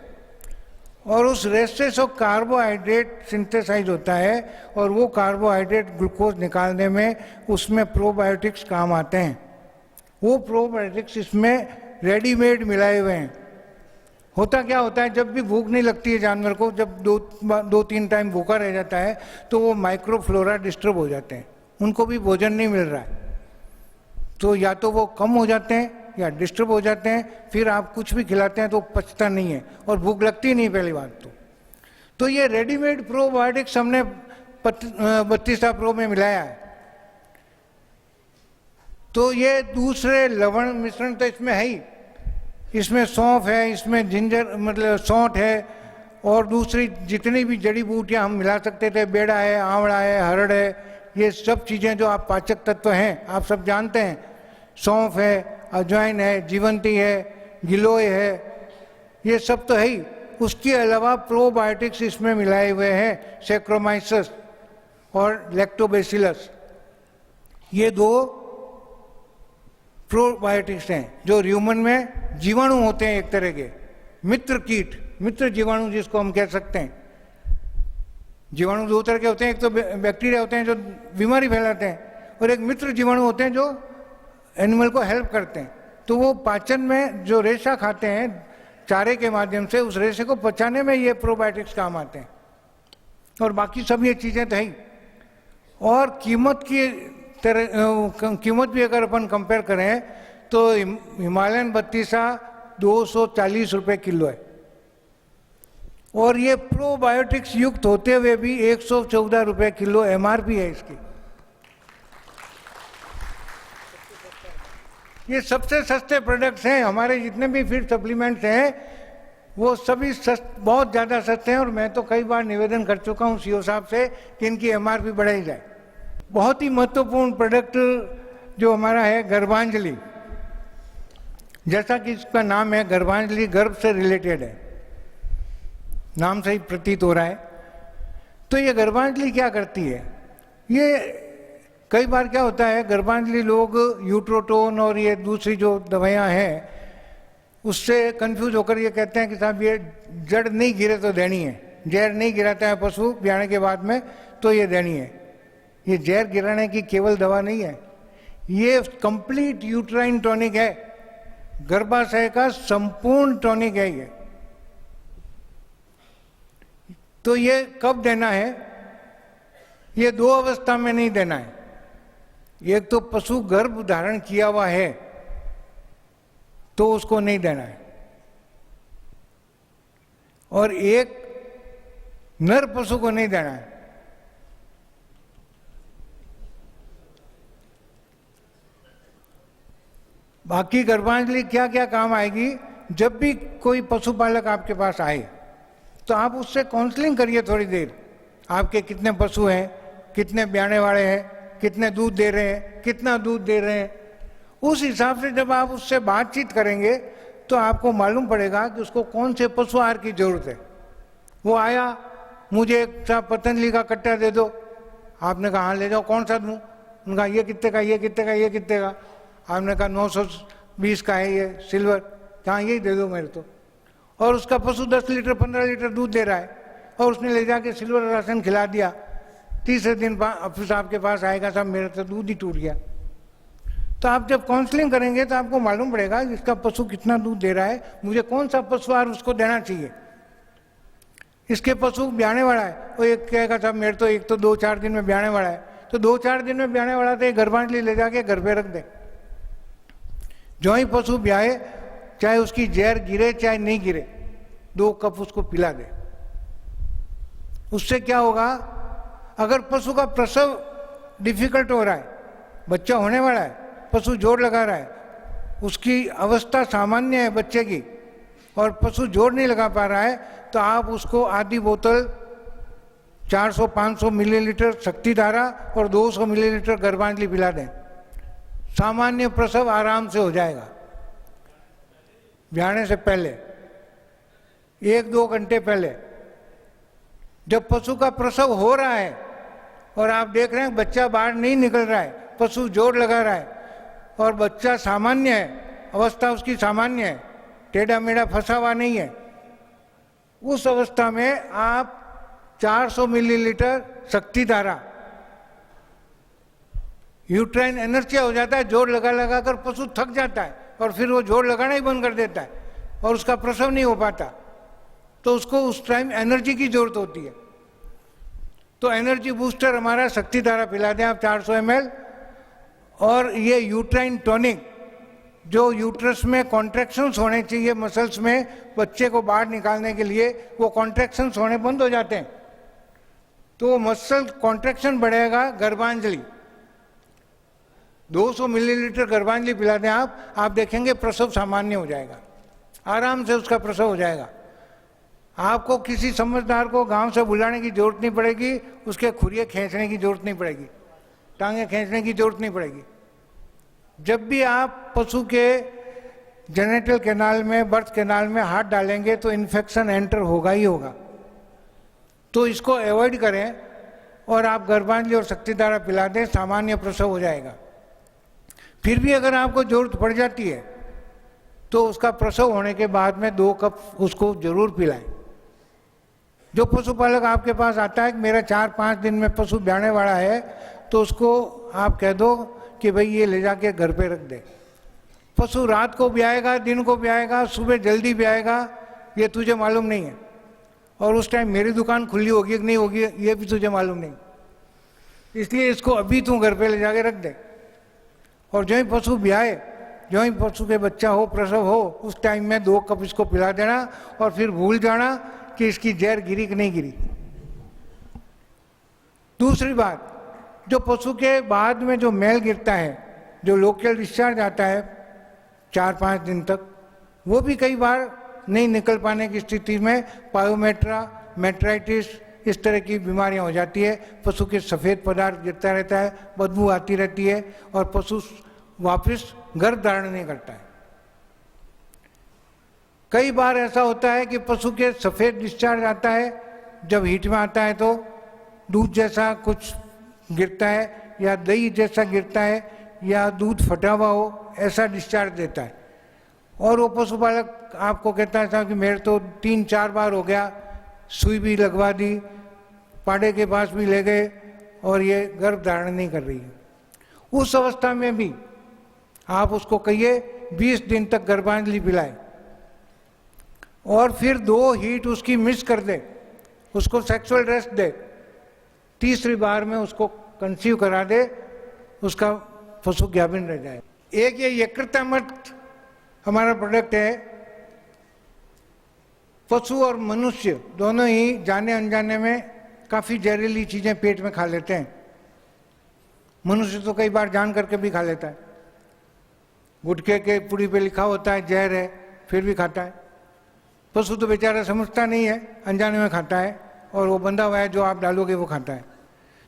और उस रेशे से कार्बोहाइड्रेट सिंथेसाइज होता है और वो कार्बोहाइड्रेट ग्लूकोज निकालने में उसमें प्रोबायोटिक्स काम आते हैं। वो प्रोबायोटिक्स इसमें रेडीमेड मिलाए हुए हैं। होता क्या होता है, जब भी भूख नहीं लगती है जानवर को, जब 2-3 टाइम भूखा रह जाता है तो वो माइक्रोफ्लोरा डिस्टर्ब हो जाते हैं, उनको भी भोजन नहीं मिल रहा है, तो या तो वो कम हो जाते हैं या डिस्टर्ब हो जाते हैं। फिर आप कुछ भी खिलाते हैं तो पचता नहीं है और भूख लगती नहीं पहली बात तो ये रेडीमेड प्रोबायोटिक्स हमने 32 प्रो में मिलाया है। तो ये दूसरे लवण मिश्रण तो इसमें है ही, इसमें सौंफ है, इसमें जिंजर मतलब सौंठ है और दूसरी जितनी भी जड़ी बूटियां हम मिला सकते थे, बेड़ा है, आंवला है, हरड़ है, ये सब चीज़ें जो आप पाचक तत्व हैं आप सब जानते हैं। सौंफ है, अजवाइन है, जीवंती है, गिलोय है, ये सब तो है ही। उसके अलावा प्रोबायोटिक्स इसमें मिलाए हुए हैं, सैक्रोमाइसस और लैक्टोबैसिलस। ये दो प्रोबायोटिक्स हैं जो ह्यूमन में जीवाणु होते हैं, एक तरह के मित्र कीट, मित्र जीवाणु जिसको हम कह सकते हैं। जीवाणु दो तरह के होते हैं, एक तो बैक्टीरिया होते हैं जो बीमारी फैलाते हैं, और एक मित्र जीवाणु होते हैं जो एनिमल को हेल्प करते हैं। तो वो पाचन में जो रेशा खाते हैं चारे के माध्यम से, उस रेशे को पचाने में ये प्रोबायोटिक्स काम आते हैं। और बाकी सब ये चीज़ें तो है ही। और कीमत की तरह कीमत भी अगर अपन कंपेयर करें तो हिमालयन बत्तीसा 240 रुपये किलो है, और ये प्रोबायोटिक्स युक्त होते हुए भी 114 रुपये किलो MRP है इसकी। ये सबसे सस्ते प्रोडक्ट्स हैं। हमारे जितने भी फीड सप्लीमेंट्स हैं वो सभी बहुत ज़्यादा सस्ते हैं, और मैं तो कई बार निवेदन कर चुका हूँ CEO साहब से कि इनकी MRP बढ़ाई जाए। बहुत ही महत्वपूर्ण प्रोडक्ट जो हमारा है गर्भांजलि, जैसा कि इसका नाम है गर्भांजलि, गर्भ से रिलेटेड है, नाम से ही प्रतीत हो रहा है। तो ये गर्भांजलि क्या करती है? ये कई बार क्या होता है, गर्भांजलि लोग यूट्रोटोन और ये दूसरी जो दवाइयाँ हैं उससे कंफ्यूज होकर ये कहते हैं कि साहब ये जड़ नहीं गिरे तो देनी है, जहर नहीं गिराता है पशु ब्याने के बाद में तो ये देनी है। ये जहर गिराने की केवल दवा नहीं है, ये कंप्लीट यूट्राइन टॉनिक है, गर्भाशय का संपूर्ण टॉनिक है ये। तो ये कब देना है? ये दो अवस्था में नहीं देना है। एक तो पशु गर्भ धारण किया हुआ है तो उसको नहीं देना है, और एक नर पशु को नहीं देना है। बाकी गर्भांजलि क्या क्या काम आएगी? जब भी कोई पशुपालक आपके पास आए तो आप उससे काउंसलिंग करिए थोड़ी देर। आपके कितने पशु हैं, कितने ब्याने वाले हैं, कितने दूध दे रहे हैं, कितना दूध दे रहे हैं, उस हिसाब से जब आप उससे बातचीत करेंगे तो आपको मालूम पड़ेगा कि उसको कौन से पशु आहार की जरूरत है। वो आया, मुझे एक सा पतंजलि का कट्टा दे दो, आपने कहा हाँ ले जाओ, कौन सा दूँ? उनका ये कितने का, ये कितने का, ये कितने का? आपने कहा 920 का है ये सिल्वर, कहाँ यही दे दो मेरे तो। और उसका पशु 10 लीटर 15 लीटर दूध दे रहा है, और उसने ले जाके सिल्वर राशन खिला दिया। तीसरे दिन ऑफिस आपके पास आएगा, साहब मेरा तो दूध ही टूट गया। तो आप जब काउंसलिंग करेंगे तो आपको मालूम पड़ेगा कि इसका पशु कितना दूध दे रहा है, मुझे कौन सा पशु आहार उसको देना चाहिए। इसके पशु ब्याने वाला है, वो एक कहेगा साहब मेरे तो एक तो 2-4 दिन में ब्याने वाला है, तो 2-4 दिन में ब्याने वाला तो गर्भांजलि ले जाके घर पे रख दे। जो ही पशु ब्याहे, चाहे उसकी जहर गिरे चाहे नहीं गिरे, 2 कप उसको पिला दे। उससे क्या होगा? अगर पशु का प्रसव डिफिकल्ट हो रहा है, बच्चा होने वाला है, पशु जोर लगा रहा है, उसकी अवस्था सामान्य है बच्चे की, और पशु जोर नहीं लगा पा रहा है, तो आप उसको आधी बोतल 400-500 मिलीलीटर शक्ति धारा और 200 मिलीलीटर गर्भांजलि पिला दें। सामान्य प्रसव आराम से हो जाएगा। ब्याने से पहले 1-2 घंटे पहले जब पशु का प्रसव हो रहा है और आप देख रहे हैं बच्चा बाहर नहीं निकल रहा है, पशु जोर लगा रहा है और बच्चा सामान्य है, अवस्था उसकी सामान्य है, टेढ़ा मेढ़ा फंसा हुआ नहीं है, उस अवस्था में आप 400 मिलीलीटर शक्ति धारा, यूट्राइन एनर्जिया हो जाता है, जोर लगा लगा कर पशु थक जाता है और फिर वो जोर लगाना ही बंद कर देता है और उसका प्रसव नहीं हो पाता, तो उसको उस टाइम एनर्जी की जरूरत होती है। तो एनर्जी बूस्टर हमारा शक्ति धारा पिला दें आप 400 ml, और ये यूट्राइन टॉनिक जो यूट्रस में कॉन्ट्रैक्शंस होने चाहिए मसल्स में बच्चे को बाहर निकालने के लिए, वो कॉन्ट्रैक्शंस होने बंद हो जाते हैं, तो मसल कॉन्ट्रैक्शन बढ़ेगा। गर्भांजलि 200 मिलीलीटर गर्भांजलि पिला दें आप देखेंगे प्रसव सामान्य हो जाएगा, आराम से उसका प्रसव हो जाएगा। आपको किसी समझदार को गांव से बुलाने की जरूरत नहीं पड़ेगी, उसके खुरिये खींचने की जरूरत नहीं पड़ेगी, टांगे खींचने की जरूरत नहीं पड़ेगी। जब भी आप पशु के जेनेटल कैनाल में, बर्थ कैनाल में हाथ डालेंगे तो इन्फेक्शन एंटर होगा ही होगा, तो इसको अवॉइड करें और आप गर्भांजलि और शक्तिधारा पिला दें, सामान्य प्रसव हो जाएगा। फिर भी अगर आपको जरूरत पड़ जाती है तो उसका प्रसव होने के बाद में 2 कप उसको जरूर पिलाएं। जो पशुपालक आपके पास आता है कि मेरा 4-5 दिन में पशु ब्याने वाला है, तो उसको आप कह दो कि भाई ये ले जाके घर पे रख दे। पशु रात को ब्याएगा, दिन को ब्याएगा, सुबह जल्दी ब्याएगा, ये तुझे मालूम नहीं है। और उस टाइम मेरी दुकान खुली होगी कि नहीं होगी ये भी तुझे मालूम नहीं। इसलिए इसको अभी तू घर पे ले जाके रख दे, और जो ही पशु ब्याए, जो ही पशु के बच्चा हो, प्रसव हो, उस टाइम में 2 कप इसको पिला देना, और फिर भूल जाना कि इसकी जहर गिरी कि नहीं गिरी। दूसरी बात, जो पशु के बाद में जो मैल गिरता है, जो लोकल डिस्चार्ज आता है 4-5 दिन तक, वो भी कई बार नहीं निकल पाने की स्थिति में पायोमेट्रा, मेट्राइटिस, इस तरह की बीमारियां हो जाती है। पशु के सफ़ेद पदार्थ गिरता रहता है, बदबू आती रहती है, और पशु वापस गर्भ धारण नहीं करता है। कई बार ऐसा होता है कि पशु के सफ़ेद डिस्चार्ज आता है, जब हीट में आता है तो दूध जैसा कुछ गिरता है, या दही जैसा गिरता है, या दूध फटा हुआ हो, ऐसा डिस्चार्ज देता है। और वो पशुपालक आपको कहता है साहब कि मेरे तो 3-4 बार हो गया, सुई भी लगवा दी, पाड़े के पास भी ले गए, और ये गर्भ धारण नहीं कर रही है। उस अवस्था में भी आप उसको कहिए 20 दिन तक गर्भांजलि पिलाए, और फिर 2 हीट उसकी मिस कर दे, उसको सेक्सुअल रेस्ट दे, तीसरी बार में उसको कंसीव करा दे, उसका पशु ज्ञाविन रह जाए। एक ये यकृतामृत हमारा प्रोडक्ट है। पशु और मनुष्य दोनों ही जाने अनजाने में काफ़ी जहरीली चीज़ें पेट में खा लेते हैं। मनुष्य तो कई बार जान करके भी खा लेता है। गुटखे के पुड़ी पे लिखा होता है जहर है, फिर भी खाता है। पशु तो बेचारा समझता नहीं है, अनजाने में खाता है, और वो बंधा हुआ है जो आप डालोगे वो खाता है।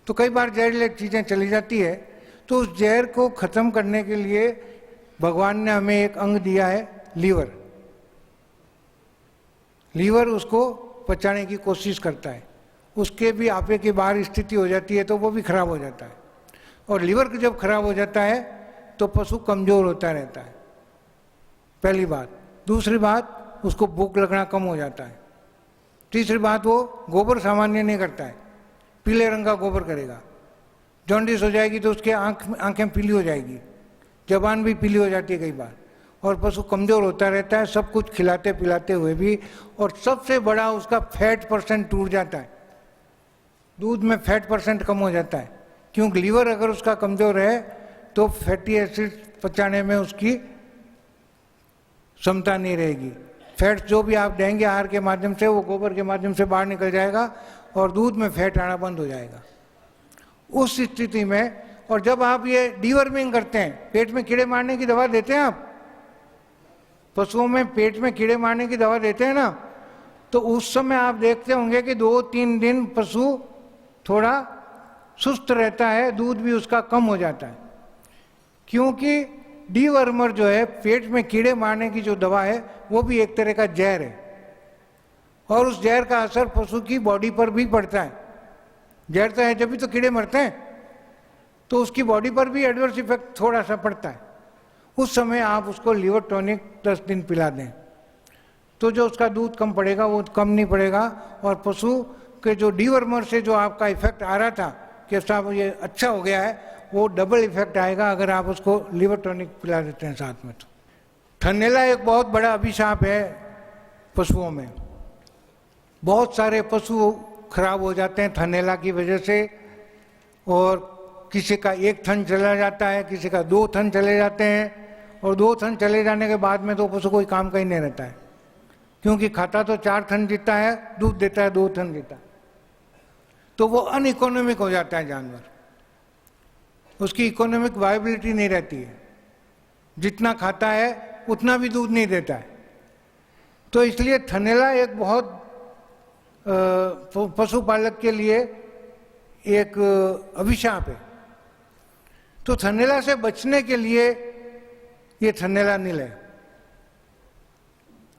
तो कई बार जहरीली चीज़ें चली जाती है। तो उस जहर को ख़त्म करने के लिए भगवान ने हमें एक अंग दिया है, लीवर। लीवर उसको पचाने की कोशिश करता है। उसके भी आपे की बाहर स्थिति हो जाती है तो वो भी खराब हो जाता है। और लीवर जब खराब हो जाता है तो पशु कमज़ोर होता रहता है, पहली बात। दूसरी बात, उसको भूख लगना कम हो जाता है। तीसरी बात, वो गोबर सामान्य नहीं करता है, पीले रंग का गोबर करेगा। जॉन्डिस हो जाएगी तो उसके आंखें पीली हो जाएगी, जबान भी पीली हो जाती है कई बार, और पशु कमज़ोर होता रहता है सब कुछ खिलाते पिलाते हुए भी। और सबसे बड़ा उसका फैट % टूट जाता है, दूध में फैट % कम हो जाता है, क्योंकि लीवर अगर उसका कमज़ोर है तो फैटी एसिड पचाने में उसकी क्षमता नहीं रहेगी। फैट जो भी आप देंगे आहार के माध्यम से, वो गोबर के माध्यम से बाहर निकल जाएगा और दूध में फैट आना बंद हो जाएगा। उस स्थिति में, और जब आप ये डीवर्मिंग करते हैं, पेट में कीड़े मारने की दवा देते हैं आप, पशुओं में पेट में कीड़े मारने की दवा देते हैं ना, तो उस समय आप देखते होंगे कि 2-3 दिन पशु थोड़ा सुस्त रहता है, दूध भी उसका कम हो जाता है, क्योंकि डीवर्मर जो है, पेट में कीड़े मारने की जो दवा है, वो भी एक तरह का जहर है, और उस जहर का असर पशु की बॉडी पर भी पड़ता है। जहर तो है, जब भी तो कीड़े मरते हैं, तो उसकी बॉडी पर भी एडवर्स इफेक्ट थोड़ा सा पड़ता है। उस समय आप उसको लीवर टॉनिक 10 दिन पिला दें, तो जो उसका दूध कम पड़ेगा वो कम नहीं पड़ेगा, और पशु के जो डीवर्मर से जो आपका इफेक्ट आ रहा था कि साहब ये अच्छा हो गया है, वो डबल इफेक्ट आएगा अगर आप उसको लीवर टॉनिक पिला देते हैं साथ में। तो थनैला एक बहुत बड़ा अभिशाप है पशुओं में। बहुत सारे पशु खराब हो जाते हैं थनैला की वजह से, और किसी का 1 थन चला जाता है, किसी का 2 थन चले जाते हैं, और 2 थन चले जाने के बाद में तो पशु कोई काम का ही नहीं रहता है, क्योंकि खाता तो 4 थन जीता है, दूध देता है 2 थन देता है, तो वो अनइकोनॉमिक हो जाता है जानवर। उसकी इकोनॉमिक वायबिलिटी नहीं रहती है, जितना खाता है उतना भी दूध नहीं देता है। तो इसलिए थनैला एक बहुत पशुपालक के लिए एक अभिशाप है। तो थनैला से बचने के लिए ये थनैला नील है।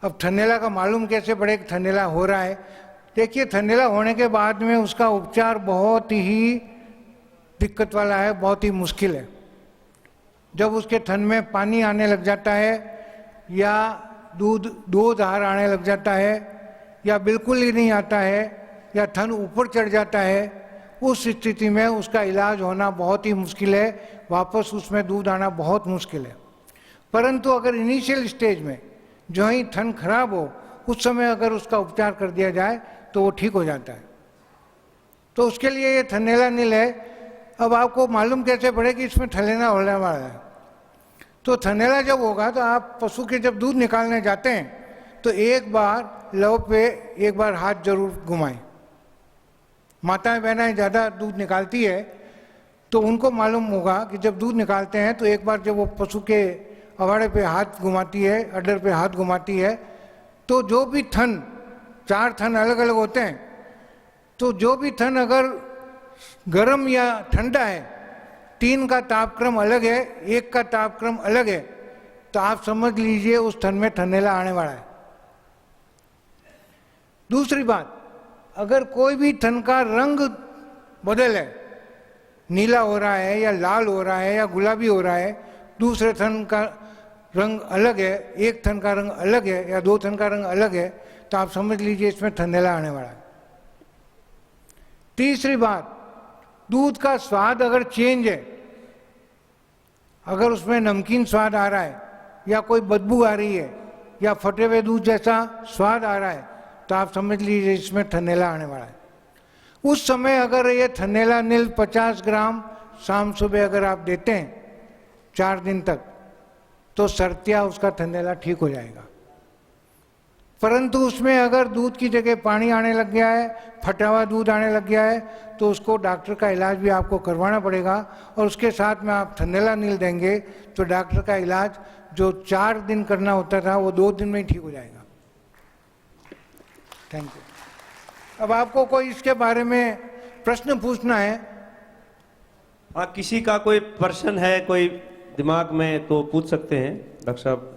अब थनैला का मालूम कैसे पड़े कि थनैला हो रहा है? देखिए, थनैला होने के बाद में उसका उपचार बहुत ही दिक्कत वाला है, बहुत ही मुश्किल है। जब उसके थन में पानी आने लग जाता है या दूध आहार आने लग जाता है या बिल्कुल ही नहीं आता है या थन ऊपर चढ़ जाता है, उस स्थिति में उसका इलाज होना बहुत ही मुश्किल है, वापस उसमें दूध आना बहुत मुश्किल है। परंतु अगर इनिशियल स्टेज में जो ही थन खराब हो उस समय अगर उसका उपचार कर दिया जाए तो वो ठीक हो जाता है। तो उसके लिए ये थनैला नील है। अब आपको मालूम कैसे पड़े कि इसमें थनैला होने वाला है? तो थनैला जब होगा तो आप पशु के जब दूध निकालने जाते हैं तो एक बार लव पे एक बार हाथ जरूर घुमाएं। माताएं बहनें ज़्यादा दूध निकालती है तो उनको मालूम होगा कि जब दूध निकालते हैं तो एक बार जब वो पशु के अवाड़े पे हाथ घुमाती है, अड्डर पे हाथ घुमाती है, तो जो भी थन, 4 थन अलग अलग होते हैं, तो जो भी थन अगर गर्म या ठंडा है, 3 का तापक्रम अलग है, 1 का तापक्रम अलग है, तो आप समझ लीजिए उस थन में थनैला आने वाला है। दूसरी बात, अगर कोई भी थन का रंग बदल है, नीला हो रहा है या लाल हो रहा है या गुलाबी हो रहा है, दूसरे थन का रंग अलग है, एक थन का रंग अलग है या 2 थन का रंग अलग है, तो आप समझ लीजिए इसमें थनैला आने वाला है। तीसरी बात, दूध का स्वाद अगर चेंज है, अगर उसमें नमकीन स्वाद आ रहा है या कोई बदबू आ रही है या फटे हुए दूध जैसा स्वाद आ रहा है, तो आप समझ लीजिए इसमें थनैला आने वाला है। उस समय अगर ये थनैला नील 50 ग्राम शाम सुबह अगर आप देते हैं 4 दिन तक, तो सर्तिया उसका थनैला ठीक हो जाएगा। परंतु उसमें अगर दूध की जगह पानी आने लग गया है, फटा हुआ दूध आने लग गया है, तो उसको डॉक्टर का इलाज भी आपको करवाना पड़ेगा और उसके साथ में आप थनैला नील देंगे तो डॉक्टर का इलाज जो 4 दिन करना होता था वो 2 दिन में ही ठीक हो जाएगा। Thank you. अब आपको कोई इसके बारे में प्रश्न पूछना है? हाँ, किसी का कोई प्रश्न है कोई दिमाग में तो पूछ सकते हैं डॉक्टर साहब।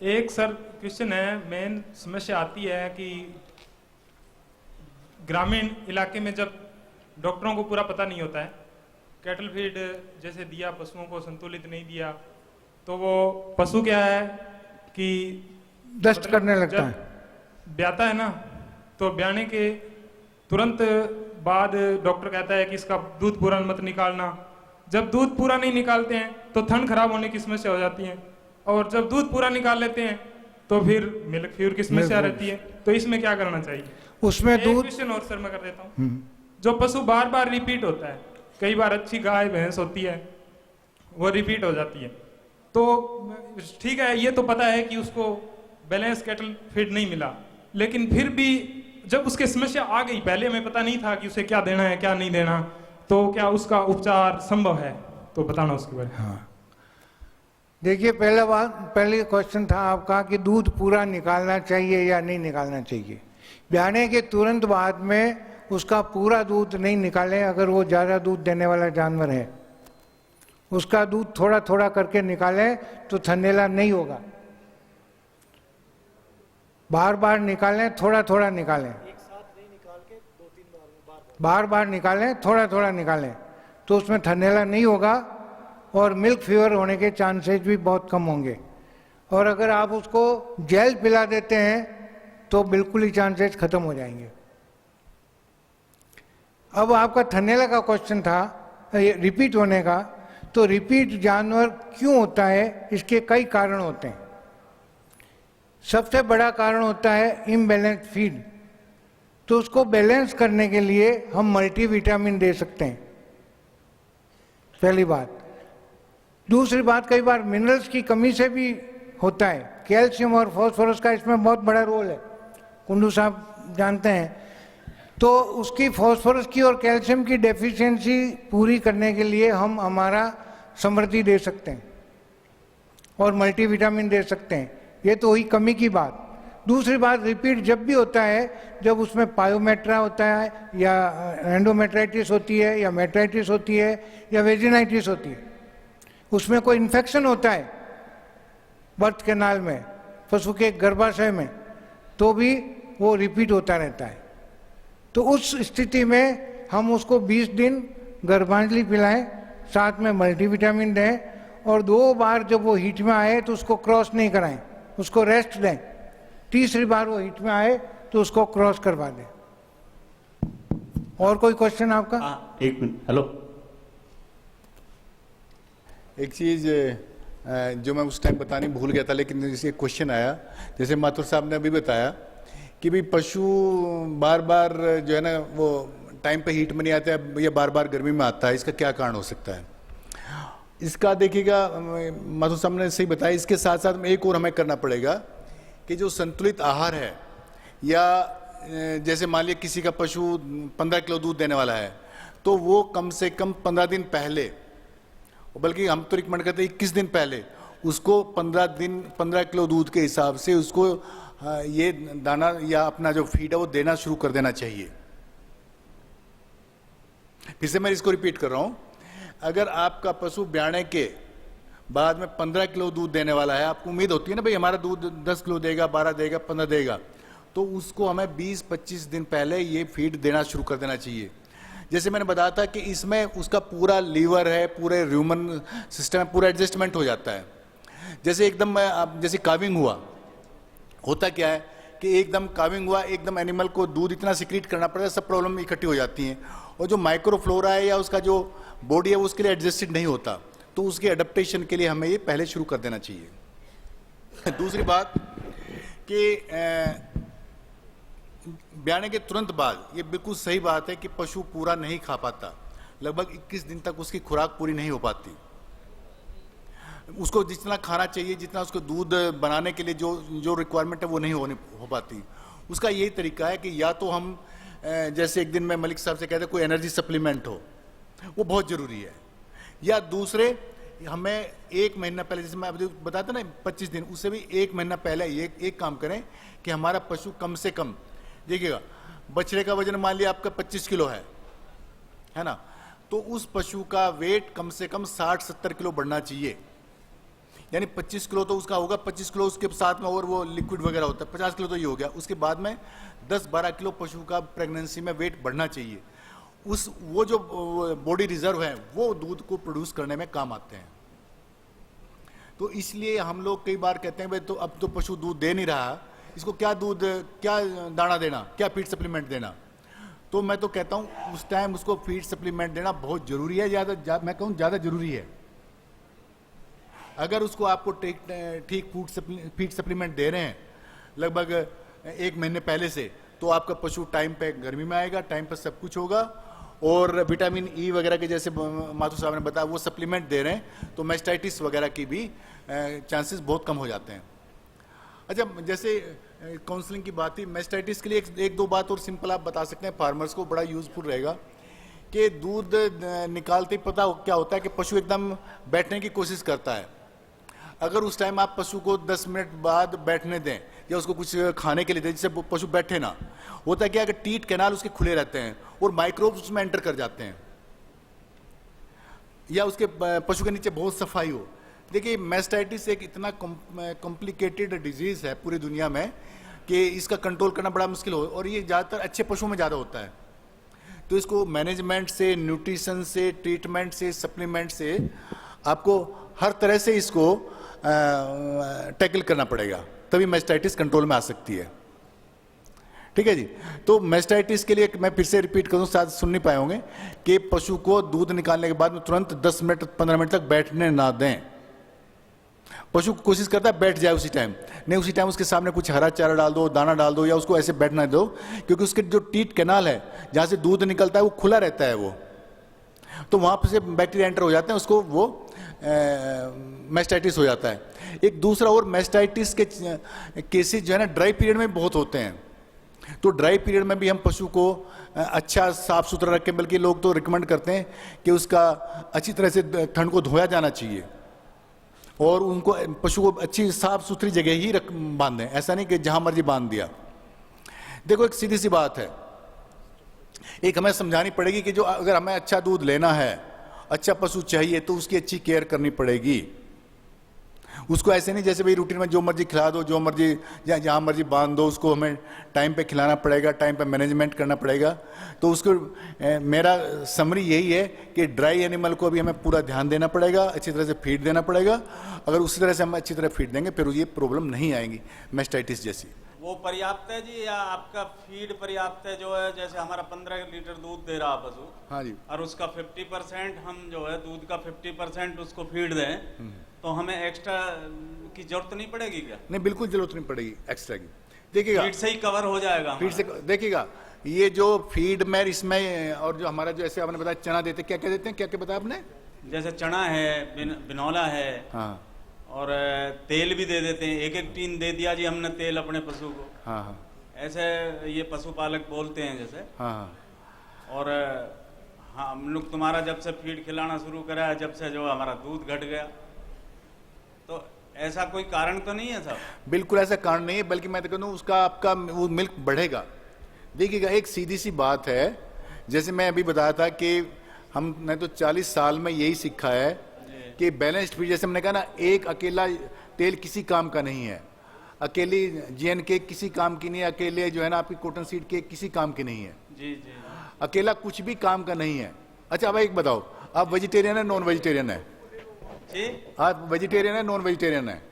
एक सर क्वेश्चन है, मेन समस्या आती है कि ग्रामीण इलाके में जब डॉक्टरों को पूरा पता नहीं होता है, कैटल फीड जैसे दिया, पशुओं को संतुलित नहीं दिया, तो वो पशु क्या है कि दस्त करने लगता है, ब्याता है ना, तो ब्याने के तुरंत बाद डॉक्टर कहता है कि इसका दूध पूरा मत निकालना। जब दूध पूरा नहीं निकालते हैं तो थन खराब होने की समस्या हो जाती है, और जब दूध पूरा निकाल लेते हैं तो फिर मिल्क फ्यूर की समस्या रहती है। तो इसमें क्या करना चाहिए? उसमें दूध क्वेश्चन और सर मैं कर देता हूँ। जो पशु बार बार रिपीट होता है, कई बार अच्छी गाय भैंस होती है वो रिपीट हो जाती है, तो ठीक है, ये तो पता है कि उसको बैलेंस कैटल फीड नहीं मिला, लेकिन फिर भी जब उसके समस्या आ गई, पहले हमें पता नहीं था कि उसे क्या देना है क्या नहीं देना, तो क्या उसका उपचार संभव है? तो बताना उसके बारे में। हाँ, देखिए, पहले क्वेश्चन था आपका कि दूध पूरा निकालना चाहिए या नहीं निकालना चाहिए। ब्याने के तुरंत बाद में उसका पूरा दूध नहीं निकालें। अगर वो ज़्यादा दूध देने वाला जानवर है, उसका दूध थोड़ा थोड़ा करके निकालें तो थनैला नहीं होगा। बार बार निकालें, थोड़ा थोड़ा निकालें, बार बार निकालें, थोड़ा थोड़ा निकालें, तो उसमें थनैला नहीं होगा और मिल्क फीवर होने के चांसेस भी बहुत कम होंगे। और अगर आप उसको जेल पिला देते हैं तो बिल्कुल ही चांसेस खत्म हो जाएंगे। अब आपका थनैला का क्वेश्चन था रिपीट होने का, तो रिपीट जानवर क्यों होता है, इसके कई कारण होते हैं। सबसे बड़ा कारण होता है इम्बैलेंस फीड। तो उसको बैलेंस करने के लिए हम मल्टीविटामिन दे सकते हैं, पहली बात। दूसरी बात, कई बार मिनरल्स की कमी से भी होता है। कैल्शियम और फास्फोरस का इसमें बहुत बड़ा रोल है, कुंडू साहब जानते हैं। तो उसकी फास्फोरस की और कैल्शियम की डेफिशिएंसी पूरी करने के लिए हम हमारा समृद्धि दे सकते हैं और मल्टीविटामिन दे सकते हैं। ये तो हुई कमी की बात। दूसरी बात, रिपीट जब भी होता है, जब उसमें पायोमेट्रा होता है या एंडोमेट्राइटिस होती है या मेट्राइटिस होती है या वेजिनाइटिस होती है, उसमें कोई इन्फेक्शन होता है बर्थ कैनाल में, पशु के गर्भाशय में, तो भी वो रिपीट होता रहता है। तो उस स्थिति में हम उसको 20 दिन गर्भांजलि पिलाएं, साथ में मल्टीविटामिन दें, और 2 बार जब वो हीट में आए तो उसको क्रॉस नहीं कराएं, उसको रेस्ट दें। तीसरी बार वो हीट में आए तो उसको क्रॉस करवा दें। और कोई क्वेश्चन आपका? एक मिनट, हेलो। एक चीज जो मैं उस टाइम बताने भूल गया था, लेकिन जैसे क्वेश्चन आया, जैसे माथुर साहब ने अभी बताया कि भाई पशु बार बार जो है ना वो टाइम पे हीट में नहीं आता है या बार बार गर्मी में आता है, इसका क्या कारण हो सकता है? इसका देखिएगा, माथुर साहब ने सही बताया। इसके साथ साथ में एक और हमें करना पड़ेगा कि जो संतुलित आहार है, या जैसे मान लिया किसी का पशु 15 किलो दूध देने वाला है, तो वो कम से कम 15 दिन पहले, बल्कि हम तो रिकमेंड करते हैं 21 दिन पहले, उसको 15 किलो दूध के हिसाब से उसको ये दाना या अपना जो फीड है वो देना शुरू कर देना चाहिए। फिर से मैं इसको रिपीट कर रहा हूं, अगर आपका पशु ब्याने के बाद में 15 किलो दूध देने वाला है, आपको उम्मीद होती है ना भाई हमारा दूध 10 किलो देगा, 12 देगा, 15 देगा, तो उसको हमें 20-25 दिन पहले ये फीड देना शुरू कर देना चाहिए। जैसे मैंने बताया था कि इसमें उसका पूरा लीवर है, पूरे ह्यूमन सिस्टम में पूरा एडजस्टमेंट हो जाता है। जैसे एकदम जैसे काविंग हुआ, होता क्या है कि एकदम काविंग हुआ, एकदम एनिमल को दूध इतना सिक्रीट करना पड़ेगा, सब प्रॉब्लम इकट्ठी हो जाती हैं, और जो माइक्रोफ्लोरा है या उसका जो बॉडी है वो उसके लिए एडजस्टेड नहीं होता, तो उसके एडेप्टेशन के लिए हमें ये पहले शुरू कर देना चाहिए। दूसरी बात कि ब्याने के तुरंत बाद, ये बिल्कुल सही बात है कि पशु पूरा नहीं खा पाता, लगभग 21 दिन तक उसकी खुराक पूरी नहीं हो पाती। उसको जितना खाना चाहिए, जितना उसको दूध बनाने के लिए जो रिक्वायरमेंट है वो नहीं हो पाती। उसका यही तरीका है कि या तो हम जैसे एक दिन मैं मलिक साहब से कहते कोई एनर्जी सप्लीमेंट हो, वो बहुत ज़रूरी है, या दूसरे हमें 1 महीना पहले, जैसे मैं अभी बताता ना 25 दिन, उससे भी 1 महीना पहले एक काम करें कि हमारा पशु कम से कम, देखिएगा बछड़े का वजन मान लिया आपका 25 किलो है ना, तो उस पशु का वेट कम से कम 60-70 किलो बढ़ना चाहिए। यानी 25 किलो तो उसका होगा, 25 किलो उसके साथ में और वो लिक्विड वगैरह होता है, 50 किलो तो ये हो गया। उसके बाद में 10-12 किलो पशु का प्रेगनेंसी में वेट बढ़ना चाहिए। वो जो बॉडी रिजर्व है वो दूध को प्रोड्यूस करने में काम आते हैं। तो इसलिए हम लोग कई बार कहते हैं भाई तो अब तो पशु दूध दे नहीं रहा, इसको क्या दूध, क्या दाना देना, क्या फीड सप्लीमेंट देना? तो मैं तो कहता हूँ उस टाइम उसको फीड सप्लीमेंट देना बहुत जरूरी है, मैं कहूँ ज़्यादा जरूरी है। अगर उसको आपको ठीक फीड सप्लीमेंट दे रहे हैं लगभग 1 महीने पहले से, तो आपका पशु टाइम पे गर्मी में आएगा, टाइम पर सब कुछ होगा, और विटामिन ई वगैरह के जैसे माथुर साहब ने बताया वो सप्लीमेंट दे रहे हैं, तो मैस्टाइटिस वगैरह की भी चांसेस बहुत कम हो जाते हैं। अच्छा, जैसे काउंसलिंग की बात थी, मैस्टाइटिस के लिए एक दो बात और सिंपल आप बता सकते हैं, फार्मर्स को बड़ा यूजफुल रहेगा कि दूध निकालते ही पता क्या होता है कि पशु एकदम बैठने की कोशिश करता है। अगर उस टाइम आप पशु को 10 मिनट बाद बैठने दें या उसको कुछ खाने के लिए दें जिससे पशु बैठे ना, होता है क्या कि टीट कैनाल उसके खुले रहते हैं और माइक्रोब्स उसमें एंटर कर जाते हैं, या उसके पशु के नीचे बहुत सफाई हो। देखिए मैस्टाइटिस एक इतना कॉम्प्लिकेटेड डिजीज है पूरी दुनिया में कि इसका कंट्रोल करना बड़ा मुश्किल हो, और ये ज़्यादातर अच्छे पशुओं में ज़्यादा होता है। तो इसको मैनेजमेंट से, न्यूट्रिशन से, ट्रीटमेंट से, सप्लीमेंट से आपको हर तरह से इसको टैकल करना पड़ेगा, तभी मैस्टाइटिस कंट्रोल में आ सकती है। ठीक है जी। तो मैस्टाइटिस के लिए मैं फिर से रिपीट करूं, शायद सुन नहीं पाए होंगे, कि पशु को दूध निकालने के बाद में तुरंत 10 मिनट 15 मिनट तक बैठने ना दें। पशु कोशिश करता है बैठ जाए उसी टाइम, नहीं उसी टाइम उसके सामने कुछ हरा चारा डाल दो, दाना डाल दो, या उसको ऐसे बैठना दो, क्योंकि उसके जो टीट कैनाल है जहाँ से दूध निकलता है वो खुला रहता है, वो तो वहाँ पर से बैक्टीरिया एंटर हो जाते हैं, उसको वो मैस्टाइटिस हो जाता है। एक दूसरा और मैस्टाइटिस के केसेस जो है ना ड्राई पीरियड में बहुत होते हैं, तो ड्राई पीरियड में भी हम पशु को अच्छा साफ सुथरा रखें, बल्कि लोग तो रिकमेंड करते हैं कि उसका अच्छी तरह से ठंड को धोया जाना चाहिए, और उनको पशु को अच्छी साफ सुथरी जगह ही बांधें, ऐसा नहीं कि जहां मर्जी बांध दिया। देखो एक सीधी सी बात है, एक हमें समझानी पड़ेगी कि जो अगर हमें अच्छा दूध लेना है, अच्छा पशु चाहिए, तो उसकी अच्छी केयर करनी पड़ेगी। उसको ऐसे नहीं जैसे भाई रूटीन में जो मर्जी खिला दो, जो मर्जी या जहाँ मर्जी बांध दो, उसको हमें टाइम पे खिलाना पड़ेगा, टाइम पे मैनेजमेंट करना पड़ेगा। तो उसको मेरा समरी यही है कि ड्राई एनिमल को अभी हमें पूरा ध्यान देना पड़ेगा, अच्छी तरह से फीड देना पड़ेगा। अगर उसी तरह से हम अच्छी तरह फीड देंगे फिर ये प्रॉब्लम नहीं आएगी मैस्टाइटिस जैसी। वो पर्याप्त है जी, या आपका फीड पर्याप्त है? जो है जैसे हमारा 15 लीटर दूध दे रहा पशु, हाँ जी, और उसका 50% हम जो है दूध का 50% उसको फीड दें, तो हमें एक्स्ट्रा की जरूरत नहीं पड़ेगी क्या? नहीं बिल्कुल जरूरत नहीं पड़ेगी एक्स्ट्रा की। देखिएगा फीड से ही कवर हो जाएगा फीड से, देखिएगा ये जो फीड में इसमें और जो हमारा जो ऐसे आपने बताया चना देते, क्या क्या देते हैं, क्या क्या बताया आपने? जैसे चना है, बिनौला है, हाँ और तेल भी दे देते हैं। एक एक टीन दे दिया जी हमने तेल अपने पशु को। हाँ हाँ ऐसे ये पशुपालक बोलते हैं जैसे। हाँ हाँ और हाँ, हम लोग तुम्हारा जब से फीड खिलाना शुरू करा है, जब से जो हमारा दूध घट गया, तो ऐसा कोई कारण तो नहीं है साहब? बिल्कुल ऐसा कारण नहीं है, बल्कि मैं तो कहता हूँ उसका आपका वो मिल्क बढ़ेगा। देखिएगा एक सीधी सी बात है, जैसे मैं अभी बताया था कि हमने तो 40 साल में यही सीखा है कि बैलेंस्ड फीड, जैसे हमने कहा ना, एक अकेला तेल किसी काम का नहीं है, अकेली जीएन केक किसी काम की नहीं है, अकेले जो है ना आपकी कॉटन सीड केक किसी काम की नहीं है जी जी। अकेला कुछ भी काम का नहीं है। अच्छा अब एक बताओ, आप वेजिटेरियन है नॉन वेजिटेरियन है? जी आप वेजिटेरियन है नॉन वेजिटेरियन है?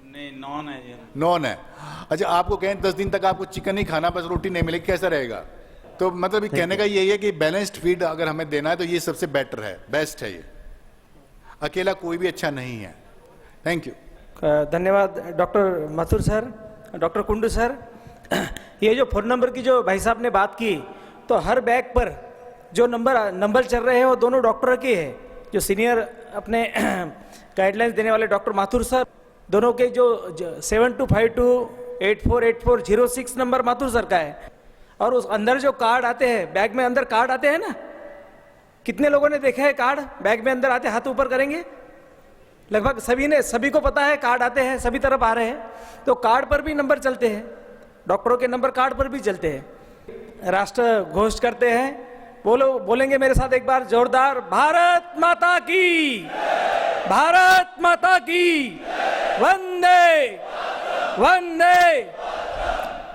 नहीं, नॉन है जी। नॉन है। अच्छा आपको कहें 10 दिन तक आपको चिकन नहीं खाना, बस रोटी नहीं मिलेगी, कैसा रहेगा? तो मतलब ये कहने का यही है कि बैलेंस्ड फीड अगर हमें देना है तो ये सबसे बेटर है, बेस्ट है, ये अकेला कोई भी अच्छा नहीं है। Thank you. धन्यवाद doctor Mathur sir, doctor Kundu sir. ये जो फोन नंबर की जो भाई साहब ने बात की, तो हर बैग पर जो नंबर चल रहे हैं वो दोनों डॉक्टर के हैं। जो सीनियर अपने गाइडलाइंस देने वाले डॉक्टर माथुर सर, दोनों के जो 7252848406 नंबर माथुर सर का है। और उस अंदर जो कार्ड आते हैं, बैग में अंदर कार्ड आते हैं ना, कितने लोगों ने देखा है कार्ड बैग में अंदर आते? हाथ ऊपर करेंगे। लगभग सभी को पता है कार्ड आते हैं, सभी तरफ आ रहे हैं। तो कार्ड पर भी नंबर चलते हैं, डॉक्टरों के नंबर कार्ड पर भी चलते हैं। राष्ट्र घोष करते हैं, बोलेंगे मेरे साथ एक बार जोरदार, भारत माता की, भारत माता की, वंदे वंदे